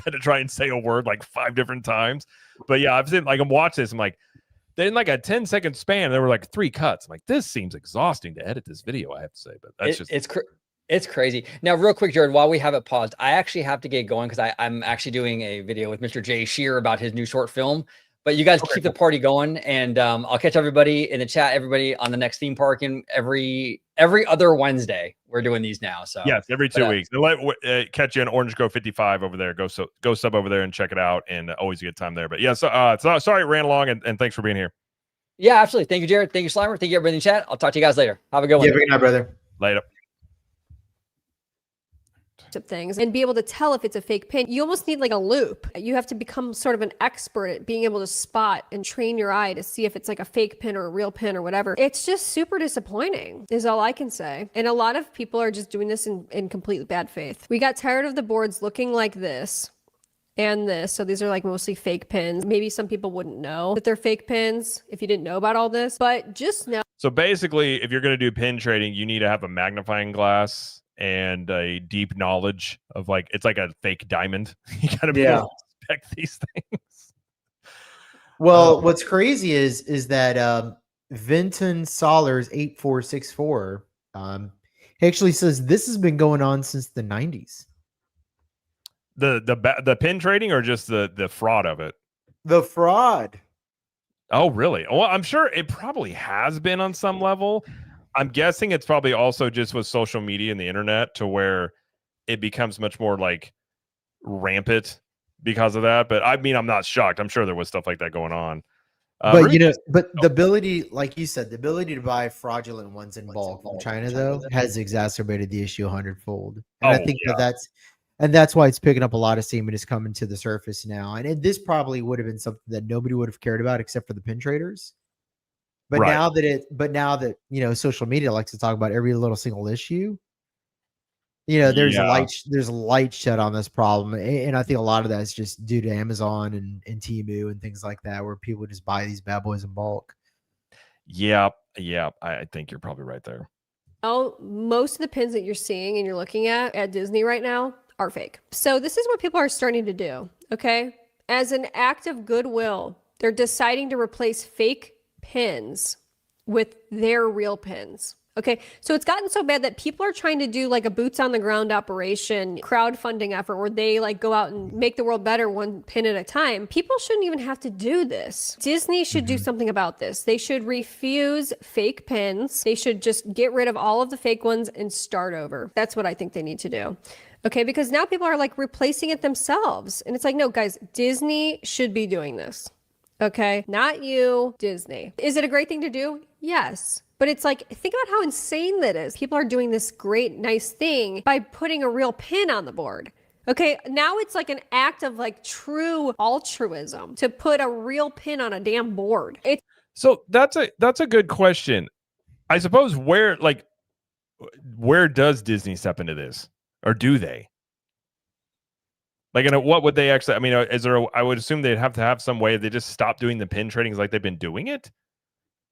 had to try and say a word 5 different times. But yeah, I've seen I'm watching this. I'm like, then a 10-second span, there were 3 cuts. I'm like, this seems exhausting to edit this video. I have to say, but that's it's crazy. Now, real quick, Jared, while we have it paused, I actually have to get going because I'm actually doing a video with Mr. Jay Shear about his new short film. But you guys keep the party going, and I'll catch everybody in the chat, everybody on the next theme park, and every other Wednesday. We're doing these now. So yes, every 2 weeks. Catch you on Orange Go 55 over there. Go sub over there and check it out, and always a good time there. But yeah, so sorry it ran along, and thanks for being here. Yeah, absolutely. Thank you, Jared. Thank you, Slimer. Thank you, everybody in the chat. I'll talk to you guys later. Have a good one. Yeah, good night, brother. Later. Of things and be able to tell if it's a fake pin. You almost need a loop. You have to become sort of an expert at being able to spot and train your eye to see if it's a fake pin or a real pin or whatever. It's just super disappointing is all I can say. And a lot of people are just doing this in complete bad faith. We got tired of the boards looking like this and this. So these are mostly fake pins. Maybe some people wouldn't know that they're fake pins if you didn't know about all this, but just know. So basically, if you're going to do pin trading, you need to have a magnifying glass and a deep knowledge of it's like a fake diamond. You gotta be able to inspect these things. Well, what's crazy is that Vinton Solers 8464 he actually says this has been going on since the 90s. The pin trading or just the fraud of it? The fraud. Oh, really? Well, I'm sure it probably has been on some level. I'm guessing it's probably also just with social media and the internet to where it becomes much more rampant because of that. But I mean, I'm not shocked. I'm sure there was stuff like that going on. But the ability, like you said, the ability to buy fraudulent ones in bulk from China though has exacerbated the issue 100-fold. And I think that's why it's picking up a lot of steam and is coming to the surface now. And this probably would have been something that nobody would have cared about except for the pin traders. But now that social media likes to talk about every little single issue, there's a light shed on this problem, and I think a lot of that is just due to Amazon and Temu and things like that, where people just buy these bad boys in bulk. Yeah, I think you're probably right there. Oh, most of the pins that you're seeing and you're looking at Disney right now are fake. So this is what people are starting to do. Okay, as an act of goodwill, they're deciding to replace fake pins with their real pins. Okay, so it's gotten so bad that people are trying to do a boots on the ground operation, crowdfunding effort where they go out and make the world better one pin at a time. People shouldn't even have to do this. Disney should do something about this. They should refuse fake pins. They should just get rid of all of the fake ones and start over. That's what I think they need to do. Okay, because now people are replacing it themselves. And it's no, guys, Disney should be doing this. Okay, not you, Disney. Is it a great thing to do? Yes. But it's think about how insane that is. People are doing this great, nice thing by putting a real pin on the board. Okay, now it's an act of true altruism to put a real pin on a damn board. So that's a good question. I suppose where does Disney step into this? or do they? Like, what would they actually? I mean, is there? I would assume they'd have to have some way they just stop doing the pin trading like they've been doing it.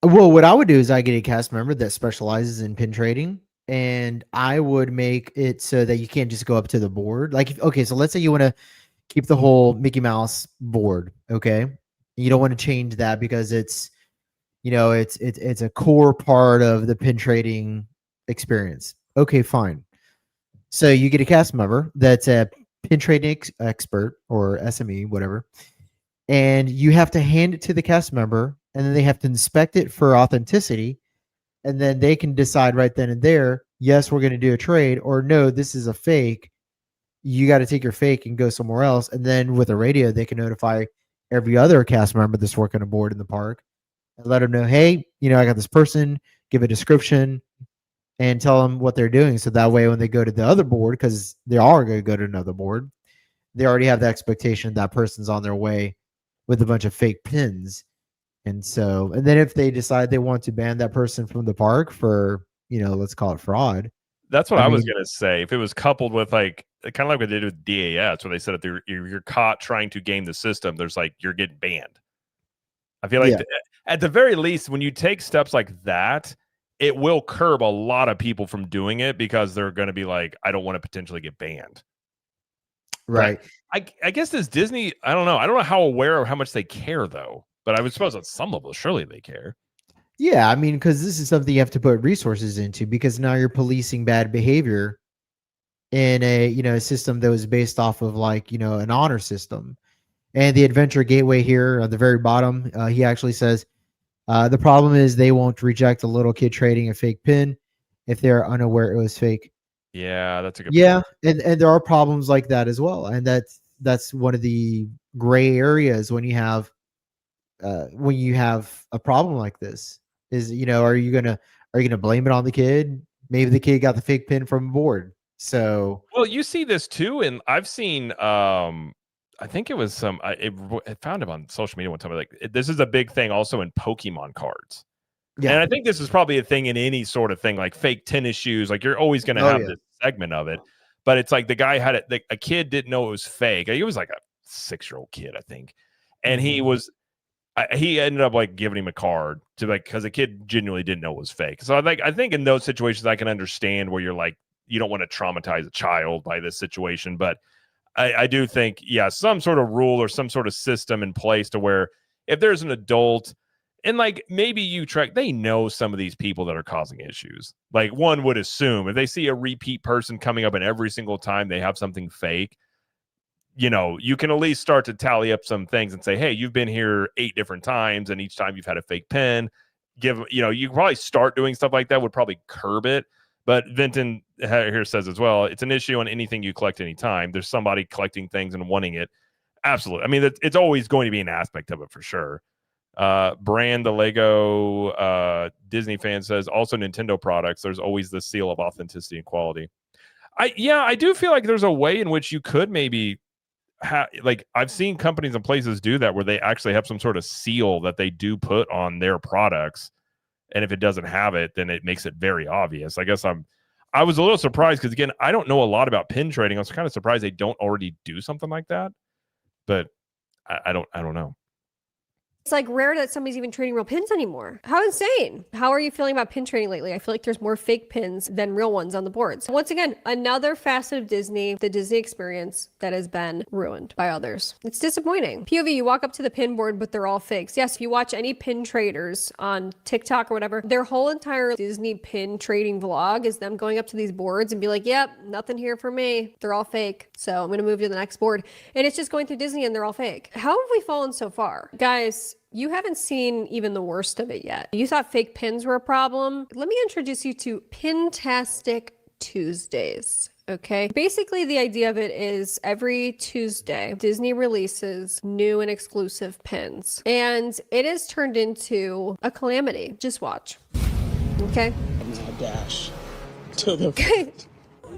Well, what I would do is I get a cast member that specializes in pin trading, and I would make it so that you can't just go up to the board. Like, okay, so let's say you want to keep the whole Mickey Mouse board, okay? You don't want to change that because it's, you know, it's a core part of the pin trading experience. Okay, fine. So you get a cast member that's a pin trading expert or SME, whatever, and you have to hand it to the cast member, and then they have to inspect it for authenticity, and then they can decide right then and there, yes, we're going to do a trade, or no, this is a fake. You got to take your fake and go somewhere else. And then with a radio, they can notify every other cast member that's working aboard in the park and let them know, hey, you know, I got this person, give a description and tell them what they're doing. So that way, when they go to the other board, because they are going to go to another board, they already have the expectation that person's on their way with a bunch of fake pins. And so, and then if they decide they want to ban that person from the park for, you know, let's call it fraud. That's what I was going to say. If it was coupled with like, kind of like what they did with DAS, where they said if you're caught trying to game the system, there's like, you're getting banned. I feel like at the very least, when you take steps like that, it will curb a lot of people from doing it because they're going to be like, I don't want to potentially get banned. Right. But I guess this Disney, I don't know. I don't know how aware of how much they care though, but I would suppose on some level, surely they care. Yeah. I mean, because this is something you have to put resources into because now you're policing bad behavior in a, you know, a system that was based off of like, you know, an honor system. And the Adventure Gateway here at the very bottom, he actually says, the problem is they won't reject a little kid trading a fake pin if they're unaware it was fake. Yeah, that's a good point. And there are problems like that as well. And that's one of the gray areas when you have a problem like this is, you know, are you gonna blame it on the kid? Maybe the kid got the fake pin from board. So well, you see this too, and I've seen I think it was some I found him on social media one time. Like, this is a big thing also in Pokemon cards. Yeah. And I think this is probably a thing in any sort of thing, like fake tennis shoes. Like, you're always going to have this segment of it. But it's like the guy had it, a kid didn't know it was fake. He was like a 6-year-old kid, I think. And he ended up like giving him a card to like, because the kid genuinely didn't know it was fake. So I think in those situations, I can understand where you're like, you don't want to traumatize a child by this situation. But I do think, yeah, some sort of rule or some sort of system in place to where if there's an adult and like maybe they know some of these people that are causing issues. Like, one would assume if they see a repeat person coming up and every single time they have something fake, you know, you can at least start to tally up some things and say, hey, you've been here 8 different times and each time you've had a fake pen. You can probably start doing stuff like that would probably curb it. But Vinton here says as well, it's an issue on anything you collect anytime. There's somebody collecting things and wanting it. Absolutely. I mean, it's always going to be an aspect of it for sure. Brand, the Lego Disney fan says, also Nintendo products, there's always the seal of authenticity and quality. I do feel like there's a way in which you could maybe like I've seen companies and places do that where they actually have some sort of seal that they do put on their products. And if it doesn't have it, then it makes it very obvious. I guess I was a little surprised because, again, I don't know a lot about pin trading. I was kind of surprised they don't already do something like that. But I don't know. It's like rare that somebody's even trading real pins anymore. How insane. How are you feeling about pin trading lately? I feel like there's more fake pins than real ones on the boards. Once again, another facet of Disney, the Disney experience that has been ruined by others. It's disappointing. POV, you walk up to the pin board, but they're all fakes. Yes, if you watch any pin traders on TikTok or whatever, their whole entire Disney pin trading vlog is them going up to these boards and be like, yep, nothing here for me. They're all fake. So I'm going to move to the next board. And it's just going through Disney and they're all fake. How have we fallen so far? Guys, you haven't seen even the worst of it yet. You thought fake pins were a problem. Let me introduce you to Pintastic Tuesdays. Okay. Basically, the idea of it is every Tuesday, Disney releases new and exclusive pins. And it has turned into a calamity. Just watch. Okay. Now dash to the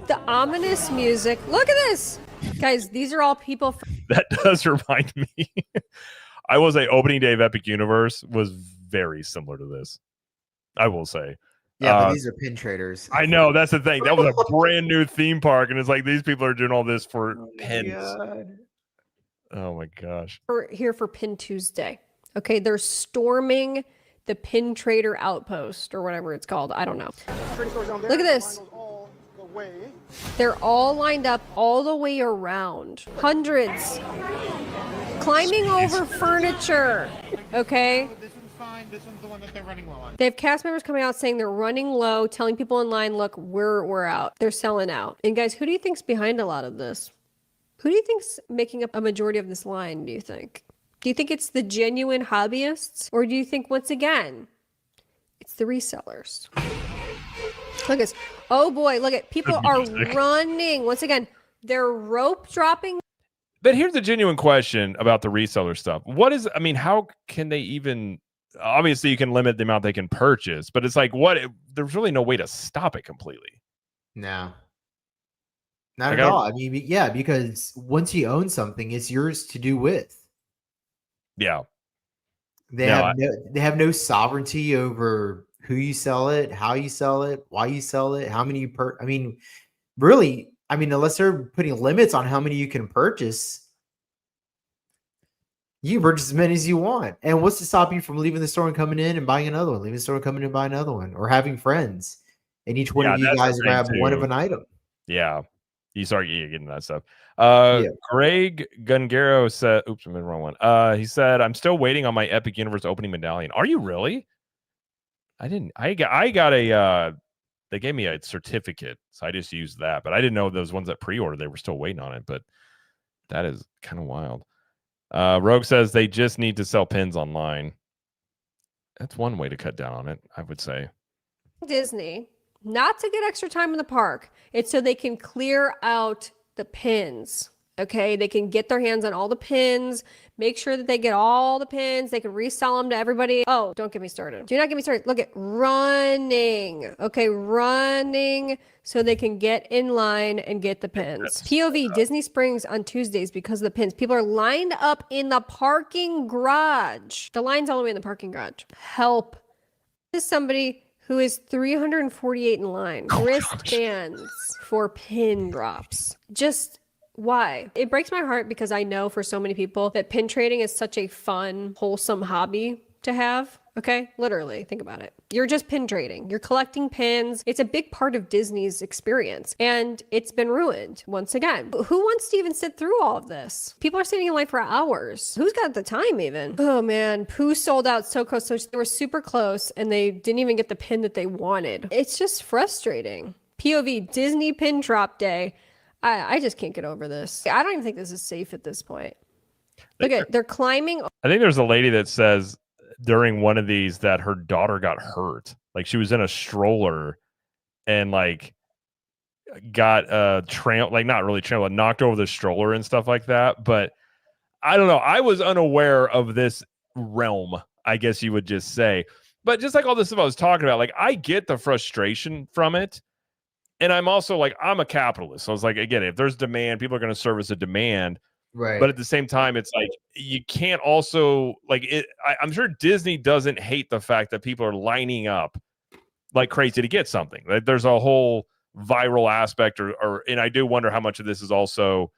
The ominous music. Look at this. Guys, these are all people. That does remind me. I will say opening day of Epic Universe was very similar to this. I will say. Yeah, but these are pin traders. I know, that's the thing. That was a brand new theme park, and it's like these people are doing all this for pins. God. Oh my gosh. We're here for Pin Tuesday. Okay, they're storming the Pin Trader Outpost or whatever it's called. I don't know. Look at this. They're all lined up all the way around. Hundreds. Climbing over furniture. Okay. This one's the one that they're running low on. They have cast members coming out saying they're running low, telling people in line, look, we're out. They're selling out. And guys, who do you think's behind a lot of this? Who do you think's making up a majority of this line, do you think? Do you think it's the genuine hobbyists? Or do you think, once again, it's the resellers? Look at this. Oh boy, look at people are running. Once again, they're rope dropping. But here's the genuine question about the reseller stuff. How can they even, obviously you can limit the amount they can purchase, but it's like, there's really no way to stop it completely. No. Not at all. I mean, yeah, because once you own something, it's yours to do with. Yeah. They have no sovereignty over who you sell it, how you sell it, why you sell it, how many unless they're putting limits on how many you can purchase, you can purchase as many as you want. And what's to stop you from leaving the store and coming in and buying another one, leaving the store and coming in and buying another one, or having friends and each one of you guys grab one of an item? Yeah. You start getting that stuff. Greg Gungaro said, oops, I'm in the wrong one. He said, I'm still waiting on my Epic Universe opening medallion. Are you really? I got a, they gave me a certificate, so I just used that, but I didn't know those ones that pre-ordered, they were still waiting on it, but that is kind of wild. Rogue says they just need to sell pins online. That's one way to cut down on it, I would say. Disney, not to get extra time in the park. It's so they can clear out the pins. Okay, they can get their hands on all the pins, make sure that they get all the pins, they can resell them to everybody. Oh, don't get me started. Do not get me started. Look at running. Okay, running so they can get in line and get the pins. POV, Disney Springs on Tuesdays because of the pins. People are lined up in the parking garage. The line's all the way in the parking garage. Help. This is somebody who is 348 in line. Wristbands for pin drops. Just why? It breaks my heart because I know for so many people that pin trading is such a fun, wholesome hobby to have. Okay, literally, think about it. You're just pin trading. You're collecting pins. It's a big part of Disney's experience, and it's been ruined once again. Who wants to even sit through all of this? People are sitting in line for hours. Who's got the time even? Oh man, Pooh sold out so close. So they were super close, and they didn't even get the pin that they wanted. It's just frustrating. POV, Disney pin drop day. I just can't get over this. I don't even think this is safe at this point. Look at, they're climbing. I think there's a lady that says during one of these that her daughter got hurt. Like she was in a stroller and like got not really trampled, knocked over the stroller and stuff like that. But I don't know. I was unaware of this realm, I guess you would just say. But just like all this stuff I was talking about, like I get the frustration from it. And I'm also like, I'm a capitalist. So I was like, again, if there's demand, people are going to service a demand. Right. But at the same time, it's like, you can't also like it. I'm sure Disney doesn't hate the fact that people are lining up like crazy to get something. Like, there's a whole viral aspect and I do wonder how much of this is also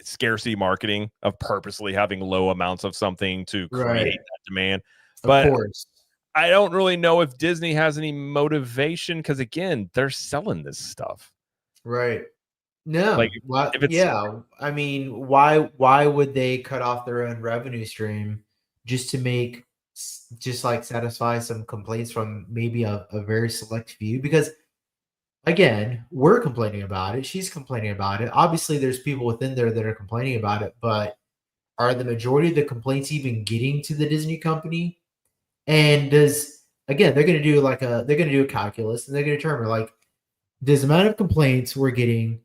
scarcity marketing of purposely having low amounts of something to create that demand. But of course. I don't really know if Disney has any motivation because, again, they're selling this stuff. Right. No. Like, I mean, why would they cut off their own revenue stream just to satisfy some complaints from maybe a very select few? Because, again, we're complaining about it. She's complaining about it. Obviously, there's people within there that are complaining about it. But are the majority of the complaints even getting to the Disney company? And they're going to do a calculus, and they're going to determine like, does the amount of complaints we're getting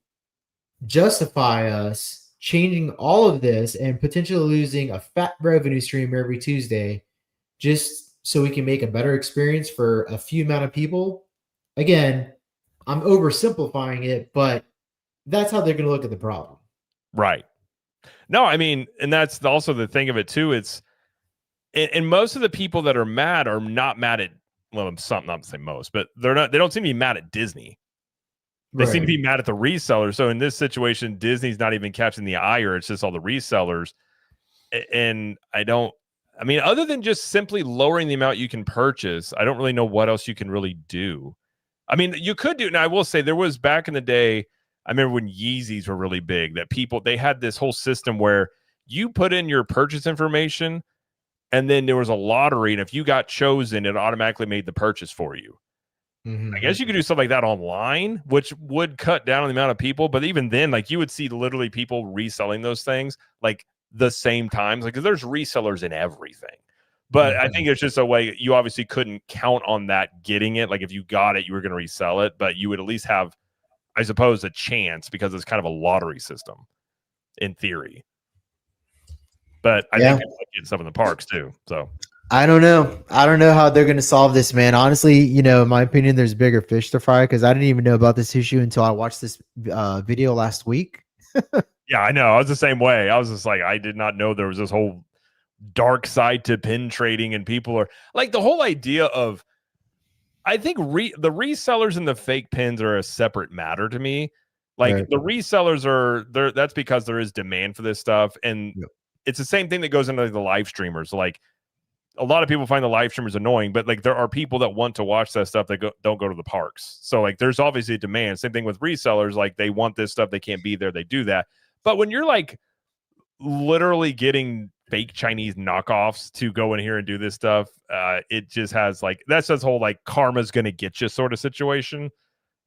justify us changing all of this and potentially losing a fat revenue stream every Tuesday just so we can make a better experience for a few amount of people? Again, I'm oversimplifying it, but that's how they're going to look at the problem. Right. No, I mean, and that's also the thing of it too. And most of the people that are mad are not mad at well, some, not to say most, but they don't seem to be mad at Disney. They seem to be mad at the resellers. So in this situation, Disney's not even catching the ire. It's just all the resellers. And I mean, other than just simply lowering the amount you can purchase, I don't really know what else you can really do. I mean, you could do, now I will say there was back in the day, I remember when Yeezys were really big, that they had this whole system where you put in your purchase information and then there was a lottery. And if you got chosen, it automatically made the purchase for you. I guess you could do stuff like that online, which would cut down on the amount of people. But even then, like you would see literally people reselling those things like the same times, like because there's resellers in everything. But I think it's just a way you obviously couldn't count on that getting it. Like if you got it, you were going to resell it, but you would at least have, I suppose, a chance because it's kind of a lottery system in theory. But I think it's like getting stuff in the parks too. So I don't know. I don't know how they're going to solve this, man. Honestly, you know, in my opinion, there's bigger fish to fry because I didn't even know about this issue until I watched this video last week. Yeah, I know. I was the same way. I was just like, I did not know there was this whole dark side to pin trading, and people are like, the whole idea of, I think the resellers and the fake pins are a separate matter to me. Like the resellers are there. That's because there is demand for this stuff. And it's the same thing that goes into the live streamers. Like, a lot of people find the live streamers annoying, but like there are people that want to watch that stuff that don't go to the parks. So like there's obviously a demand. Same thing with resellers. Like they want this stuff. They can't be there. They do that. But when you're like literally getting fake Chinese knockoffs to go in here and do this stuff, it just has like, that's this whole like karma's going to get you sort of situation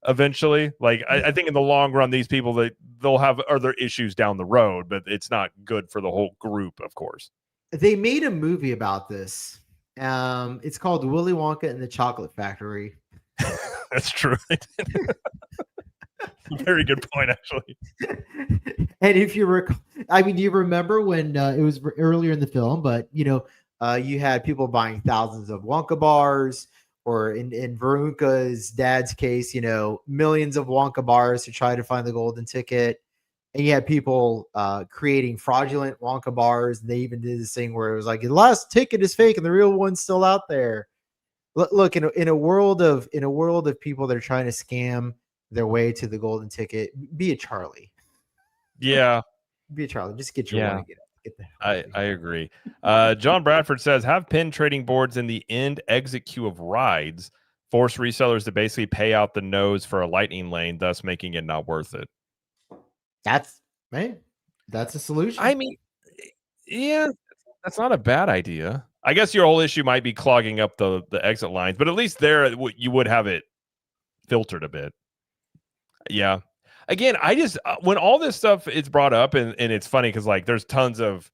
eventually. Like I think in the long run, these people, they'll have other issues down the road, but it's not good for the whole group, of course. They made a movie about this. It's called Willy Wonka and the Chocolate Factory. That's true. Very good point, actually. And if you recall, I mean, do you remember when it was earlier in the film? But you know, you had people buying thousands of Wonka bars, or in Veruca's dad's case, you know, millions of Wonka bars to try to find the golden ticket. And you had people creating fraudulent Wonka bars. They even did this thing where it was like, the last ticket is fake and the real one's still out there. Look, in a world of people that are trying to scam their way to the golden ticket, be a Charlie. Yeah. Be a Charlie. Just get your money. Get the hell. I agree. John Bradford says, have pin trading boards in the end exit queue of rides, force resellers to basically pay out the nose for a lightning lane, thus making it not worth it. That's a solution. I mean, yeah, that's not a bad idea. I guess your whole issue might be clogging up the exit lines, but at least there you would have it filtered a bit. Yeah. Again, I just when all this stuff is brought up, and it's funny because like there's tons of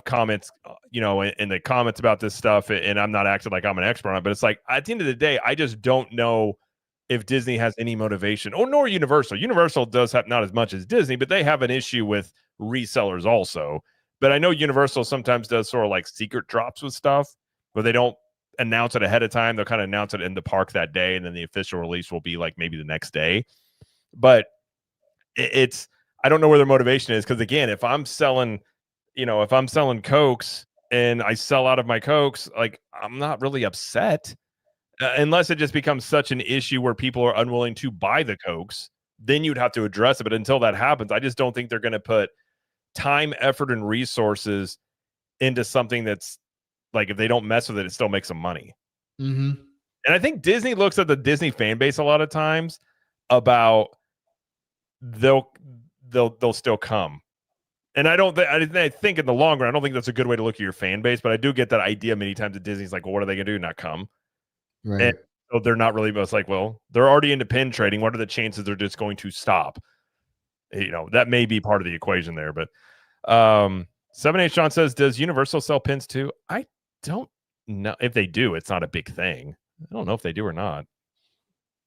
comments, you know, in the comments about this stuff, and I'm not acting like I'm an expert on it, but it's like at the end of the day, I just don't know if Disney has any motivation, nor Universal. Universal does have not as much as Disney, but they have an issue with resellers also. But I know Universal sometimes does sort of like secret drops with stuff where they don't announce it ahead of time. They'll kind of announce it in the park that day, and then the official release will be like maybe the next day. But it's, I don't know where their motivation is. Because again, if I'm selling Cokes and I sell out of my Cokes, like I'm not really upset. Unless it just becomes such an issue where people are unwilling to buy the Cokes, then you'd have to address it. But until that happens, I just don't think they're going to put time, effort, and resources into something that's like, if they don't mess with it, it still makes them money. Mm-hmm. And I think Disney looks at the Disney fan base a lot of times about they'll still come. And I think in the long run, I don't think that's a good way to look at your fan base, but I do get that idea many times that Disney's like, well, what are they going to do? Not come. Right. And so they're not really, but it's like, well, they're already into pin trading. What are the chances they're just going to stop? You know, that may be part of the equation there. But 7H Sean says, does Universal sell pins too? I don't know. If they do, it's not a big thing. I don't know if they do or not.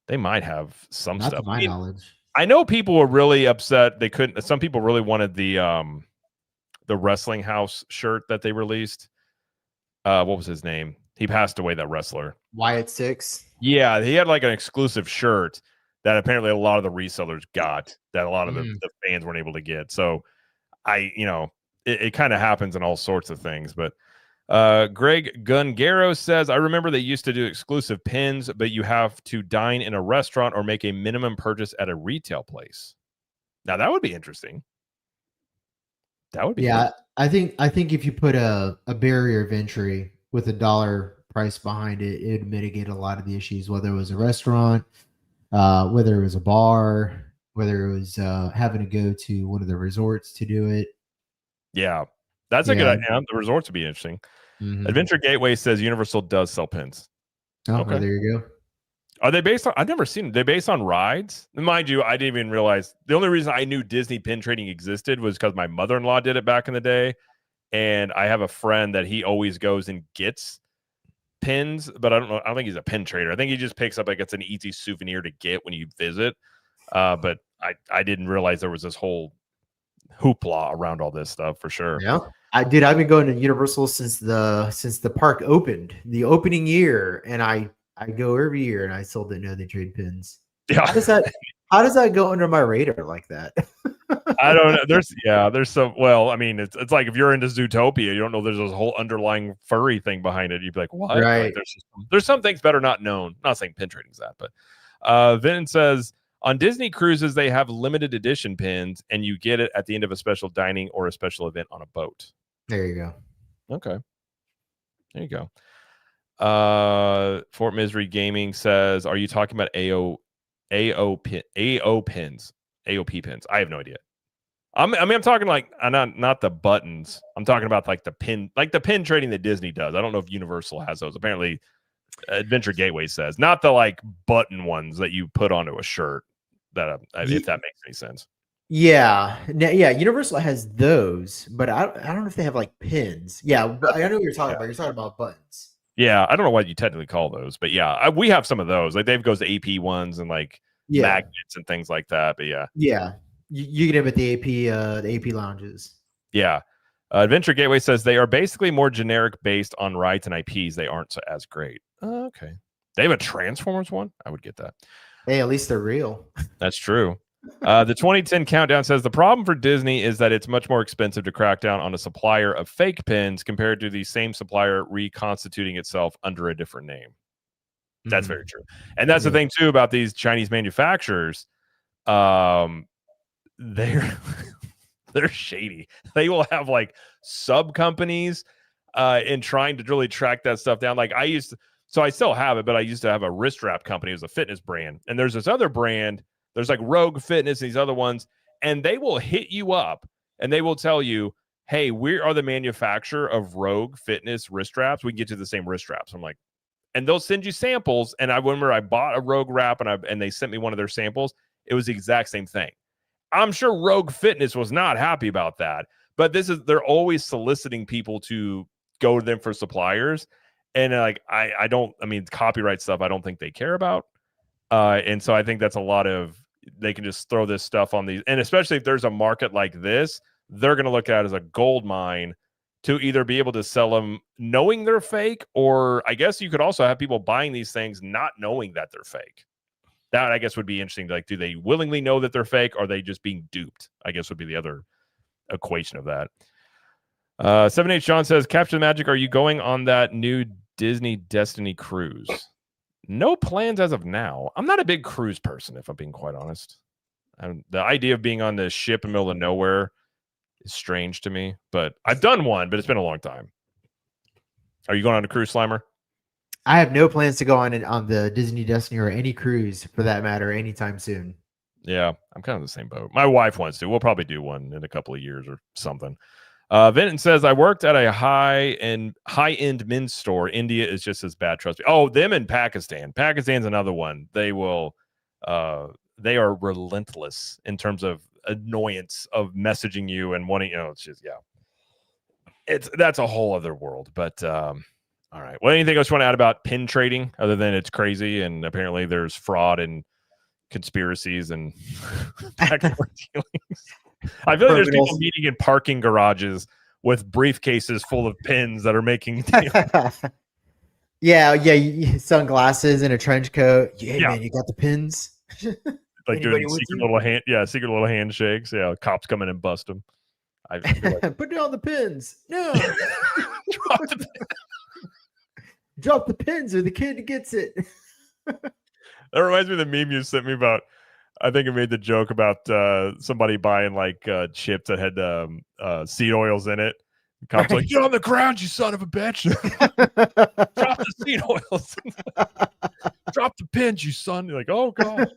They might have some Not stuff. to my knowledge. I know people were really upset. They couldn't. Some people really wanted the Wrestling House shirt that they released. What was his name? He passed away, that wrestler. Wyatt Six. Yeah, he had like an exclusive shirt that apparently a lot of the resellers got that a lot of the fans weren't able to get. So it kind of happens in all sorts of things. But Greg Gungaro says, I remember they used to do exclusive pins, but you have to dine in a restaurant or make a minimum purchase at a retail place. Now that would be interesting. That would be Yeah, I think if you put a barrier of entry with $1 price behind it, it would mitigate a lot of the issues, whether it was a restaurant, whether it was a bar, whether it was having to go to one of the resorts to do it. Yeah, that's a good idea. The resorts would be interesting. Mhm. Adventure Gateway says Universal does sell pins. Oh, Okay. well, there you go. Are they based on? I've never seen them. They're based on rides. And mind you, I didn't even realize the only reason I knew Disney pin trading existed was because my mother-in-law did it back in the day. And I have a friend that he always goes and gets pins, but I don't know. I don't think he's a pin trader. I think he just picks up like it's an easy souvenir to get when you visit. But I didn't realize there was this whole hoopla around all this stuff for sure. Yeah. I've been going to Universal since the park opened, the opening year, and I go every year, and I still didn't know they trade pins. Yeah. How does that go under my radar like that? I don't know. There's some. Well, I mean, it's like if you're into Zootopia, you don't know there's this whole underlying furry thing behind it. You'd be like, what? Right. Like, there's some things better not known. I'm not saying pin trading's that, but Vin says on Disney cruises they have limited edition pins, and you get it at the end of a special dining or a special event on a boat. There you go. Okay. There you go. Fort Misery Gaming says, are you talking about AOP pins? I have no idea. I'm talking like not the buttons. I'm talking about like the pin trading that Disney does. I don't know if Universal has those. Apparently, Adventure Gateway says not the like button ones that you put onto a shirt. That if that makes any sense. Yeah. Universal has those, but I don't know if they have like pins. Yeah, but I know what you're talking about. You're talking about buttons. Yeah, I don't know what you technically call those, but yeah, we have some of those. Like they've goes to AP ones and like magnets and things like that. But yeah, you get them at the AP lounges. Yeah. Adventure Gateway says they are basically more generic based on rights and IPs. They aren't as great. Okay. They have a Transformers one? I would get that. Hey, at least they're real. That's true. The 2010 countdown says the problem for Disney is that it's much more expensive to crack down on a supplier of fake pins compared to the same supplier reconstituting itself under a different name. That's very true. And that's the thing too about these Chinese manufacturers. They're shady. They will have like sub companies in trying to really track that stuff down. Like I still have it, but I used to have a wrist wrap company. It was a fitness brand. And there's this other brand. There's like Rogue Fitness, these other ones, and they will hit you up and they will tell you, hey, we are the manufacturer of Rogue Fitness wrist straps. We can get you the same wrist straps. I'm like, and they'll send you samples. And I remember I bought a Rogue wrap and they sent me one of their samples. It was the exact same thing. I'm sure Rogue Fitness was not happy about that, but they're always soliciting people to go to them for suppliers. And like, copyright stuff, I don't think they care about. And so I think that's a lot of, they can just throw this stuff on these. And especially if there's a market like this, they're going to look at it as a gold mine to either be able to sell them knowing they're fake, or I guess you could also have people buying these things not knowing that they're fake. That I guess would be interesting. Like, do they willingly know that they're fake, or are they just being duped? I guess would be the other equation of that. 7H John says, Capture the Magic, are you going on that new Disney Destiny cruise? No plans as of now. I'm not a big cruise person, if I'm being quite honest. The idea of being on the ship in the middle of nowhere is strange to me, but I've done one, but it's been a long time. Are you going on a cruise, Slimer? I have no plans to go on the Disney Destiny or any cruise for that matter anytime soon. Yeah, I'm kind of the same boat. My wife wants to. We'll probably do one in a couple of years or something. Vinton says, I worked at a high-end men's store. India is just as bad, trust me. Oh, them in Pakistan. Pakistan's another one. They are relentless in terms of annoyance of messaging you and wanting, it's just, that's a whole other world. But all right. Well, anything else you want to add about pin trading other than it's crazy and apparently there's fraud and conspiracies and backdoor dealings? I feel like there's people meeting in parking garages with briefcases full of pins that are making sunglasses and a trench coat. Man, you got the pins. Like doing secret little handshakes. Yeah, cops come in and bust them. I feel like Put down the pins. No. drop the pin. Drop the pins or the kid gets it. That reminds me of the meme you sent me about. I think I made the joke about somebody buying like chips that had seed oils in it. The cop's like, "Get on the ground, you son of a bitch! Drop the seed oils. Drop the pins, you son!" You're like, "Oh god."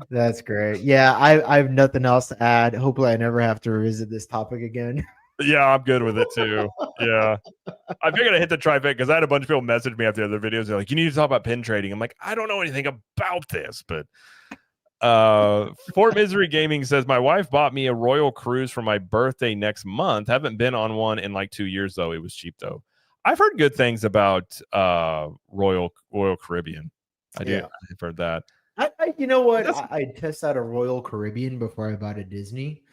That's great. Yeah, I have nothing else to add. Hopefully, I never have to revisit this topic again. Yeah, I'm good with it too. Yeah. I figured I hit the trifecta because I had a bunch of people message me after the other videos. They're like, "You need to talk about pin trading." I'm like, I don't know anything about this, but Fort Misery Gaming says my wife bought me a Royal Cruise for my birthday next month. Haven't been on one in like 2 years though. It was cheap though. I've heard good things about Royal Caribbean. I've heard that. You know what? I test out a Royal Caribbean before I bought a Disney.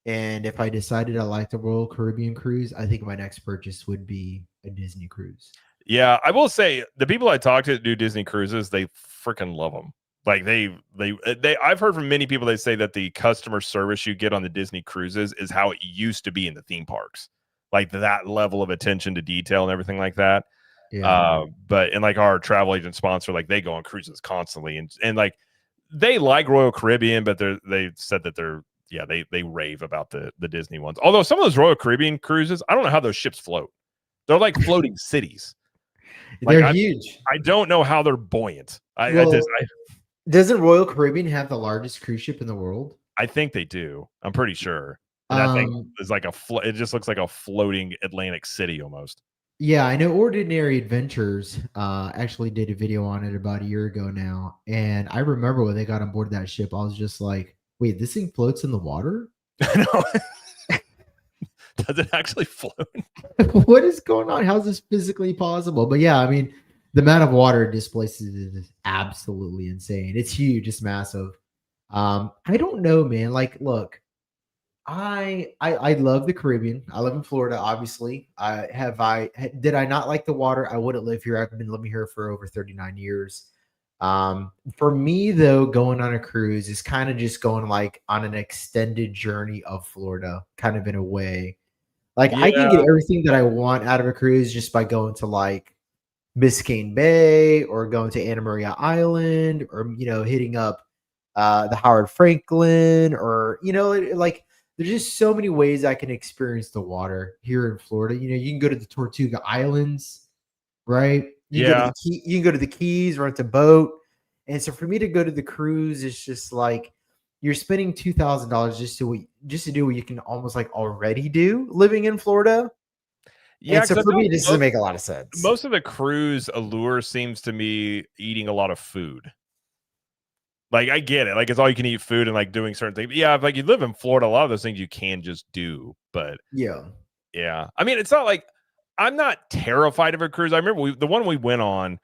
And if I decided I liked the Royal Caribbean cruise, I think my next purchase would be a Disney cruise. Yeah, I will say the people I talk to that do Disney cruises, they freaking love them. Like they I've heard from many people, they say that the customer service you get on the Disney cruises is how it used to be in the theme parks. Like that level of attention to detail and everything like that. Yeah. But and like our travel agent sponsor, like they go on cruises constantly and like they like Royal Caribbean, but they said that they rave about the Disney ones. Although some of those Royal Caribbean cruises, I don't know how those ships float. They're like floating cities. Like, They're huge. I don't know how they're buoyant. Doesn't Royal Caribbean have the largest cruise ship in the world? I think they do. I'm pretty sure. And that thing is like it just looks like a floating Atlantic city almost. Yeah, I know Ordinary Adventures actually did a video on it about a year ago now. And I remember when they got on board that ship, I was just like, wait, this thing floats in the water? Does it actually float? What is going on? How's this physically possible? But yeah, I mean, the amount of water it displaces is absolutely insane. It's huge. It's massive. I don't know, man. Like, look, I love the Caribbean. I live in Florida, obviously. Did I not like the water? I wouldn't live here. I've been living here for over 39 years. For me though, going on a cruise is kind of just going like on an extended journey of Florida, kind of in a way. Like I can get everything that I want out of a cruise just by going to like Biscayne Bay or going to Anna Maria Island or hitting up the Howard Franklin or like there's just so many ways I can experience the water here in Florida. You can go to the Tortuga Islands, right? You can go to the Keys, rent a boat. And so for me to go to the cruise, it's just like you're spending $2,000 just to do what you can almost like already do living in Florida. Yeah, and so for me, this doesn't make a lot of sense. Most of the cruise allure seems to me eating a lot of food. Like I get it, like it's all you can eat food and like doing certain things. But yeah, if like you live in Florida, a lot of those things you can just do. But yeah. I mean, it's not like I'm not terrified of a cruise. I remember the one we went on.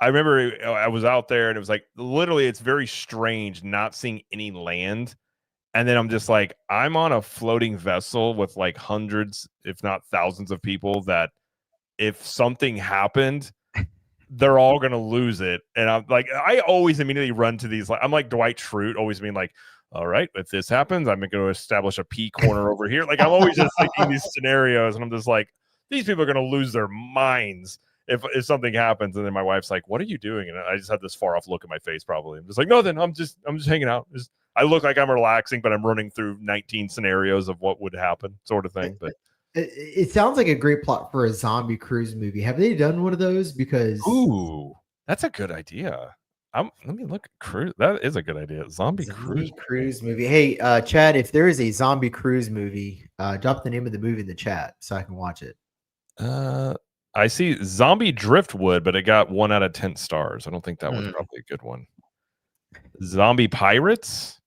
I remember I was out there and it was like literally, it's very strange not seeing any land. And then I'm just like, I'm on a floating vessel with like hundreds, if not thousands of people that if something happened, they're all going to lose it. And I'm like, I always immediately run to these. Like, I'm like Dwight Schrute, always being like, all right, if this happens, I'm going to establish a P corner over here. Like I'm always just thinking these scenarios. And I'm just like, these people are going to lose their minds if something happens. And then my wife's like, what are you doing? And I just have this far off look in my face. Probably. I'm just like, no, then I'm just hanging out. I look like I'm relaxing, but I'm running through 19 scenarios of what would happen sort of thing. But it sounds like a great plot for a zombie cruise movie. Have they done one of those? Because that's a good idea. Let me look at cruise. That is a good idea. Zombie cruise movie. Hey, Chad, if there is a zombie cruise movie, drop the name of the movie in the chat so I can watch it. I see Zombie Driftwood, but it got 1 out of 10 stars. I don't think that was probably a good one. Zombie Pirates.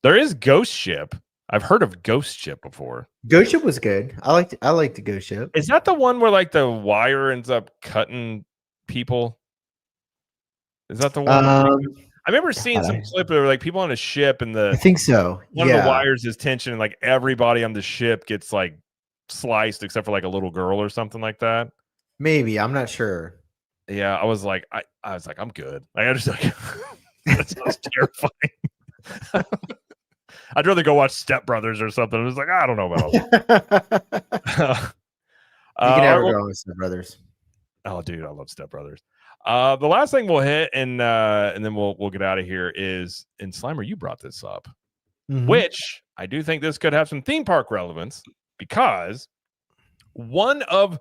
There is Ghost Ship. I've heard of Ghost Ship before. Ghost Ship was good. I liked the Ghost Ship. Is that the one where like the wire ends up cutting people? Is that the one? I remember seeing some clip of like people on a ship and I think so. One of the wires is tension and like everybody on the ship gets like sliced except for like a little girl or something like that. Maybe, I'm not sure. Yeah, I was like, I'm good. Like I just like that sounds terrifying. I'd rather go watch Step Brothers or something. It's like I don't know about all that. You can never all right, go with Step Brothers. Oh, dude, I love Step Brothers. The last thing we'll hit, and then we'll get out of here, is, and Slimer, you brought this up, which I do think this could have some theme park relevance, because one of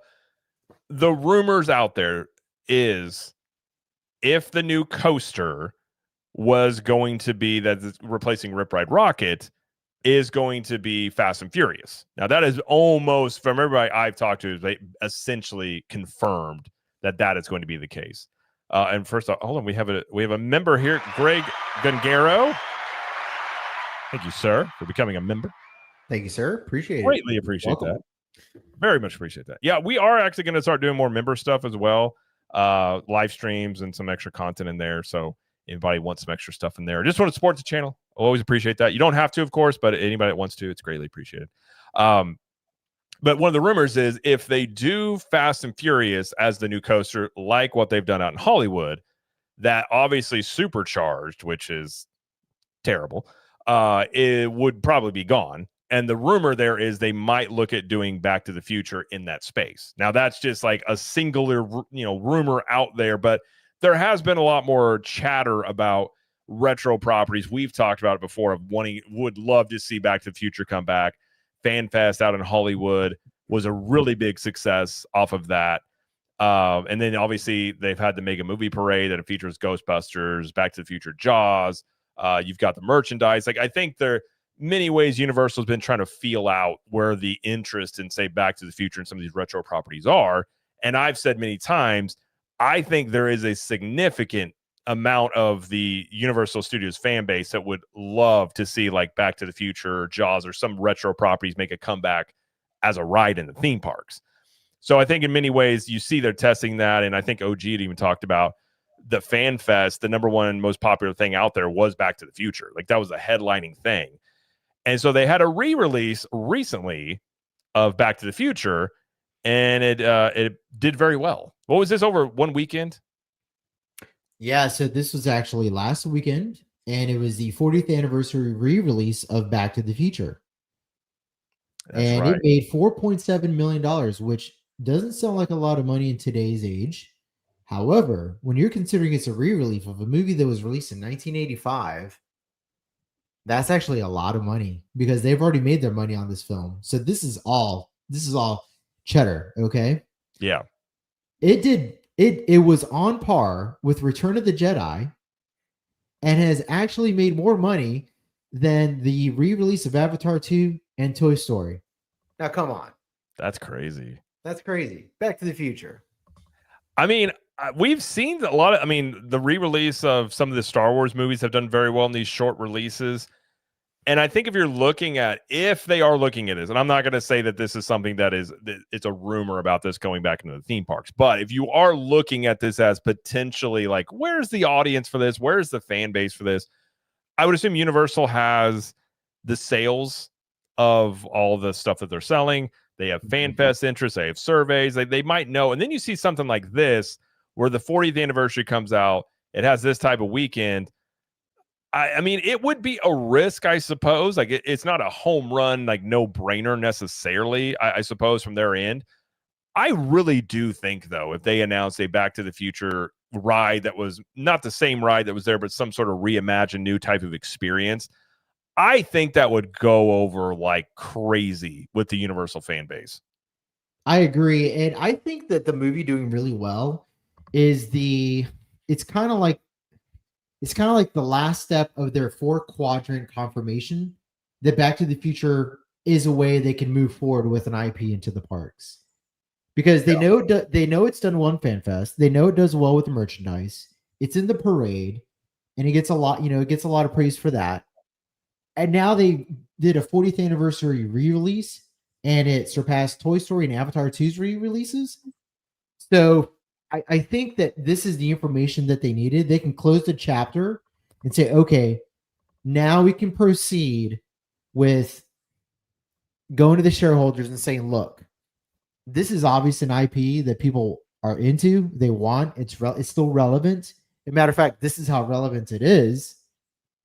the rumors out there is if the new coaster was going to be that it's replacing Rip Ride Rocket is going to be Fast and Furious. Now that is almost, from everybody I've talked to, they essentially confirmed that is going to be the case. And first off, hold on, we have a member here, Greg Gungaro. Thank you, sir, for becoming a member. Thank you, sir. Appreciate it. Greatly appreciate that. Very much appreciate that. Yeah, we are actually going to start doing more member stuff as well. Live streams and some extra content in there. So anybody wants some extra stuff in there, just want to support the channel, I'll always appreciate that. You don't have to, of course, but anybody that wants to, it's greatly appreciated. But one of the rumors is if they do Fast and Furious as the new coaster, like what they've done out in Hollywood, that obviously supercharged, which is terrible, it would probably be gone. And the rumor there is they might look at doing Back to the Future in that space. Now that's just like a singular, rumor out there, but there has been a lot more chatter about retro properties. We've talked about it before of would love to see Back to the Future come back. FanFest out in Hollywood was a really big success off of that. And then obviously they've had the Mega Movie Parade that features Ghostbusters, Back to the Future, Jaws. You've got the merchandise. Like, I think there many ways Universal's been trying to feel out where the interest in, say, Back to the Future and some of these retro properties are. And I've said many times, I think there is a significant amount of the Universal Studios fan base that would love to see like Back to the Future or Jaws or some retro properties make a comeback as a ride in the theme parks. So I think in many ways you see they're testing that. And I think OG had even talked about the Fan Fest. The number one most popular thing out there was Back to the Future. Like that was a headlining thing. And so they had a re-release recently of Back to the Future, and it did very well. What was this, over one weekend? Yeah, so this was actually last weekend, and it was the 40th anniversary re-release of Back to the Future. It made $4.7 million, which doesn't sound like a lot of money in today's age. However, when you're considering it's a re-release of a movie that was released in 1985, that's actually a lot of money because they've already made their money on this film. So this is all cheddar, okay? Yeah. It was on par with Return of the Jedi and has actually made more money than the re-release of Avatar 2 and Toy Story. Now, come on. That's crazy. That's crazy. Back to the Future. I mean, we've seen a lot of, the re-release of some of the Star Wars movies have done very well in these short releases. And I think if they are looking at this, and I'm not going to say that this is something it's a rumor about this going back into the theme parks, but if you are looking at this as potentially like, where's the audience for this? Where's the fan base for this? I would assume Universal has the sales of all the stuff that they're selling. They have FanFest interest. They have surveys. They might know. And then you see something like this where the 40th anniversary comes out. It has this type of weekend. I mean, it would be a risk, I suppose. Like, it's not a home run, like no-brainer necessarily, I suppose, from their end. I really do think, though, if they announced a Back to the Future ride that was not the same ride that was there, but some sort of reimagined new type of experience, I think that would go over like crazy with the Universal fan base. I agree. And I think that the movie doing really well is it's kind of like the last step of their 4-quadrant confirmation that Back to the Future is a way they can move forward with an IP into the parks. Because they know it's done well in FanFest. They know it does well with the merchandise. It's in the parade, and it gets a lot of praise for that. And now they did a 40th anniversary re-release, and it surpassed Toy Story and Avatar 2's re-releases. So I think that this is the information that they needed. They can close the chapter and say, okay, now we can proceed with going to the shareholders and saying, look, this is obviously an IP that people are into. They want. It's still relevant. As a matter of fact, this is how relevant it is.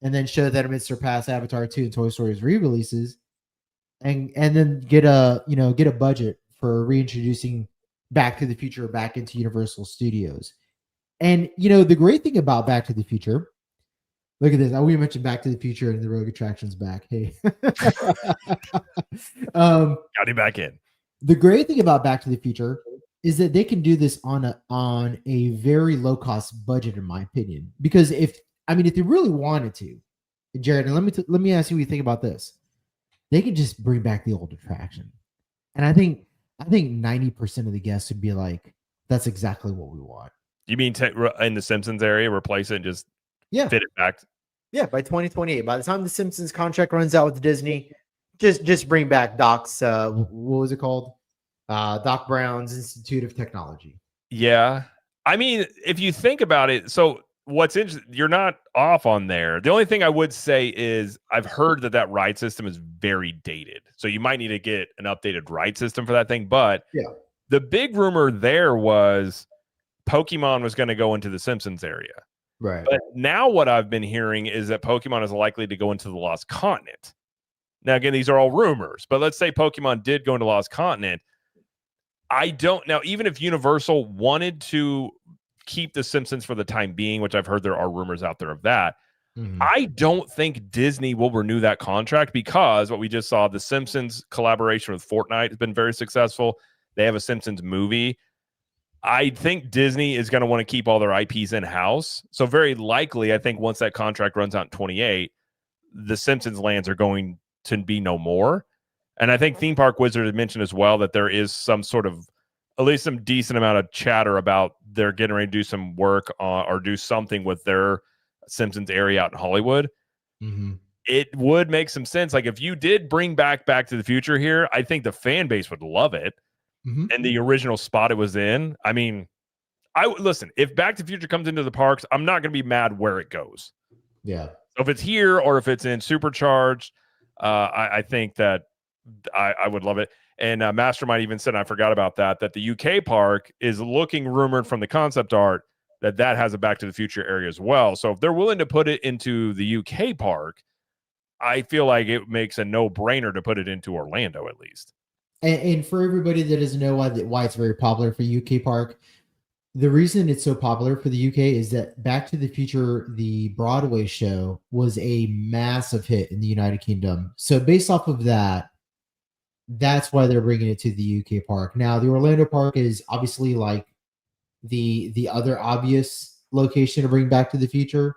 and then show them it surpassed Avatar 2 and Toy Story's re-releases, and then get a budget for reintroducing Back to the Future back into Universal Studios. And the great thing about Back to the Future, look at this. We mentioned Back to the Future and the Rogue Attraction's back. Hey, got him back in. The great thing about Back to the Future is that they can do this on a very low cost budget, in my opinion. Because if they really wanted to, Jared, and let me ask you what you think about this. They could just bring back the old attraction, and I think 90% of the guests would be like, "That's exactly what we want." You mean in the Simpsons area, replace it and just fit it back? Yeah, by 2028. By the time the Simpsons contract runs out with Disney, just bring back Doc's what was it called? Doc Brown's Institute of Technology. Yeah. I mean, if you think about it, so what's interesting, you're not off on there. The only thing I would say is I've heard that ride system is very dated. So you might need to get an updated ride system for that thing. But the big rumor there was Pokemon was going to go into the Simpsons area. Right. But now what I've been hearing is that Pokemon is likely to go into the Lost Continent. Now, again, these are all rumors, but let's say Pokemon did go into Lost Continent. I don't know. Even if Universal wanted to keep the Simpsons for the time being, which I've heard there are rumors out there of that, I don't think Disney will renew that contract, because what we just saw, the Simpsons collaboration with Fortnite has been very successful. They have a Simpsons movie. I think Disney is going to want to keep all their IPs in-house. So very likely, I think once that contract runs out in 28, the Simpsons lands are going to be no more. And I think Theme Park Wizard had mentioned as well that there is some sort of, at least some decent amount of chatter about they're getting ready to do some work or do something with their Simpsons area out in Hollywood. It would make some sense. Like if you did bring back to the Future here, I think the fan base would love it. And the original spot it was in. I mean, listen, if Back to the Future comes into the parks, I'm not going to be mad where it goes. Yeah. So if it's here or if it's in Supercharged, I think that I would love it. And Mastermind even said, and I forgot about that the UK park is looking rumored from the concept art that has a Back to the Future area as well. So if they're willing to put it into the UK park, I feel like it makes a no-brainer to put it into Orlando at least. And for everybody that doesn't know why it's very popular for UK park, the reason it's so popular for the UK is that Back to the Future, the Broadway show, was a massive hit in the United Kingdom. So based off of that, that's why they're bringing it to the UK park. Now, the Orlando park is obviously like the other obvious location to bring Back to the Future.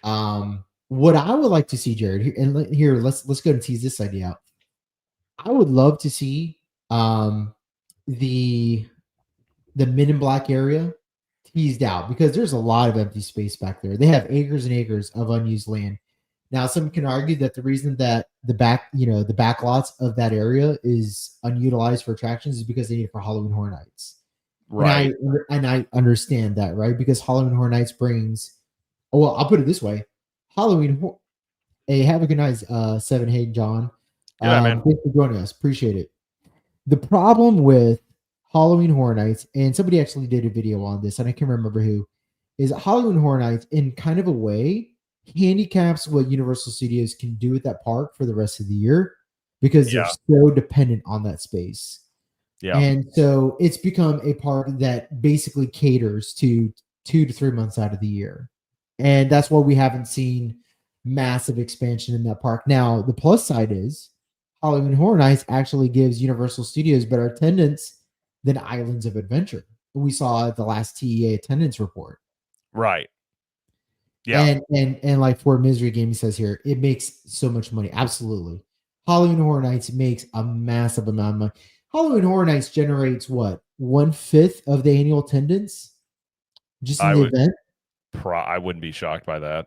What I would like to see, Jared, here, let's go and tease this idea out. I would love to see the Men in Black area teased out, because there's a lot of empty space back there. They have acres and acres of unused land. Now, some can argue that the reason that the back lots of that area is unutilized for attractions is because they need it for Halloween Horror Nights. Right. And I understand that, right? Because Halloween Horror Nights brings, well, I'll put it this way. Hey, have a good night, Seven. Hey, John. Yeah, man. Thanks for joining us. Appreciate it. The problem with Halloween Horror Nights, and somebody actually did a video on this, and I can't remember who, is that Halloween Horror Nights, in kind of a way, handicaps what Universal Studios can do at that park for the rest of the year, because they're so dependent on that space. Yeah. And so it's become a park that basically caters to 2 to 3 months out of the year. And that's why we haven't seen massive expansion in that park. Now, the plus side is Halloween Horror Nights actually gives Universal Studios better attendance than Islands of Adventure. We saw at the last TEA attendance report. Right. Yeah. And like for Misery Gaming says here, it makes so much money. Absolutely. Halloween Horror Nights makes a massive amount of money. Halloween Horror Nights generates what? 1/5 of the annual attendance just in the event? I wouldn't be shocked by that.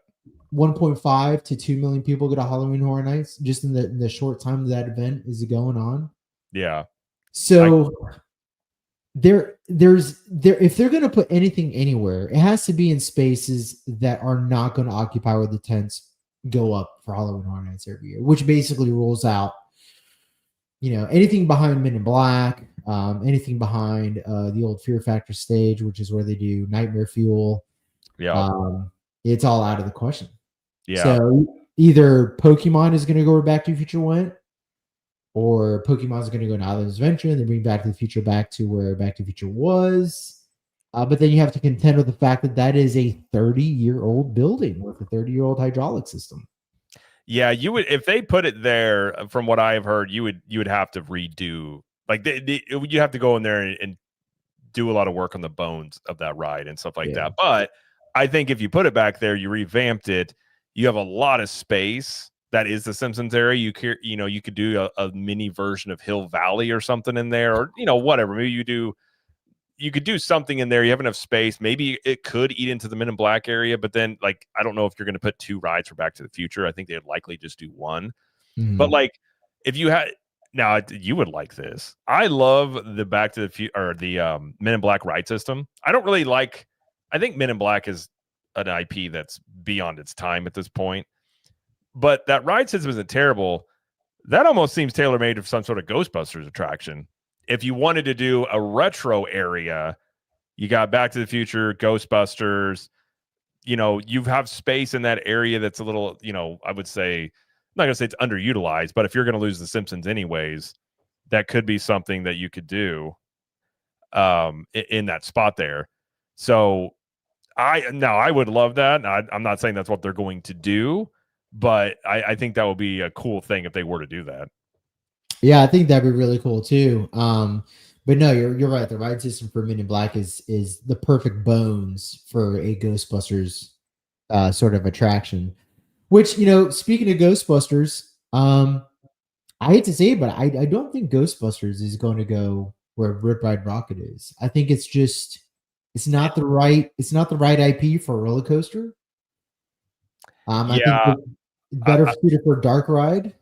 1.5 to 2 million people go to Halloween Horror Nights just in the short time that event is going on. Yeah. So there's if they're going to put anything anywhere, it has to be in spaces that are not going to occupy where the tents go up for Halloween Horror Nights every year, which basically rules out, anything behind Men in Black, anything behind the old Fear Factor stage, which is where they do Nightmare Fuel. Yeah. It's all out of the question. Yeah. So either Pokemon is going to go where Back to the Future went, or Pokemon is going to go to Islands Adventure and then bring Back to the Future back to where Back to the Future was. But then you have to contend with the fact that that is a 30-year-old building with a 30-year-old hydraulic system. Yeah, you would, if they put it there. From what I've heard, you would have to redo, like you have to go in there and do a lot of work on the bones of that ride and stuff like that. But I think if you put it back there, you revamped it, you have a lot of space. That is the Simpsons area. You could do a mini version of Hill Valley or something in there, or whatever. Maybe you could do something in there. You have enough space. Maybe it could eat into the Men in Black area, but then like I don't know if you're going to put 2 rides for Back to the Future. I think they'd likely just do one. But like if you had now, you would like this. I love the Back to the Future or the Men in Black ride system. I don't really like. I think Men in Black is an IP that's beyond its time at this point. But that ride system isn't terrible. That almost seems tailor-made for some sort of Ghostbusters attraction. If you wanted to do a retro area, you got Back to the Future, Ghostbusters. You have space in that area that's a little, I would say, I'm not going to say it's underutilized, but if you're going to lose the Simpsons anyways, that could be something that you could do in that spot there. So I would love that. I'm not saying that's what they're going to do, but I think that would be a cool thing if they were to do that. Yeah, I think that'd be really cool too. But no, you're right. The ride system for Men in Black is the perfect bones for a Ghostbusters sort of attraction. Which, speaking of Ghostbusters, I hate to say it, but I don't think Ghostbusters is going to go where Rip Ride Rocket is. I think it's not the right IP for a roller coaster. I think it's better suited for Dark Ride.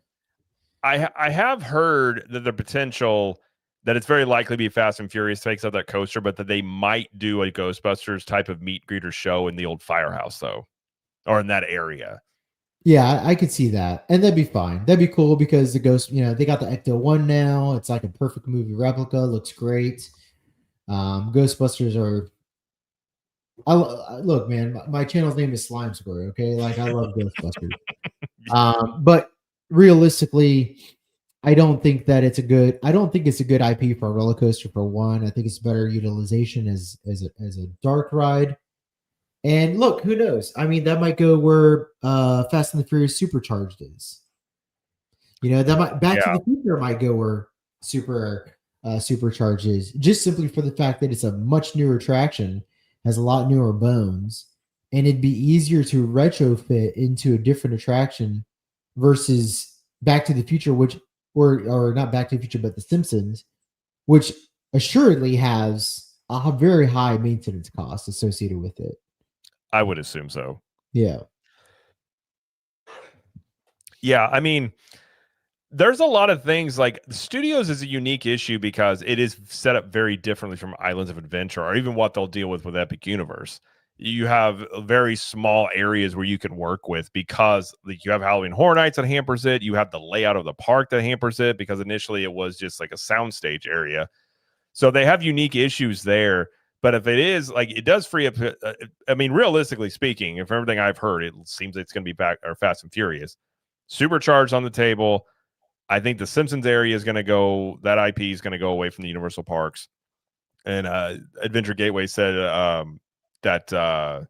I have heard that the potential that it's very likely to be Fast and Furious takes out that coaster, but that they might do a Ghostbusters type of meet greeter show in the old firehouse though, or in that area. Yeah, I could see that, and that'd be fine. That'd be cool because the Ghost, they got the Ecto 1 now. It's like a perfect movie replica. Looks great. Ghostbusters are. Look, man. My channel's name is Slime Square. Okay, like I love Ghostbusters. But realistically, I don't think it's a good IP for a roller coaster. For one, I think it's better utilization as a dark ride. And look, who knows? I mean, that might go where Fast and the Furious Supercharged is. That might Back to the Future might go where Supercharged is, just simply for the fact that it's a much newer attraction, has a lot newer bones, and it'd be easier to retrofit into a different attraction versus Back to the Future, which or not Back to the Future, but The Simpsons, which assuredly has a very high maintenance cost associated with it. I would assume so. Yeah. Yeah, I mean, there's a lot of things like Studios is a unique issue because it is set up very differently from Islands of Adventure or even what they'll deal with Epic Universe. You have very small areas where you can work with because you have Halloween Horror Nights that hampers it. You have the layout of the park that hampers it because initially it was just like a soundstage area. So they have unique issues there. But if it is like it does free up, I mean, realistically speaking, if everything I've heard, it seems it's going to be back or Fast and Furious, Supercharged on the table. I think the Simpsons area is going to go. That IP is going to go away from the Universal Parks. And Adventure Gateway said that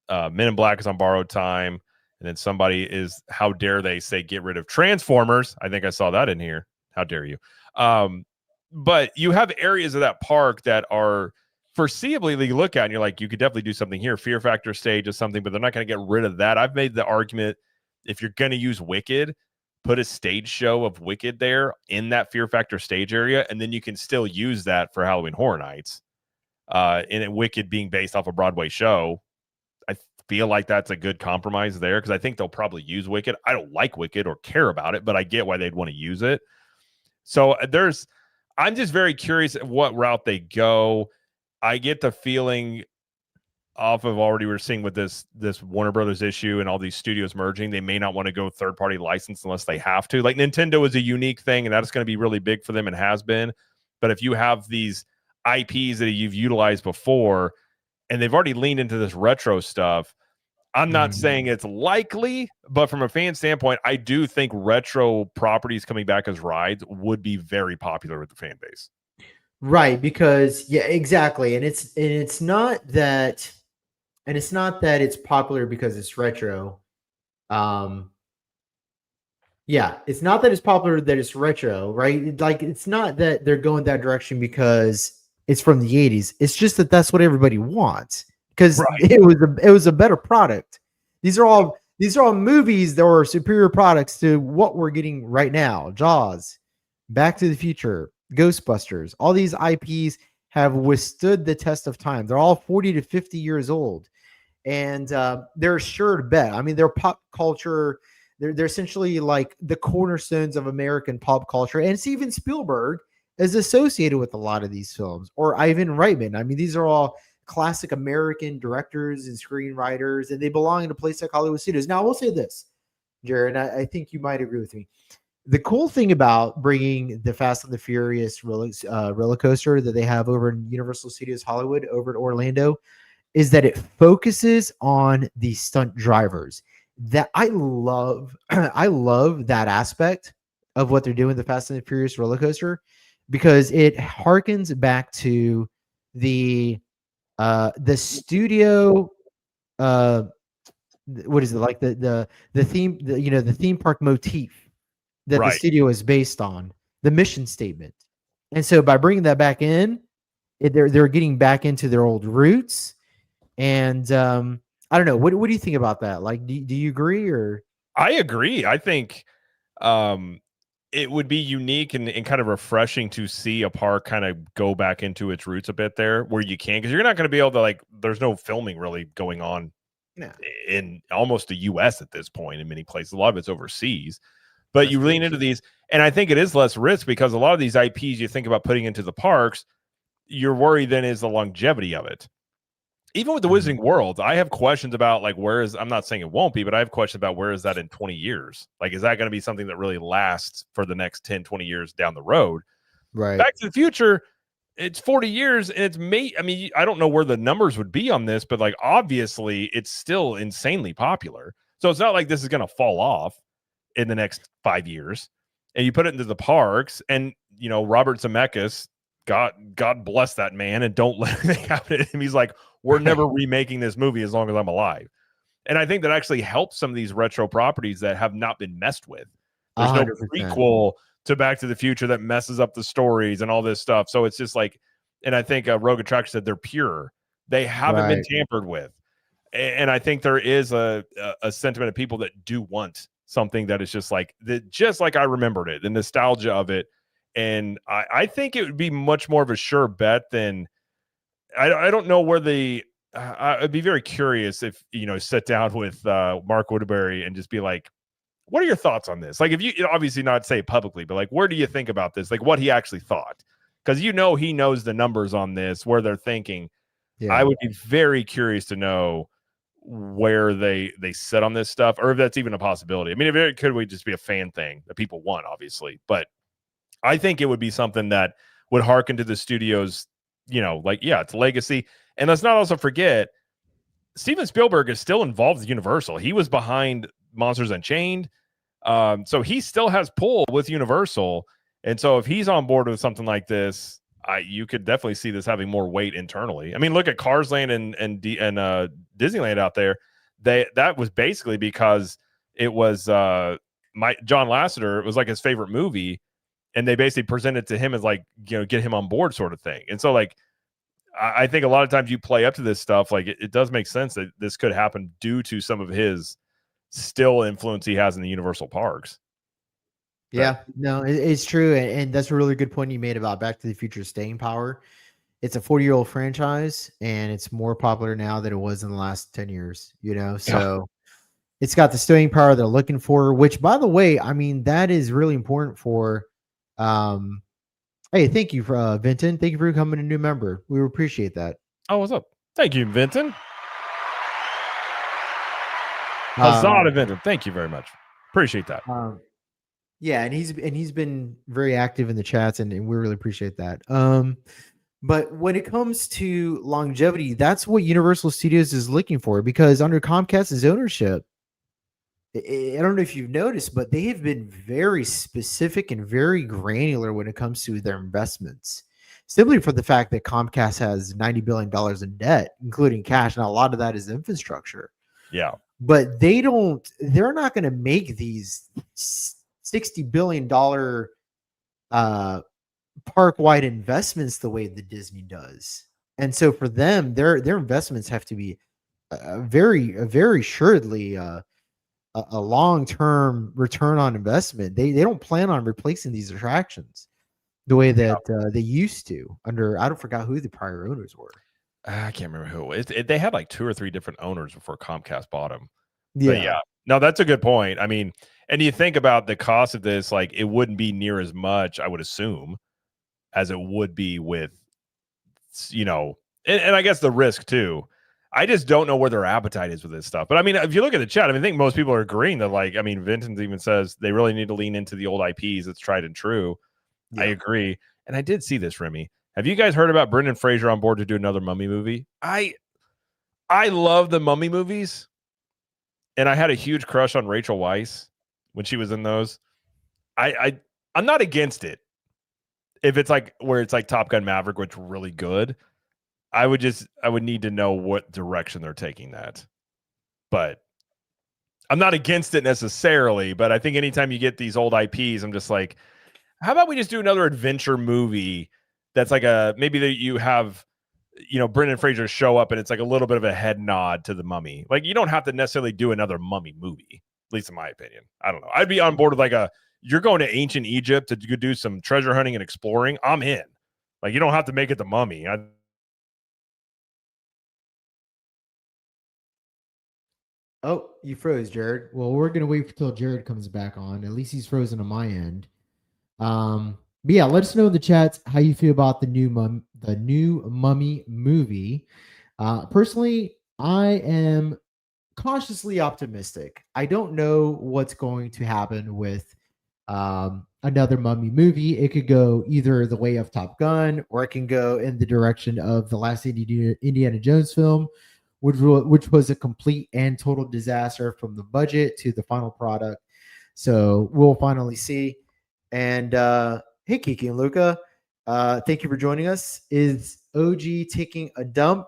Men in Black is on borrowed time. And then somebody is, how dare they say get rid of Transformers? I think I saw that in here. How dare you? But you have areas of that park that are foreseeably you look at and you're like, you could definitely do something here. Fear Factor stage is something, but they're not going to get rid of that. I've made the argument if you're going to use Wicked, put a stage show of Wicked there in that Fear Factor stage area, and then you can still use that for Halloween Horror Nights. And Wicked being based off a Broadway show, I feel like that's a good compromise there because I think they'll probably use Wicked. I don't like Wicked or care about it, but I get why they'd want to use it. So I'm just very curious at what route they go. I get the feeling off of already we're seeing with this Warner Brothers issue and all these studios merging, they may not want to go third-party license unless they have to. Like Nintendo is a unique thing, and that's going to be really big for them and has been. But if you have these IPs that you've utilized before, and they've already leaned into this retro stuff, I'm not saying it's likely, but from a fan standpoint, I do think retro properties coming back as rides would be very popular with the fan base. Right, because yeah, exactly. And it's not that it's popular because it's retro. Yeah, it's not that it's popular that it's retro, right? Like it's not that they're going that direction because it's from the 80s. It's just that that's what everybody wants because it was a better product. These are all movies that were superior products to what we're getting right now. Jaws, Back to the Future, Ghostbusters. All these IPs have withstood the test of time. They're all 40 to 50 years old. And they're sure to bet. I mean, they're pop culture. They're essentially like the cornerstones of American pop culture. And Steven Spielberg is associated with a lot of these films, or Ivan Reitman. I mean, these are all classic American directors and screenwriters, and they belong in a place like Hollywood Studios. Now, I will say this, Jared, and I think you might agree with me. The cool thing about bringing the Fast and the Furious roller coaster that they have over in Universal Studios Hollywood over at Orlando is that it focuses on the stunt drivers. That I love. I love that aspect of what they're doing with the Fast and the Furious roller coaster because it harkens back to the studio. What is it like the theme? The theme park motif that the studio is based on, the mission statement. And so by bringing that back in, they're getting back into their old roots. And I don't know. What do you think about that? Like, do you agree or? I agree. I think it would be unique and kind of refreshing to see a park kind of go back into its roots a bit there where you can, because you're not going to be able to, like, there's no filming really going on in almost the US at this point in many places. A lot of it's overseas, but you lean into these. And I think it is less risk because a lot of these IPs you think about putting into the parks, your worry then is the longevity of it. Even with the Wizarding World, I have questions about, like, I'm not saying it won't be, but I have questions about where is that in 20 years? Like, is that going to be something that really lasts for the next 10, 20 years down the road? Right. Back to the Future, it's 40 years and it's I mean, I don't know where the numbers would be on this, but like, obviously it's still insanely popular. So it's not like this is going to fall off in the next 5 years. And you put it into the parks and, Robert Zemeckis, God bless that man, and don't let anything happen to him. He's like, we're never remaking this movie as long as I'm alive. And I think that actually helps some of these retro properties that have not been messed with. There's 100%. no prequel to Back to the Future that messes up the stories and all this stuff. So it's just like, and I think Rogue Attraction said they're pure. They haven't been tampered with. And I think there is a sentiment of people that do want something that is just like I remembered it, the nostalgia of it. And I think it would be much more of a sure bet than I don't know where I'd be very curious if, sit down with Mark Woodbury and just be like, what are your thoughts on this? Like, if you obviously not say it publicly, but like, where do you think about this? Like what he actually thought, because he knows the numbers on this, where they're thinking. Yeah. I would be very curious to know where they sit on this stuff, or if that's even a possibility. I mean, if it could just be a fan thing that people want, obviously, but I think it would be something that would hearken to the studio's, it's legacy. And let's not also forget, Steven Spielberg is still involved with Universal. He was behind Monsters Unchained. So he still has pull with Universal. And so if he's on board with something like this, you could definitely see this having more weight internally. I mean, look at Cars Land and Disneyland out there. That was basically because it was John Lasseter. It was like his favorite movie. And they basically presented to him as like, get him on board sort of thing. And so like, I think a lot of times you play up to this stuff. Like it does make sense that this could happen due to some of his still influence he has in the Universal parks. Yeah, no, it's true. And that's a really good point you made about Back to the Future staying power. It's a 40-year-old franchise and it's more popular now than it was in the last 10 years, so it's got the staying power they're looking for, which, by the way, I mean, that is really important for, hey, thank you for Vinton. Thank you for becoming a new member. We appreciate that. Oh, what's up? Thank you, Vinton. Huzzah to Vinton. Thank you very much. Appreciate that. Yeah, and he's been very active in the chats, and we really appreciate that. But when it comes to longevity, that's what Universal Studios is looking for, because under Comcast's ownership, I don't know if you've noticed, but they have been very specific and very granular when it comes to their investments. Simply for the fact that Comcast has $90 billion in debt, including cash, and a lot of that is infrastructure. Yeah. But they're not going to make these $60 billion park-wide investments the way that Disney does. And so for them, their investments have to be very assuredly a long-term return on investment. They don't plan on replacing these attractions the way that they used to under, I don't forgot who the prior owners were. I can't remember who. They had like 2 or 3 different owners before Comcast bought them. Yeah. But yeah, no, that's a good point. I mean, and you think about the cost of this, like it wouldn't be near as much, I would assume, as it would be with, and I guess the risk too. I just don't know where their appetite is with this stuff. But I mean, if you look at the chat, I think most people are agreeing that, like, I mean, Vinton's even says they really need to lean into the old IPs. It's tried and true. Yeah. I agree. And I did see this, Remy. Have you guys heard about Brendan Fraser on board to do another Mummy movie? I love the Mummy movies. And I had a huge crush on Rachel Weisz when she was in those. I'm not against it. If it's like where it's like Top Gun Maverick, which is really good, I would need to know what direction they're taking that. But I'm not against it necessarily, but I think anytime you get these old IPs, I'm just like, how about we just do another adventure movie that's like maybe that you have, Brendan Fraser show up and it's like a little bit of a head nod to the Mummy. Like, you don't have to necessarily do another Mummy movie, at least in my opinion. I don't know. I'd be on board with you're going to ancient Egypt to do some treasure hunting and exploring. I'm in. Like, you don't have to make it the Mummy. Oh, you froze, Jared. Well, we're gonna wait until Jared comes back on. At least he's frozen on my end. But yeah, let us know in the chats how you feel about the new Mummy movie. Personally, I am cautiously optimistic. I don't know what's going to happen with another Mummy movie. It could go either the way of Top Gun, or it can go in the direction of the last Indiana Jones film, which was a complete and total disaster from the budget to the final product. So we'll finally see. And hey, Kiki and Luca, thank you for joining us. Is OG taking a dump?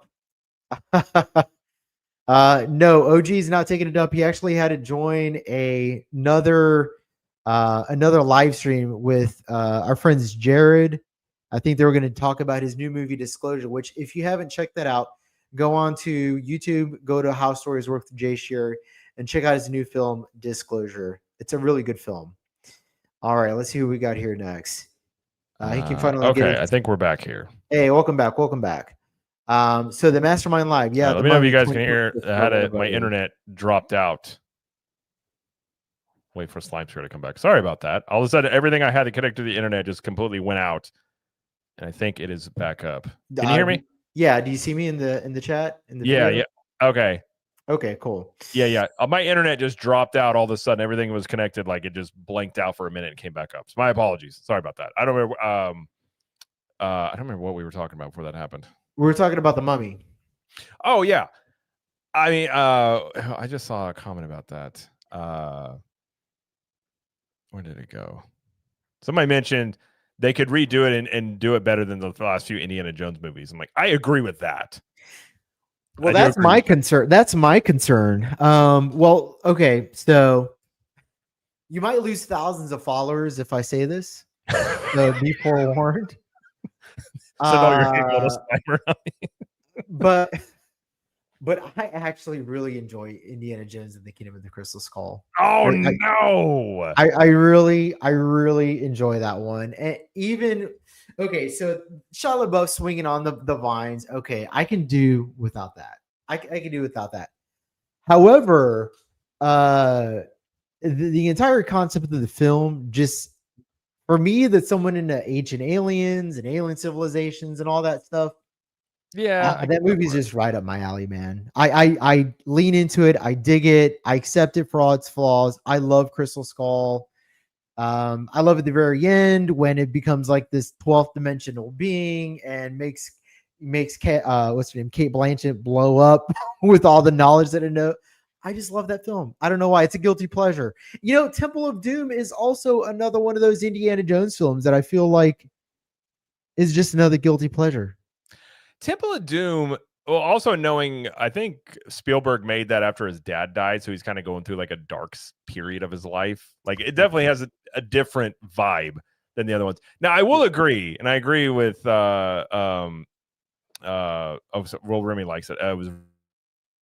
No, OG is not taking a dump. He actually had to join another live stream with our friends Jared. I think they were going to talk about his new movie Disclosure, which, if you haven't checked that out, go on to YouTube, go to How Stories Work with Jay Shearer, and check out his new film Disclosure. It's a really good film. All right, let's see who we got here next. He can finally get I think we're back here. Hey, welcome back. So the Mastermind Live. Yeah. Let me know if you guys can hear. My internet dropped out. Wait for Slime Square to come back. Sorry about that. All of a sudden, everything I had to connect to the internet just completely went out. And I think it is back up. Can you hear me? Yeah. Do you see me in the chat? Yeah. Okay. Okay, cool. Yeah. My internet just dropped out all of a sudden. Everything was connected. Like, it just blanked out for a minute and came back up. So my apologies. Sorry about that. I don't remember. I don't remember what we were talking about before that happened. We were talking about the Mummy. Oh yeah. I mean, I just saw a comment about that. Where did it go? Somebody mentioned they could redo it and do it better than the last few Indiana Jones movies. I'm like, I agree with that. Well, that's my concern. Well, okay, so you might lose thousands of followers if I say this. So be forewarned. But I actually really enjoy Indiana Jones and the Kingdom of the Crystal Skull. Oh no! I really enjoy that one. And even okay, so Shia LaBeouf swinging on the vines. Okay, I can do without that. I can do without that. However, the entire concept of the film, just for me, that someone into ancient aliens and alien civilizations and all that stuff. Yeah, that movie's just right up my alley, man. I lean into it. I dig it. I accept it for all its flaws. I love Crystal Skull. I love at the very end when it becomes like this 12th dimensional being and makes what's her name, Kate Blanchett, blow up with all the knowledge that I know. I just love that film. I don't know why. It's a guilty pleasure. You know, Temple of Doom is also another one of those Indiana Jones films that I feel like is just another guilty pleasure. Temple of Doom. Well, also knowing, I think Spielberg made that after his dad died, so he's kind of going through like a dark period of his life. Like it definitely has a different vibe than the other ones. Now, I will agree, and I agree with Remy likes it. It was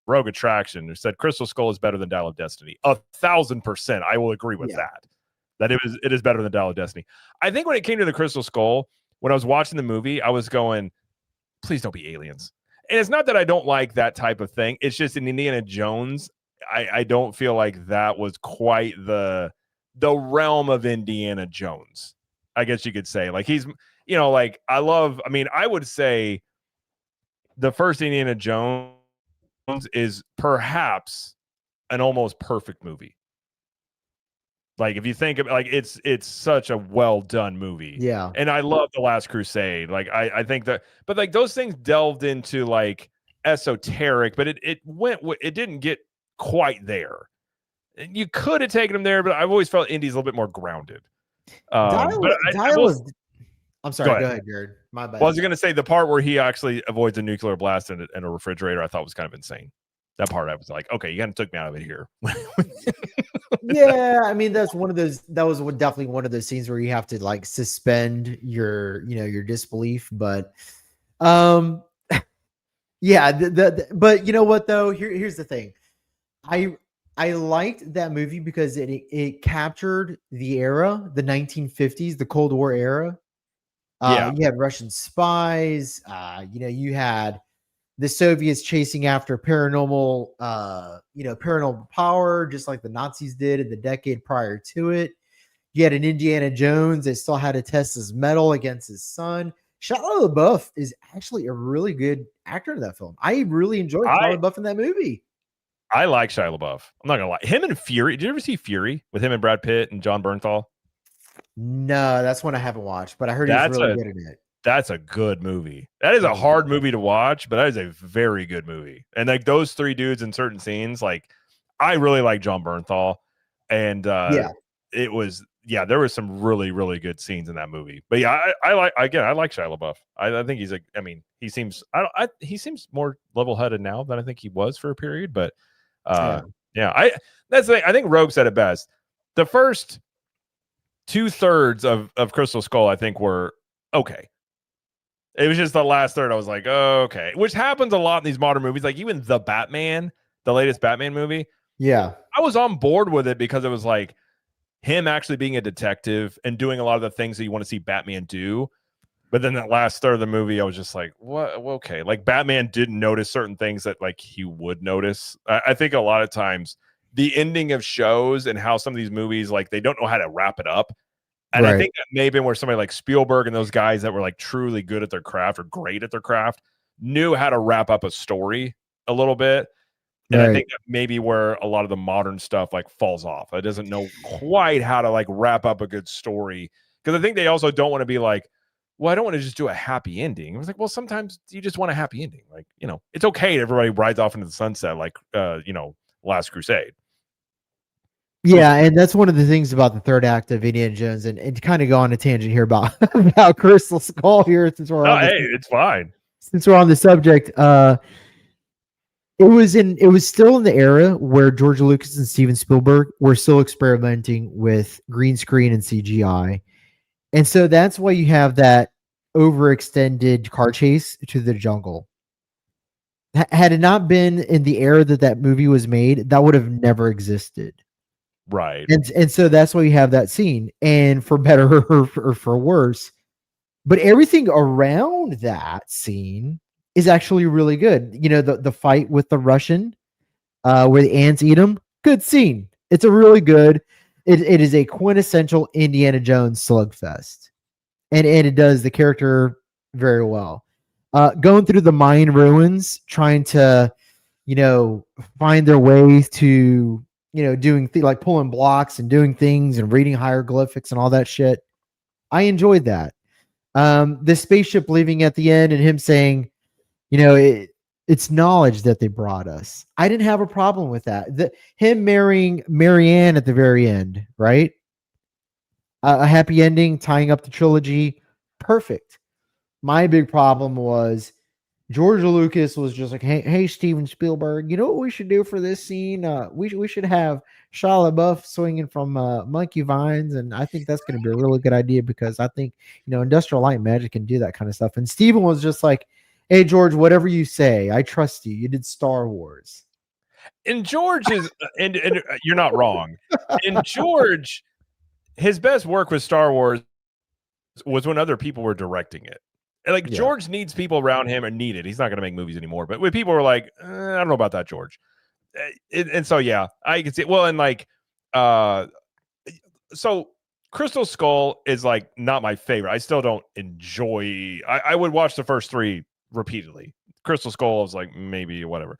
Rogue Attraction who said Crystal Skull is better than Dial of Destiny. 1,000%, I will agree with that. That it is better than Dial of Destiny. I think when it came to the Crystal Skull, when I was watching the movie, I was going, please don't be aliens. And it's not that I don't like that type of thing. It's just in Indiana Jones, I don't feel like that was quite the realm of Indiana Jones, I guess you could say. Like he's, like I would say the first Indiana Jones is perhaps an almost perfect movie. Like if you think of it's such a well done movie. Yeah. And I love The Last Crusade. Like I think that, but like those things delved into like esoteric, but it didn't get quite there. You could have taken them there, but I've always felt Indy's a little bit more grounded. I'm sorry, go ahead, Jared. My bad. Well, I was going to say the part where he actually avoids a nuclear blast in a refrigerator, I thought was kind of insane. That part I was like, okay, you kind of took me out of it here. Yeah, I mean that was definitely one of those scenes where you have to like suspend your disbelief, but yeah, but you know what though, here's the thing. I liked that movie because it captured the era, the 1950s, the Cold War era. You had Russian spies, you had the Soviets chasing after paranormal power, just like the Nazis did in the decade prior to it. You had an Indiana Jones that still had to test his mettle against his son. Shia LaBeouf is actually a really good actor in that film. I really enjoyed Shia LaBeouf in that movie. I like Shia LaBeouf. I'm not gonna lie. Him and Fury. Did you ever see Fury with him and Brad Pitt and John Bernthal? No, that's one I haven't watched, but I heard he's really good in it. That's a good movie. That is a hard movie to watch, but that is a very good movie. And like those three dudes in certain scenes, like I really like John Bernthal, and there was some really, really good scenes in that movie. But yeah, I like Shia LaBeouf. I think he seems he seems more level-headed now than I think he was for a period. But that's the thing. I think Rogue said it best. The first 2/3 of Crystal Skull, I think, were okay. It was just the last third. I was like, oh, okay, which happens a lot in these modern movies. Like even the latest Batman movie. Yeah, I was on board with it because it was like him actually being a detective and doing a lot of the things that you want to see Batman do. But then that last third of the movie, I was just like, what? Okay. Like Batman didn't notice certain things that like he would notice. I think a lot of times the ending of shows and how some of these movies, like they don't know how to wrap it up. And I think that may have been where somebody like Spielberg and those guys that were like truly good at their craft or great at their craft knew how to wrap up a story a little bit. And I think that maybe where a lot of the modern stuff like falls off. It doesn't know quite how to like wrap up a good story. Because I think they also don't want to be like, well, I don't want to just do a happy ending. I was like, well, sometimes you just want a happy ending. Like, it's okay. Everybody rides off into the sunset like, Last Crusade. Yeah, and that's one of the things about the third act of Indiana Jones, and to kind of go on a tangent here about about Crystal Skull here, since we're it's fine. Since we're on the subject, it was still in the era where George Lucas and Steven Spielberg were still experimenting with green screen and CGI, and so that's why you have that overextended car chase to the jungle. Had it not been in the era that movie was made, that would have never existed. Right. And so that's why you have that scene, and for better or for worse, but everything around that scene is actually really good. The fight with the Russian, where the ants eat him, good scene. It's a really good, it is a quintessential Indiana Jones slugfest. And it does the character very well. Going through the Mayan ruins, trying to, find their way to, doing like pulling blocks and doing things and reading hieroglyphics and all that shit. I enjoyed that. The spaceship leaving at the end and him saying, it's knowledge that they brought us. I didn't have a problem with that. Him marrying Marianne at the very end, right? A happy ending, tying up the trilogy, perfect. My big problem was George Lucas was just like, hey, Steven Spielberg, you know what we should do for this scene? We should have Shia LaBeouf swinging from monkey vines, and I think that's going to be a really good idea because I think Industrial Light and Magic can do that kind of stuff. And Steven was just like, hey, George, whatever you say, I trust you. You did Star Wars. And George is, and you're not wrong. And George, his best work with Star Wars was when other people were directing it. Like George needs people around him, and needed. He's not going to make movies anymore. But when people were like, I don't know about that, George. And so I can see. Well, and like, so Crystal Skull is like not my favorite. I still don't enjoy. I would watch the first 3 repeatedly. Crystal Skull is like maybe whatever.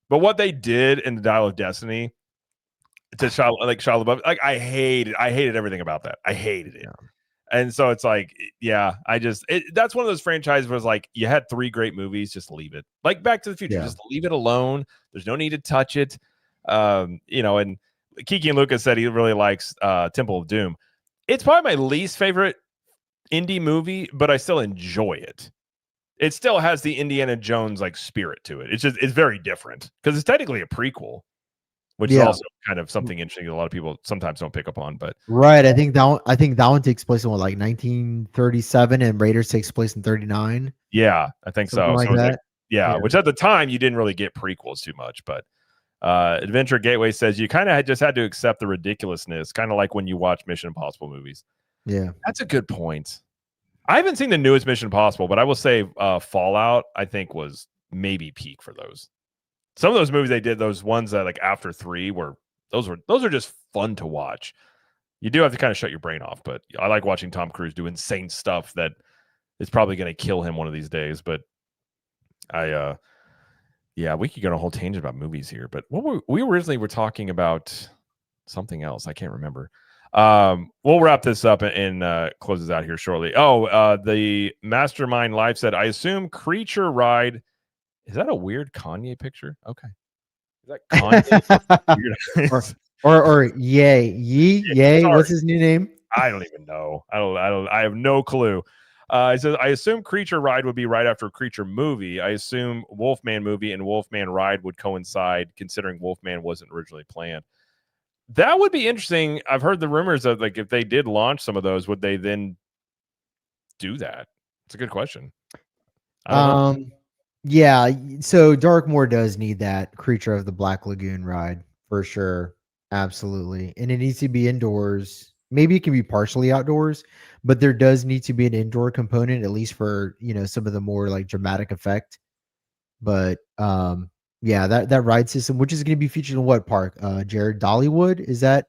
But what they did in the Dial of Destiny to Shia LaBeouf, like I hated everything about that. I hated it. And so it's like, that's one of those franchises where it's like you had 3 great movies, just leave it. Like Back to the Future, just leave it alone. There's no need to touch it. And Kiki and Lucas said he really likes Temple of Doom. It's probably my least favorite indie movie, but I still enjoy it. It still has the Indiana Jones like spirit to it. It's very different because it's technically a prequel, which is also kind of something interesting that a lot of people sometimes don't pick up on. But right, I think that one takes place in 1937, and Raiders takes place in 39. Yeah, I think something so. Like that. Which at the time you didn't really get prequels too much, but Adventure Gateway says you kind of just had to accept the ridiculousness, kind of like when you watch Mission Impossible movies. Yeah, that's a good point. I haven't seen the newest Mission Impossible, but I will say Fallout, I think, was maybe peak for those. Some of those movies they did, those ones that like after 3 those are just fun to watch. You do have to kind of shut your brain off, but I like watching Tom Cruise do insane stuff that is probably going to kill him one of these days. But we could go on a whole tangent about movies here. But we originally were talking about something else. I can't remember. We'll wrap this up and close this out here shortly. The Mastermind Live said, I assume Creature Ride. Is that a weird Kanye picture? Okay. Is that Kanye? or Yay? What's his new name? I don't even know. I have no clue. It says, I assume Creature Ride would be right after Creature movie. I assume Wolfman movie and Wolfman Ride would coincide, considering Wolfman wasn't originally planned. That would be interesting. I've heard the rumors of like if they did launch some of those, would they then do that? It's a good question. Yeah, so Darkmoor does need that Creature of the Black Lagoon ride for sure. Absolutely. And it needs to be indoors. Maybe it can be partially outdoors, but there does need to be an indoor component, at least for, some of the more like dramatic effect. But that ride system, which is going to be featured in what park? Jared, Dollywood? Is that?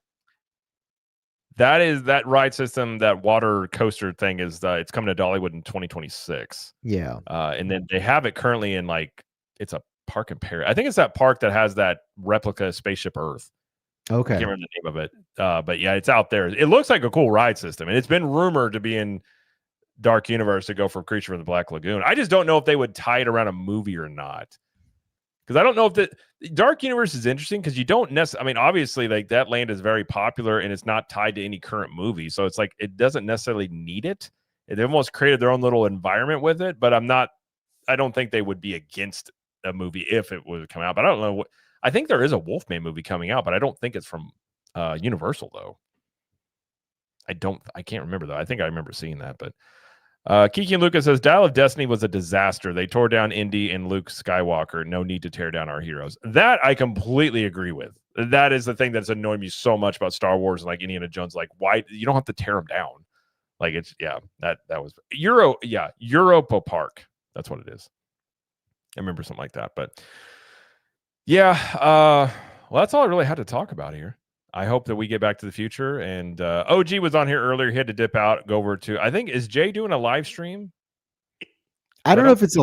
That is that ride system, that water coaster thing is it's coming to Dollywood in 2026. Yeah. And then they have it currently in it's a park in Paris. I think it's that park that has that replica Spaceship Earth. Okay. I can't remember the name of it. But yeah, it's out there. It looks like a cool ride system. And it's been rumored to be in Dark Universe to go for Creature of the Black Lagoon. I just don't know if they would tie it around a movie or not. Because I don't know if the Dark Universe is interesting because you don't necessarily, I mean, obviously, like that land is very popular and it's not tied to any current movie. So it's like it doesn't necessarily need it. It almost created their own little environment with it. But I don't think they would be against a movie if it would come out. But I don't know. I think there is a Wolfman movie coming out, but I don't think it's from Universal, though. I can't remember, though. I think I remember seeing that. But Kiki and Lucas says, Dial of Destiny was a disaster. They tore down Indy and Luke Skywalker. No need to tear down our heroes. That I completely agree with. That is the thing that's annoyed me so much about Star Wars and like Indiana Jones. Like, why you don't have to tear them down? Like it's that was Europa Park. That's what it is. I remember something like that. But well, that's all I really had to talk about here. I hope that we get back to the future. And OG was on here earlier. He had to dip out, go over to, I think, is Jay doing a live stream? I don't know if it's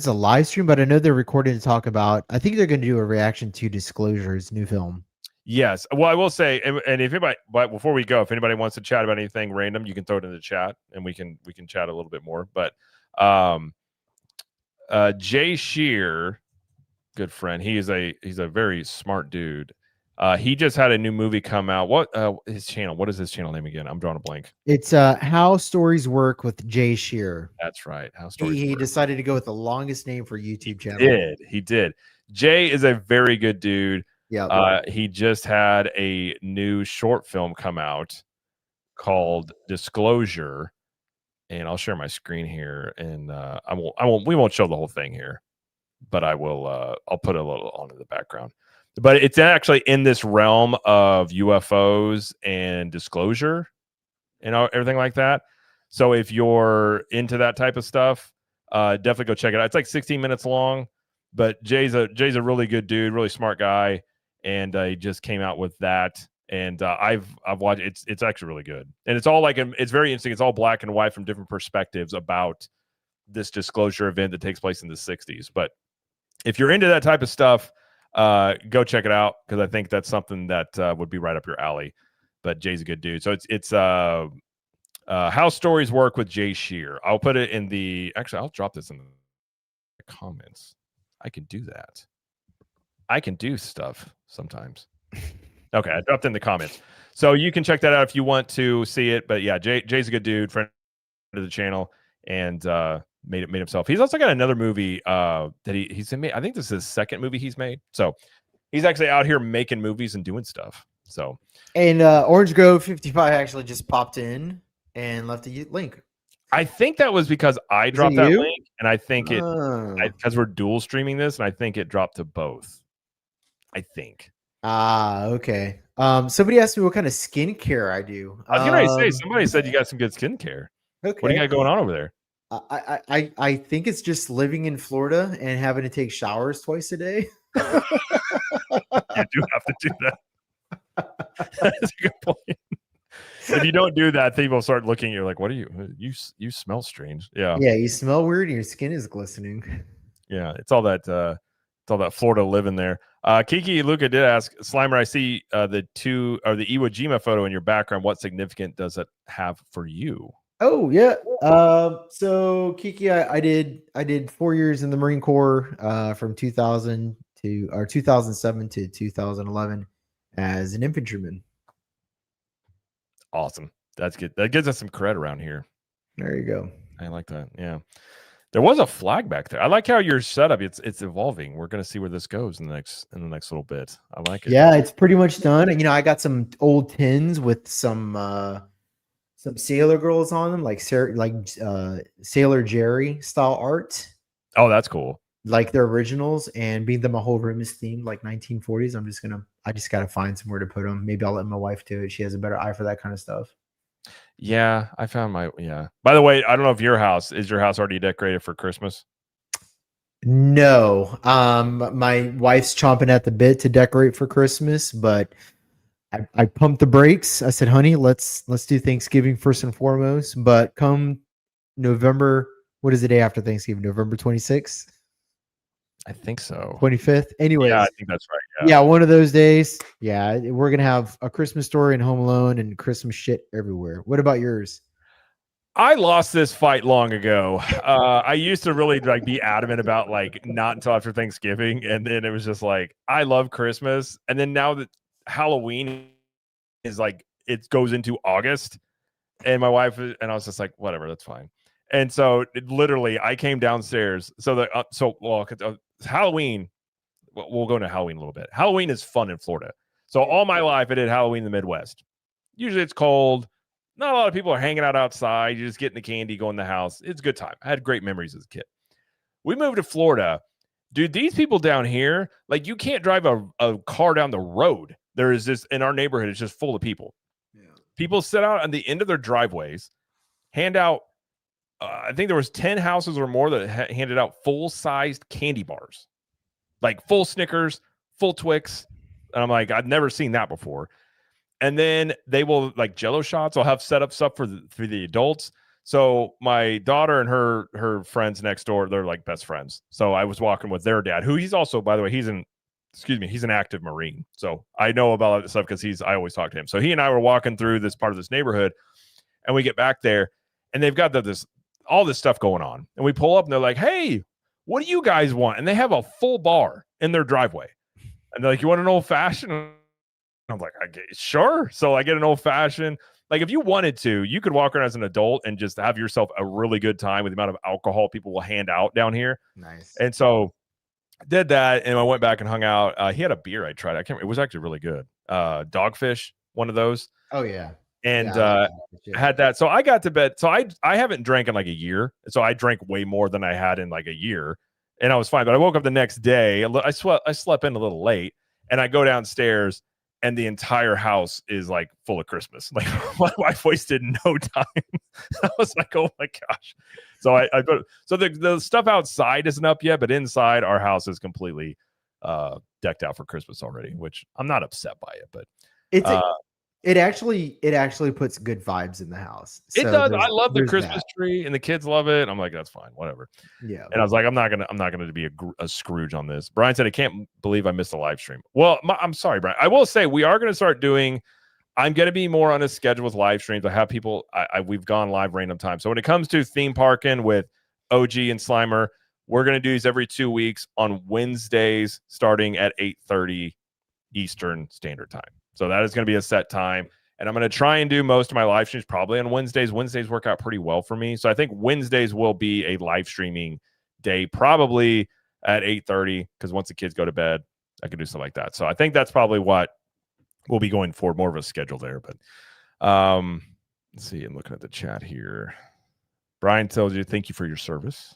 a live stream, but I know they're recording to talk about, I think they're going to do a reaction to Disclosure's new film. Yes. Well, I will say, and if anybody, but before we go, if anybody wants to chat about anything random, you can throw it in the chat, and we can chat a little bit more. But Jay Shear, good friend, he's a very smart dude. He just had a new movie come out. What his channel? What is his channel name again? I'm drawing a blank. It's How Stories Work with Jay Shear. That's right. How Stories He Work. decided to go with the longest name for YouTube channel. He did. Jay is a very good dude. Yeah. He just had a new short film come out called Disclosure, and I'll share my screen here. And we won't show the whole thing here, but I will. I'll put a little on in the background. But it's actually in this realm of UFOs and disclosure and everything like that. So if you're into that type of stuff, definitely go check it out. It's like 16 minutes long, but Jay's a really good dude, really smart guy, and he just came out with that. And I've watched it. It's actually really good, and it's all like it's very interesting. It's all black and white from different perspectives about this disclosure event that takes place in the 60s. But if you're into that type of stuff, go check it out, because I think that's something that would be right up your alley. But Jay's a good dude. So it's How Stories Work with Jay Shear. I'll put it in the. Actually, I'll drop this in the comments. I can do that. I can do stuff sometimes. Okay, I dropped in the comments, so you can check that out if you want to see it. But yeah, Jay's a good dude, friend of the channel, and made himself. He's also got another movie that he's made. I think this is his second movie he's made. So he's actually out here making movies and doing stuff. So, and Orange Grove 55 actually just popped in and left a link. I think that was because I dropped that link, and I think it Oh. because we're dual streaming this, and I think it dropped to both. I think. Okay. Somebody asked me what kind of skincare I do. I was gonna say, somebody said you got some good skincare. Okay. What do you got going on over there? I think it's just living in Florida and having to take showers twice a day. You do have to do that. That's a good point. If you don't do that, people start looking at you like, what are you smell strange. Yeah. Yeah, you smell weird and your skin is glistening. Yeah, it's all that Florida living there. Kiki Luca did ask, Slimer, I see the Iwo Jima photo in your background. What significance does it have for you? Oh yeah. So Kiki, I did 4 years in the Marine Corps from 2007 to 2011 as an infantryman. Awesome. That's good. That gives us some cred around here. There you go. I like that. Yeah. There was a flag back there. I like how you're set up. It's evolving. We're gonna see where this goes in the next little bit. I like it. Yeah, it's pretty much done. And I got some old tins with some Sailor Girls on them, like Sailor Jerry style art. Oh, that's cool. Like their originals, and being that my whole room is themed like 1940s, I just gotta find somewhere to put them. Maybe I'll let my wife do it. She has a better eye for that kind of stuff. Yeah, I found By the way, I don't know if your house already decorated for Christmas. No, my wife's chomping at the bit to decorate for Christmas, but I pumped the brakes. I said, honey, let's do Thanksgiving first and foremost. But come November, what is the day after Thanksgiving? November 26th? I think so. 25th. Anyways. Yeah, I think that's right. Yeah, one of those days. Yeah, we're gonna have A Christmas Story and Home Alone and Christmas shit everywhere. What about yours? I lost this fight long ago. I used to really be adamant about not until after Thanksgiving, and then it was just I love Christmas, and then now that Halloween is it goes into August, and my wife and I was just like, whatever, that's fine. And so literally, I came downstairs. So Halloween. We'll go into Halloween a little bit. Halloween is fun in Florida. So all my life, I did Halloween in the Midwest. Usually it's cold. Not a lot of people are hanging out outside. You're just getting the candy, going to the house. It's a good time. I had great memories as a kid. We moved to Florida. Dude, these people down here, you can't drive a car down the road. There is this, in our neighborhood, it's just full of people. Yeah. People sit out on the end of their driveways, hand out, I think there was 10 houses or more that handed out full-sized candy bars. Full Snickers, full Twix. And I'm like, I've never seen that before. And then they will Jello shots. I'll have set up stuff for the adults. So my daughter and her friends next door, they're best friends. So I was walking with their dad, who he's also, by the way, he's in excuse me, he's an active Marine. So I know about all this stuff because I always talk to him. So he and I were walking through this part of this neighborhood, and we get back there, and they've got all this stuff going on. And we pull up, and they're like, hey, what do you guys want? And they have a full bar in their driveway. And they're like, you want an old fashioned? I'm like, sure. So I get an old fashioned. Like, if you wanted to, you could walk around as an adult and just have yourself a really good time with the amount of alcohol people will hand out down here. Nice. And so I did that, and I went back and hung out. He had a beer I tried. It was actually really good. Dogfish, one of those. Oh yeah. And Yeah, I had that. So I got to bed. So I haven't drank in like a year. So I drank way more than I had in like a year, and I was fine. But I woke up the next day. I slept in a little late, and I go downstairs, and the entire house is like full of Christmas. Like, my wife wasted no time. I was like, oh my gosh. So so the stuff outside isn't up yet, but inside our house is completely decked out for Christmas already, which I'm not upset by it, but it actually puts good vibes in the house. It So does. I love the there's Christmas that. tree, and the kids love it. I'm like, that's fine, whatever. Yeah. And I was like, I'm not gonna be a Scrooge on this. Brian said, I can't believe I missed a live stream. Well, I'm sorry, Brian. I will say we are gonna start doing. I'm gonna be more on a schedule with live streams. I have people. We've gone live random time. So when it comes to theme parking with OG and Slimer, we're gonna do these every 2 weeks on Wednesdays, starting at 8:30 Eastern Standard Time. So that is going to be a set time. And I'm going to try and do most of my live streams probably on Wednesdays. Wednesdays work out pretty well for me. So I think Wednesdays will be a live streaming day, probably at 8:30, because once the kids go to bed, I can do something like that. So I think that's probably what we'll be going for, more of a schedule there. But let's see. I'm looking at the chat here. Brian tells you, thank you for your service.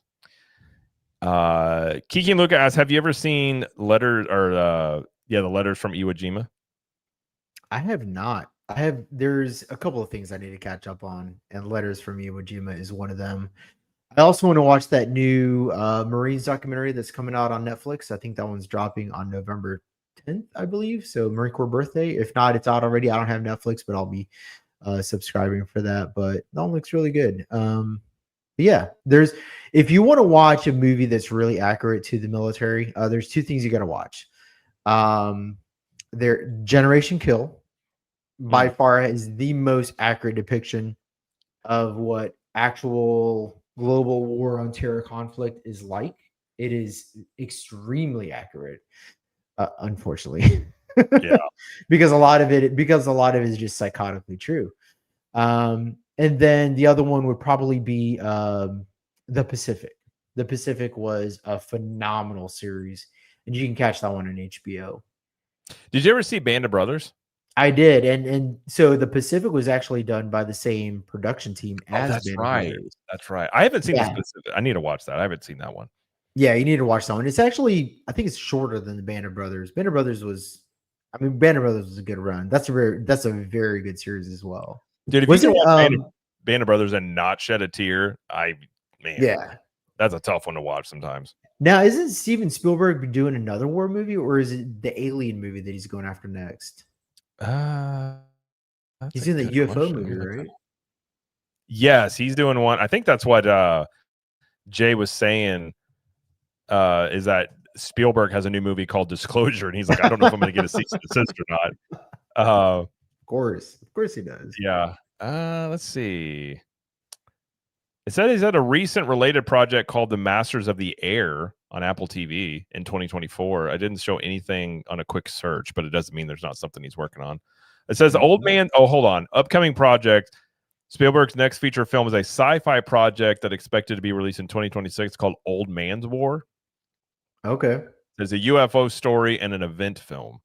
Kiki and Luca asks, have you ever seen letters or the letters from Iwo Jima? I have not. There's a couple of things I need to catch up on, and Letters from Iwo Jima is one of them. I also want to watch that new Marines documentary that's coming out on Netflix. I think that one's dropping on November 10th, I believe. So Marine Corps birthday. If not, it's out already. I don't have Netflix, but I'll be subscribing for that. But that one looks really good. Yeah, if you want to watch a movie that's really accurate to the military, there's two things you got to watch. Generation Kill by far is the most accurate depiction of what actual global war on terror conflict is like. It is extremely accurate, unfortunately. Yeah. because a lot of it is just psychotically true. And then the other one would probably be The Pacific. The Pacific was a phenomenal series, and you can catch that one on HBO. Did you ever see Band of Brothers? I did, and so The Pacific was actually done by the same production team as that's Band of right. Brothers. That's right. I haven't seen The Pacific. I need to watch that. I haven't seen that one. Yeah, you need to watch that one. It's actually, I think it's shorter than the Band of Brothers. Band of Brothers was a good run. That's a very good series as well. Dude, if you can watch Band of Brothers and not shed a tear, yeah, that's a tough one to watch sometimes. Now, isn't Steven Spielberg doing another war movie, or is it the Alien movie that he's going after next? He's in the UFO movie, right? Yes, he's doing one. I think that's what Jay was saying. Is that Spielberg has a new movie called Disclosure, and he's like, I don't know if I'm going to get a cease and desist or not. Of course he does. Yeah. Let's see. It said he's at a recent related project called The Masters of the Air on Apple TV in 2024. I didn't show anything on a quick search, but it doesn't mean there's not something he's working on. It says Old Man. Oh, hold on. Upcoming project. Spielberg's next feature film is a sci-fi project that expected to be released in 2026 called Old Man's War. Okay. There's a UFO story and an event film.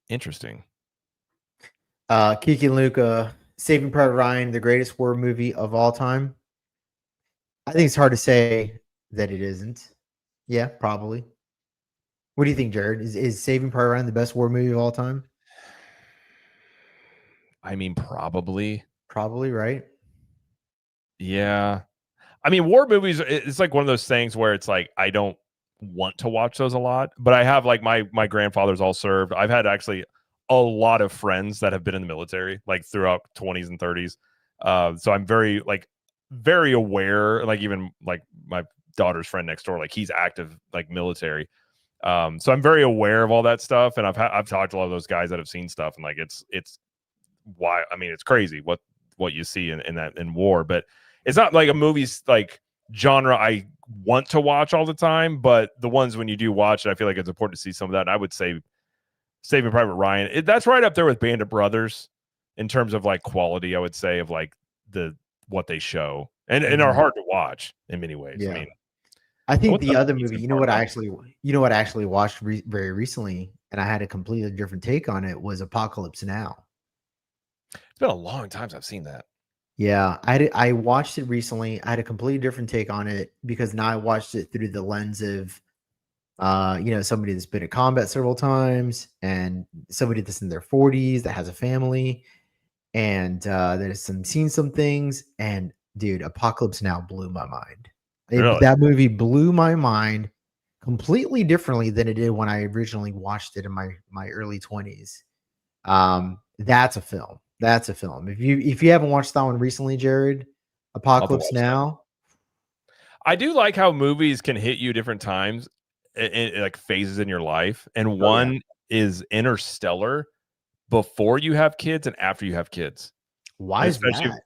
Interesting. Kiki and Luca, Saving Private Ryan, the greatest war movie of all time. I think it's hard to say that it isn't. Yeah, probably. What do you think, Jared? Is Saving Private Ryan the best war movie of all time? I mean, probably. Probably, right? Yeah. I mean, war movies, it's like one of those things where it's like, I don't want to watch those a lot, but I have like my grandfather's all served. I've had actually a lot of friends that have been in the military, like throughout 20s and 30s. So I'm very aware, like even like my daughter's friend next door, like he's active, like military. So I'm very aware of all that stuff, and I've talked to a lot of those guys that have seen stuff, and like it's why, I mean, it's crazy what you see in war, but it's not like a movie's like genre I want to watch all the time, but the ones when you do watch it, I feel like it's important to see some of that. And I would say Saving Private Ryan, that's right up there with Band of Brothers in terms of like quality, I would say, of like what they show and are hard to watch in many ways. Yeah. I mean, I think the other movie, you know what I actually watched very recently, and I had a completely different take on it, was Apocalypse Now. It's been a long time since I've seen that. Yeah, I watched it recently. I had a completely different take on it because now I watched it through the lens of somebody that's been in combat several times and somebody that's in their 40s that has a family and that has seen some things. And dude, Apocalypse Now blew my mind. Really? That movie blew my mind completely differently than it did when I originally watched it in my early 20s. That's a film. That's a film. If you haven't watched that one recently, Jared, Apocalypse Now. I do like how movies can hit you different times in like phases in your life. And one is Interstellar before you have kids and after you have kids. Why is that?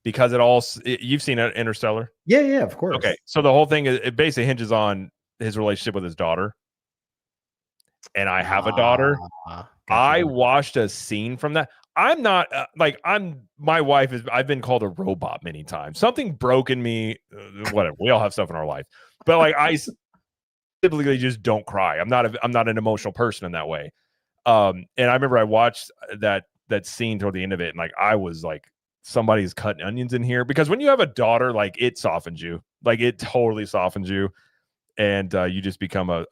Because you've seen Interstellar? Yeah, of course. Okay. So the whole thing it basically hinges on his relationship with his daughter. And I have a daughter. Gotcha. I watched a scene from that. I'm not my wife I've been called a robot many times. Something broke in me, whatever. We all have stuff in our life. But like I typically just don't cry. I'm not an emotional person in that way. And I remember I watched that scene toward the end of it, and like I was like, somebody's cutting onions in here, because when you have a daughter, like it softens you. Like it totally softens you, and you just become a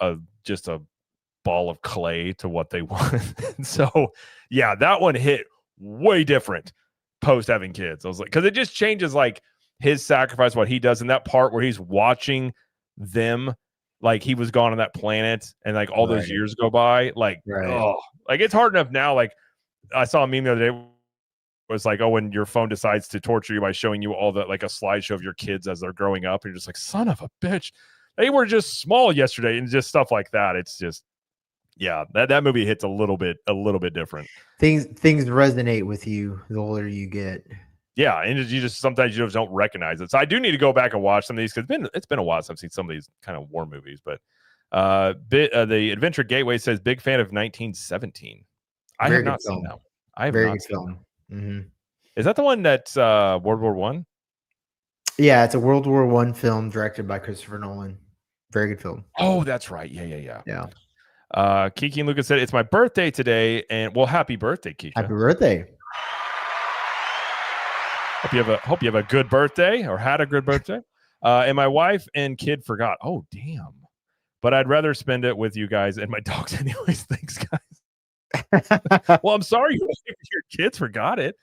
ball of clay to what they want. So yeah, that one hit way different post having kids. I was like, because it just changes like his sacrifice, what he does in that part where he's watching them, like he was gone on that planet, and like all those years go by. Like, oh, like it's hard enough now. Like I saw a meme the other day. Was like, oh, when your phone decides to torture you by showing you all the like a slideshow of your kids as they're growing up, and you're just like, son of a bitch, they were just small yesterday, and just stuff like that. It's just, yeah, that movie hits a little bit different. Things resonate with you the older you get. Yeah, and you just sometimes you just don't recognize it. So I do need to go back and watch some of these, because it's been a while since I've seen some of these kind of war movies. But the Adventure Gateway says big fan of 1917. I have not seen that one. I have not seen that one. Mm-hmm. Is that the one that's World War I? Yeah, it's a World War I film directed by Christopher Nolan. Very good film. Oh, that's right. Yeah. Kiki and Lucas said it's my birthday today, and well, happy birthday, Kiki. Happy birthday. Hope you have a good birthday, or had a good birthday. And my wife and kid forgot. Oh, damn. But I'd rather spend it with you guys and my dogs anyways. Thanks, guys. Well, I'm sorry your kids forgot it.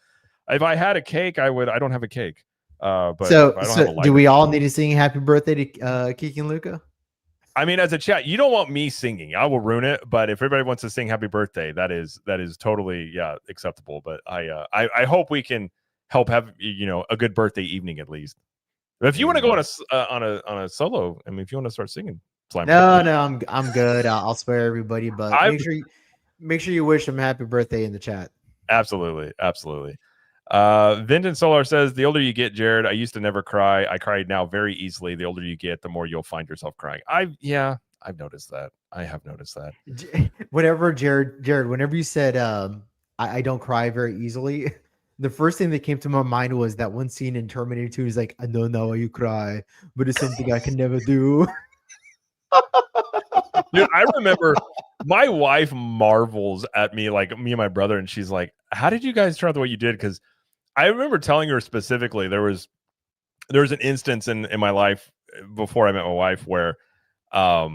If I had a cake, I would. I don't have a cake. But so do we all need to sing happy birthday to Kiki and Luca? I mean, as a chat, you don't want me singing. I will ruin it. But if everybody wants to sing happy birthday, that is totally acceptable. But I hope we can help have a good birthday evening at least. But if you want to go on a solo, I mean, if you want to start singing, no, I'm good. I'll spare everybody, but make sure you wish them happy birthday in the chat. Absolutely. Vinton Solar says, the older you get, Jared, I used to never cry. I cry now very easily. The older you get, the more you'll find yourself crying. I've noticed that. I have noticed that. Whenever Jared, whenever you said I don't cry very easily, the first thing that came to my mind was that one scene in Terminator 2 is like, I don't know why you cry, but it's something I can never do. Dude, I remember my wife marvels at me, like me and my brother, and she's like, how did you guys turn out the way you did? Because I remember telling her specifically there was an instance in my life before I met my wife where I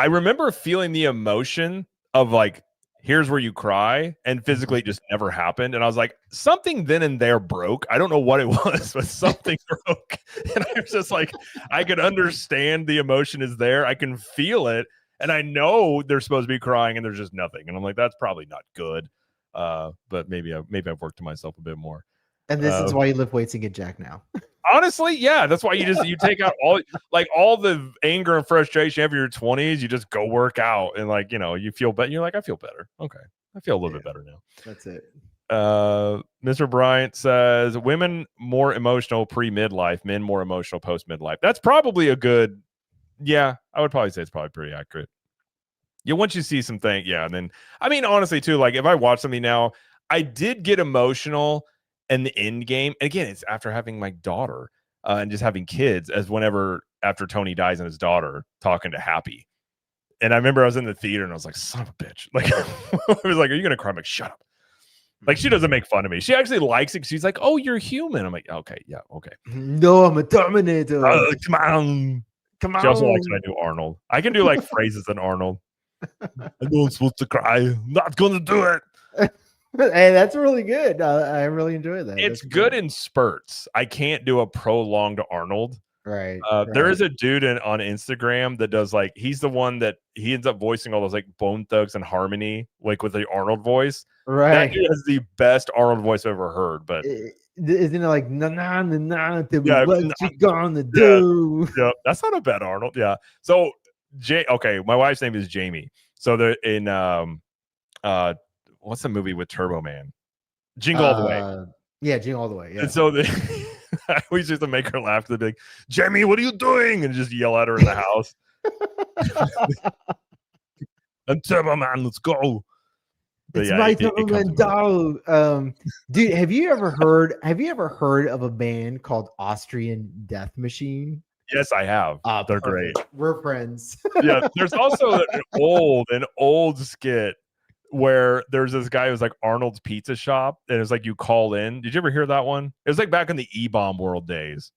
remember feeling the emotion of like, here's where you cry, and physically it just never happened. And I was like, something then and there broke. I don't know what it was, but something broke. And I was just like, I could understand the emotion is there. I can feel it. And I know they're supposed to be crying, and there's just nothing. And I'm like, that's probably not good. But maybe I've worked to myself a bit more. And this is why you lift weights and get jacked now. Honestly, yeah, that's why you take out all the anger and frustration you have in your 20s. You just go work out and you feel better. You're like, I feel better. Okay, I feel a little bit better now. That's it. Mr. Bryant says women more emotional pre-midlife, men more emotional post-midlife. That's probably a good. Yeah, I would probably say it's probably pretty accurate. Yeah, once you see something, yeah, and then honestly too, like if I watch something now, I did get emotional in the end game. And again, it's after having my daughter and just having kids, as whenever after Tony dies and his daughter talking to Happy. And I remember I was in the theater and I was like, son of a bitch. Like I was like, are you gonna cry? I'm like, shut up. Like she doesn't make fun of me. She actually likes it. She's like, oh, you're human. I'm like, okay, yeah, okay. No, I'm a Terminator. Come on. She also likes when I do Arnold. I can do like phrases in Arnold. I know I'm supposed to cry. I'm not gonna do it. Hey, that's really good. I really enjoy that. It's good in spurts. I can't do a prolonged Arnold. Right. There is a dude on Instagram that does he's the one that he ends up voicing all those Bone Thugs and Harmony, like with the Arnold voice. Right. That dude has the best Arnold voice I've ever heard. But isn't it like what you gonna do? Yeah, that's not a bad Arnold. Yeah. So okay, my wife's name is Jamie. So they're in what's the movie with Turbo Man? Jingle All the Way. Yeah, Jingle All the Way. Yeah. And so I always used to make her laugh. They'd be like, Jamie, what are you doing? And just yell at her in the house. And Turbo Man, let's go. But It's my Turbo Man dog. Dude, have you ever heard of a band called Austrian Death Machine? Yes, I have. They're great. We're friends. Yeah, there's also an old skit where there's this guy who's like Arnold's Pizza Shop, and it's like you call in. Did you ever hear that one? It was like back in the E-Bomb world days.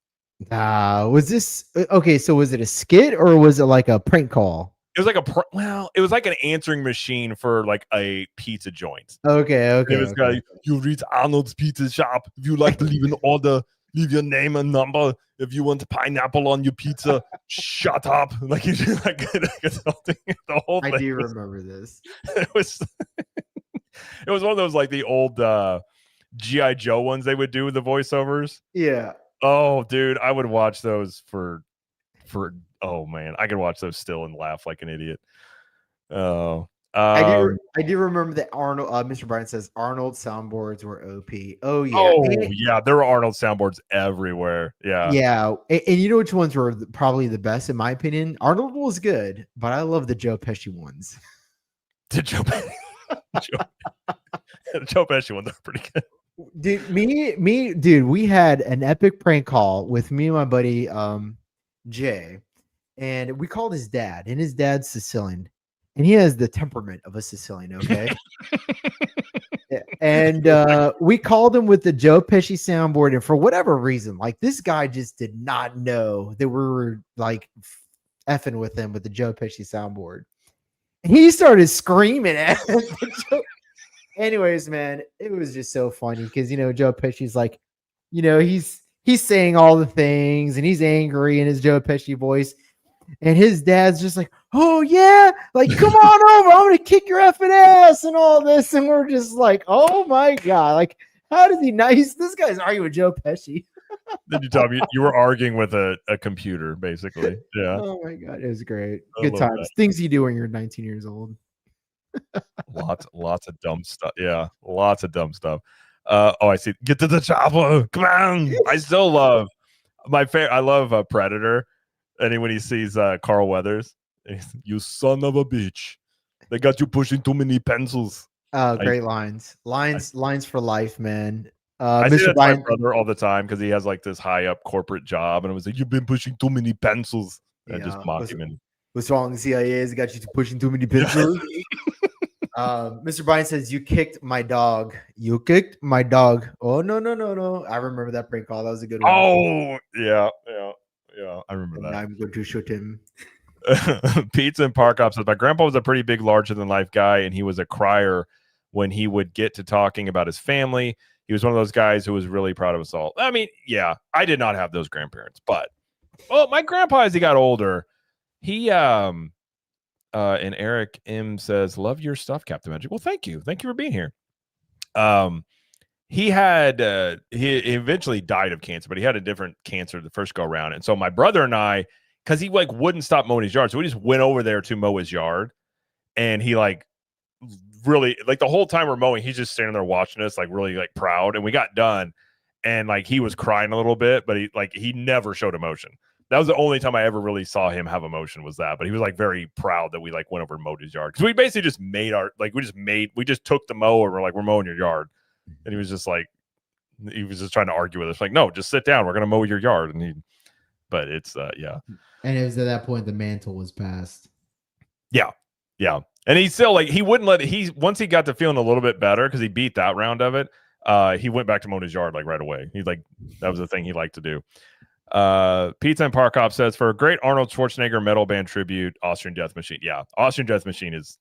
Was this okay? So was it a skit or was it like a prank call? It was like it was like an answering machine for like a pizza joint. Okay. This guy, you reach Arnold's Pizza Shop. If you like to leave an order, leave your name and number. If you want pineapple on your pizza, shut up. Like you do like the whole thing. I do remember this. It was one of those like the old G.I. Joe ones they would do with the voiceovers. Yeah. Oh, dude, I would watch those for oh man, I could watch those still and laugh like an idiot. Oh. I do remember that Arnold. Mr. Bryan says Arnold soundboards were OP. Oh yeah. Oh yeah, there were Arnold soundboards everywhere. Yeah. Yeah, and you know which ones were probably the best in my opinion? Arnold was good, but I love the Joe Pesci ones. The Joe Pesci ones are pretty good. Dude, dude, we had an epic prank call with me and my buddy Jay, and we called his dad, and his dad's Sicilian. And he has the temperament of a Sicilian, okay? And we called him with the Joe Pesci soundboard, and for whatever reason, like this guy just did not know that we were like effing with him with the Joe Pesci soundboard. And he started screaming at him. Anyways, man, it was just so funny because Joe Pesci's like, he's saying all the things and he's angry in his Joe Pesci voice. And his dad's just like, oh yeah, like come on over, I'm gonna kick your effing ass and all this, and we're just like, oh my god, like how does he not? This guy's arguing with Joe Pesci. Then you tell me you were arguing with a computer, basically. Yeah. Oh my god, it was great. Good times. That. Things you do when you're 19 years old. lots of dumb stuff. Yeah, lots of dumb stuff. I see. Get to the chopper. Come on. I still love I love Predator. And when he sees Carl Weathers, you son of a bitch. They got you pushing too many pencils. Oh, great lines for life, man. I see that my brother all the time because he has like this high up corporate job, and it was like, you've been pushing too many pencils. And just mock him. And what's wrong with CIA is got you pushing too many pencils. Mr. Bryan says, you kicked my dog. You kicked my dog. Oh, no. I remember that prank call. That was a good one. Oh, yeah. I remember that. I'm going to shoot him. Pizza and Park Op says, my grandpa was a pretty big, larger-than-life guy, and he was a crier when he would get to talking about his family. He was one of those guys who was really proud of us all. I mean, yeah, I did not have those grandparents, but my grandpa, as he got older, he and Eric M says, love your stuff, Captain Magic. Well, thank you for being here. he had he eventually died of cancer, but he had a different cancer the first go around. And so my brother and I, because he like wouldn't stop mowing his yard, so we just went over there to mow his yard, and he like really like the whole time we're mowing, he's just standing there watching us, like really like proud. And we got done, and like he was crying a little bit, but he never showed emotion. That was the only time I ever really saw him have emotion, was that. But he was like very proud that we like went over and mowed his yard, because we basically just made we just took the mower, we're like, we're mowing your yard, and he was just trying to argue with us, like, no, just sit down, we're gonna mow your yard. But it's yeah. And it was at that point the mantle was passed. Yeah. And he's still like, he wouldn't let it. Once he got to feeling a little bit better, because he beat that round of it, he went back to mowing his yard like right away. He's like, that was the thing he liked to do. Pizza and Parkop says, for a great Arnold Schwarzenegger metal band tribute, Austrian Death Machine. Yeah, Austrian Death Machine is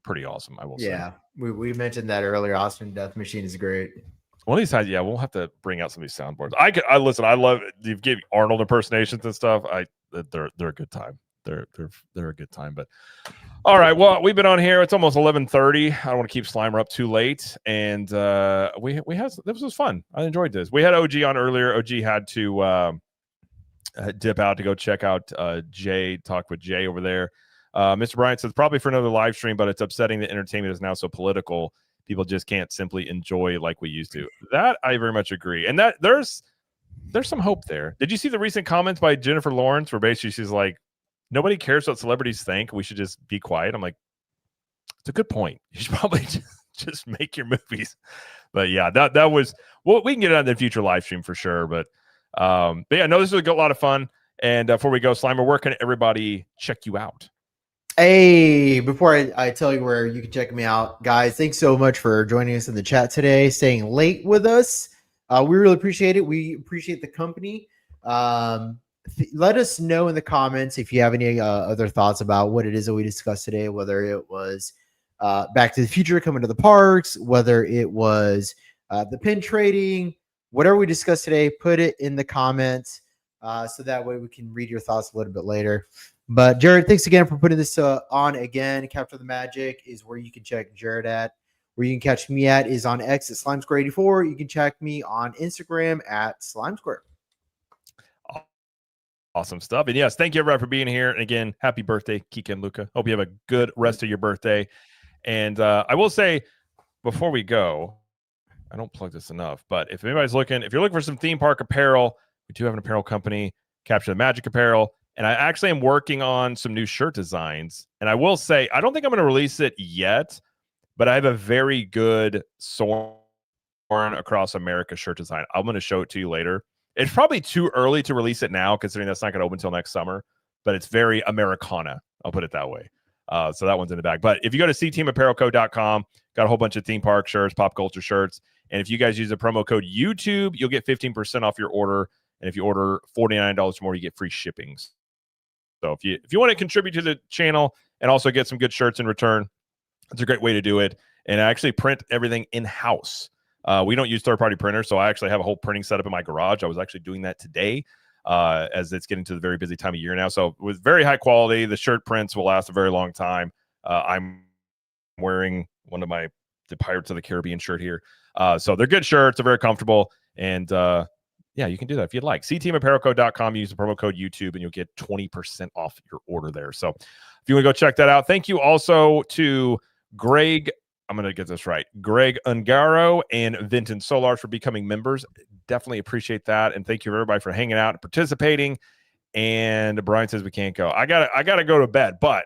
pretty awesome, I will say. Yeah, we mentioned that earlier. Austrian Death Machine is great. One of these times, we'll have to bring out some of these soundboards. I listen. I love it. You give Arnold impersonations and stuff. They're a good time. They're a good time. But all right, well, we've been on here. It's almost 11:30. I don't want to keep Slimer up too late. And this was fun. I enjoyed this. We had OG on earlier. OG had to dip out to go check out Jay. Talk with Jay over there. Mr. Bryant says probably for another live stream, but it's upsetting that entertainment is now so political. People just can't simply enjoy like we used to. That I very much agree. And that there's some hope there. Did you see the recent comments by Jennifer Lawrence where basically she's like, nobody cares what celebrities think. We should just be quiet. I'm like, it's a good point. You should probably just make your movies. But yeah, that was, well, we can get it on the future live stream for sure. But yeah, no, this was a lot of fun. And before we go, Slimer, where can everybody check you out? Hey, before I tell you where you can check me out, guys, thanks so much for joining us in the chat today, staying late with us. We really appreciate it. We appreciate the company. Let us know in the comments if you have any other thoughts about what it is that we discussed today, whether it was Back to the Future coming to the parks, whether it was the pin trading, whatever we discussed today, put it in the comments so that way we can read your thoughts a little bit later. But Jared, thanks again for putting this on again. Capture the Magic is where you can check Jared at. Where you can catch me at is on X at Slime Square 84. You can check me on Instagram at Slime Square. Awesome stuff. And yes, thank you everybody for being here. And again, happy birthday, Kika and Luca. Hope you have a good rest of your birthday. And I will say before we go, I don't plug this enough, but if anybody's looking, if you're looking for some theme park apparel, we do have an apparel company, Capture the Magic Apparel. And I actually am working on some new shirt designs. And I will say, I don't think I'm going to release it yet, but I have a very good Soarin' Across America shirt design. I'm going to show it to you later. It's probably too early to release it now, considering that's not going to open until next summer, but it's very Americana. I'll put it that way. So that one's in the bag. But if you go to CTMAPPARELCO.com, got a whole bunch of theme park shirts, pop culture shirts. And if you guys use the promo code YouTube, you'll get 15% off your order. And if you order $49 or more, you get free shipping. So if you want to contribute to the channel and also get some good shirts in return, it's a great way to do it. And I actually print everything in-house. We don't use third-party printers, so I actually have a whole printing setup in my garage. I was actually doing that today as it's getting to the very busy time of year now. So with very high quality, the shirt prints will last a very long time. I'm wearing one of the Pirates of the Caribbean shirt here. So they're good shirts. They're very comfortable. And yeah, you can do that if you'd like. CTMAPPARELCO.com. Use the promo code YouTube, and you'll get 20% off your order there. So if you want to go check that out. Thank you also to Greg. I'm going to get this right. Greg Ungaro and Vinton Solar for becoming members. Definitely appreciate that. And thank you everybody for hanging out and participating. And Brian says we can't go. I gotta go to bed, but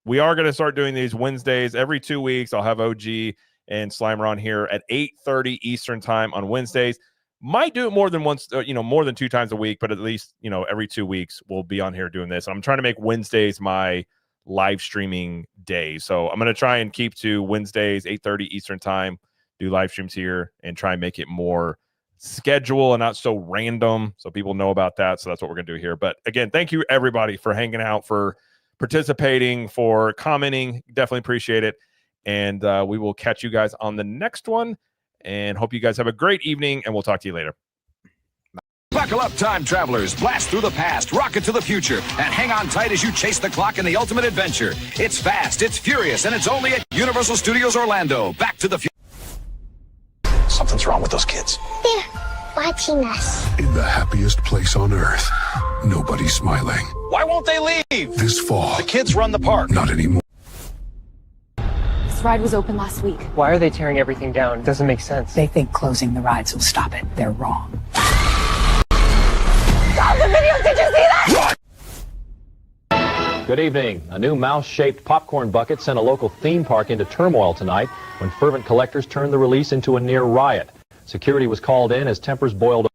we are going to start doing these Wednesdays every 2 weeks. I'll have OG and Slimer on here at 8:30 Eastern time on Wednesdays. Might do it more than once, more than 2 times a week, but at least, every 2 weeks we'll be on here doing this. I'm trying to make Wednesdays my live streaming day. So I'm going to try and keep to Wednesdays, 8:30 Eastern time, do live streams here and try and make it more schedule and not so random. So people know about that. So that's what we're going to do here. But again, thank you everybody for hanging out, for participating, for commenting. Definitely appreciate it. And we will catch you guys on the next one. And hope you guys have a great evening, and we'll talk to you later. Buckle up, time travelers. Blast through the past, rocket to the future, and hang on tight as you chase the clock in the ultimate adventure. It's fast, it's furious, and it's only at Universal Studios Orlando. Back to the Future. Something's What's wrong with those kids? They're watching us. In the happiest place on earth, nobody's smiling. Why won't they leave? This fall, The kids run the park. not anymore. This ride was open last week. Why are they tearing everything down? It doesn't make sense. They think closing the rides will stop it. They're wrong. Stop the video! Did you see that? Good evening. A new mouse-shaped popcorn bucket sent a local theme park into turmoil tonight when fervent collectors turned the release into a near riot. Security was called in as tempers boiled.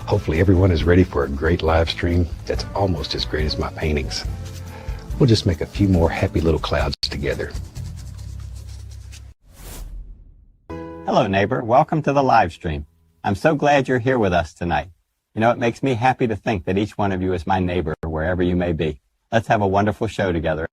Hopefully everyone is ready for a great live stream that's almost as great as my paintings. We'll just make a few more happy little clouds together. Hello, neighbor. Welcome to the live stream. I'm so glad you're here with us tonight. You know, it makes me happy to think that each one of you is my neighbor wherever you may be. Let's have a wonderful show together.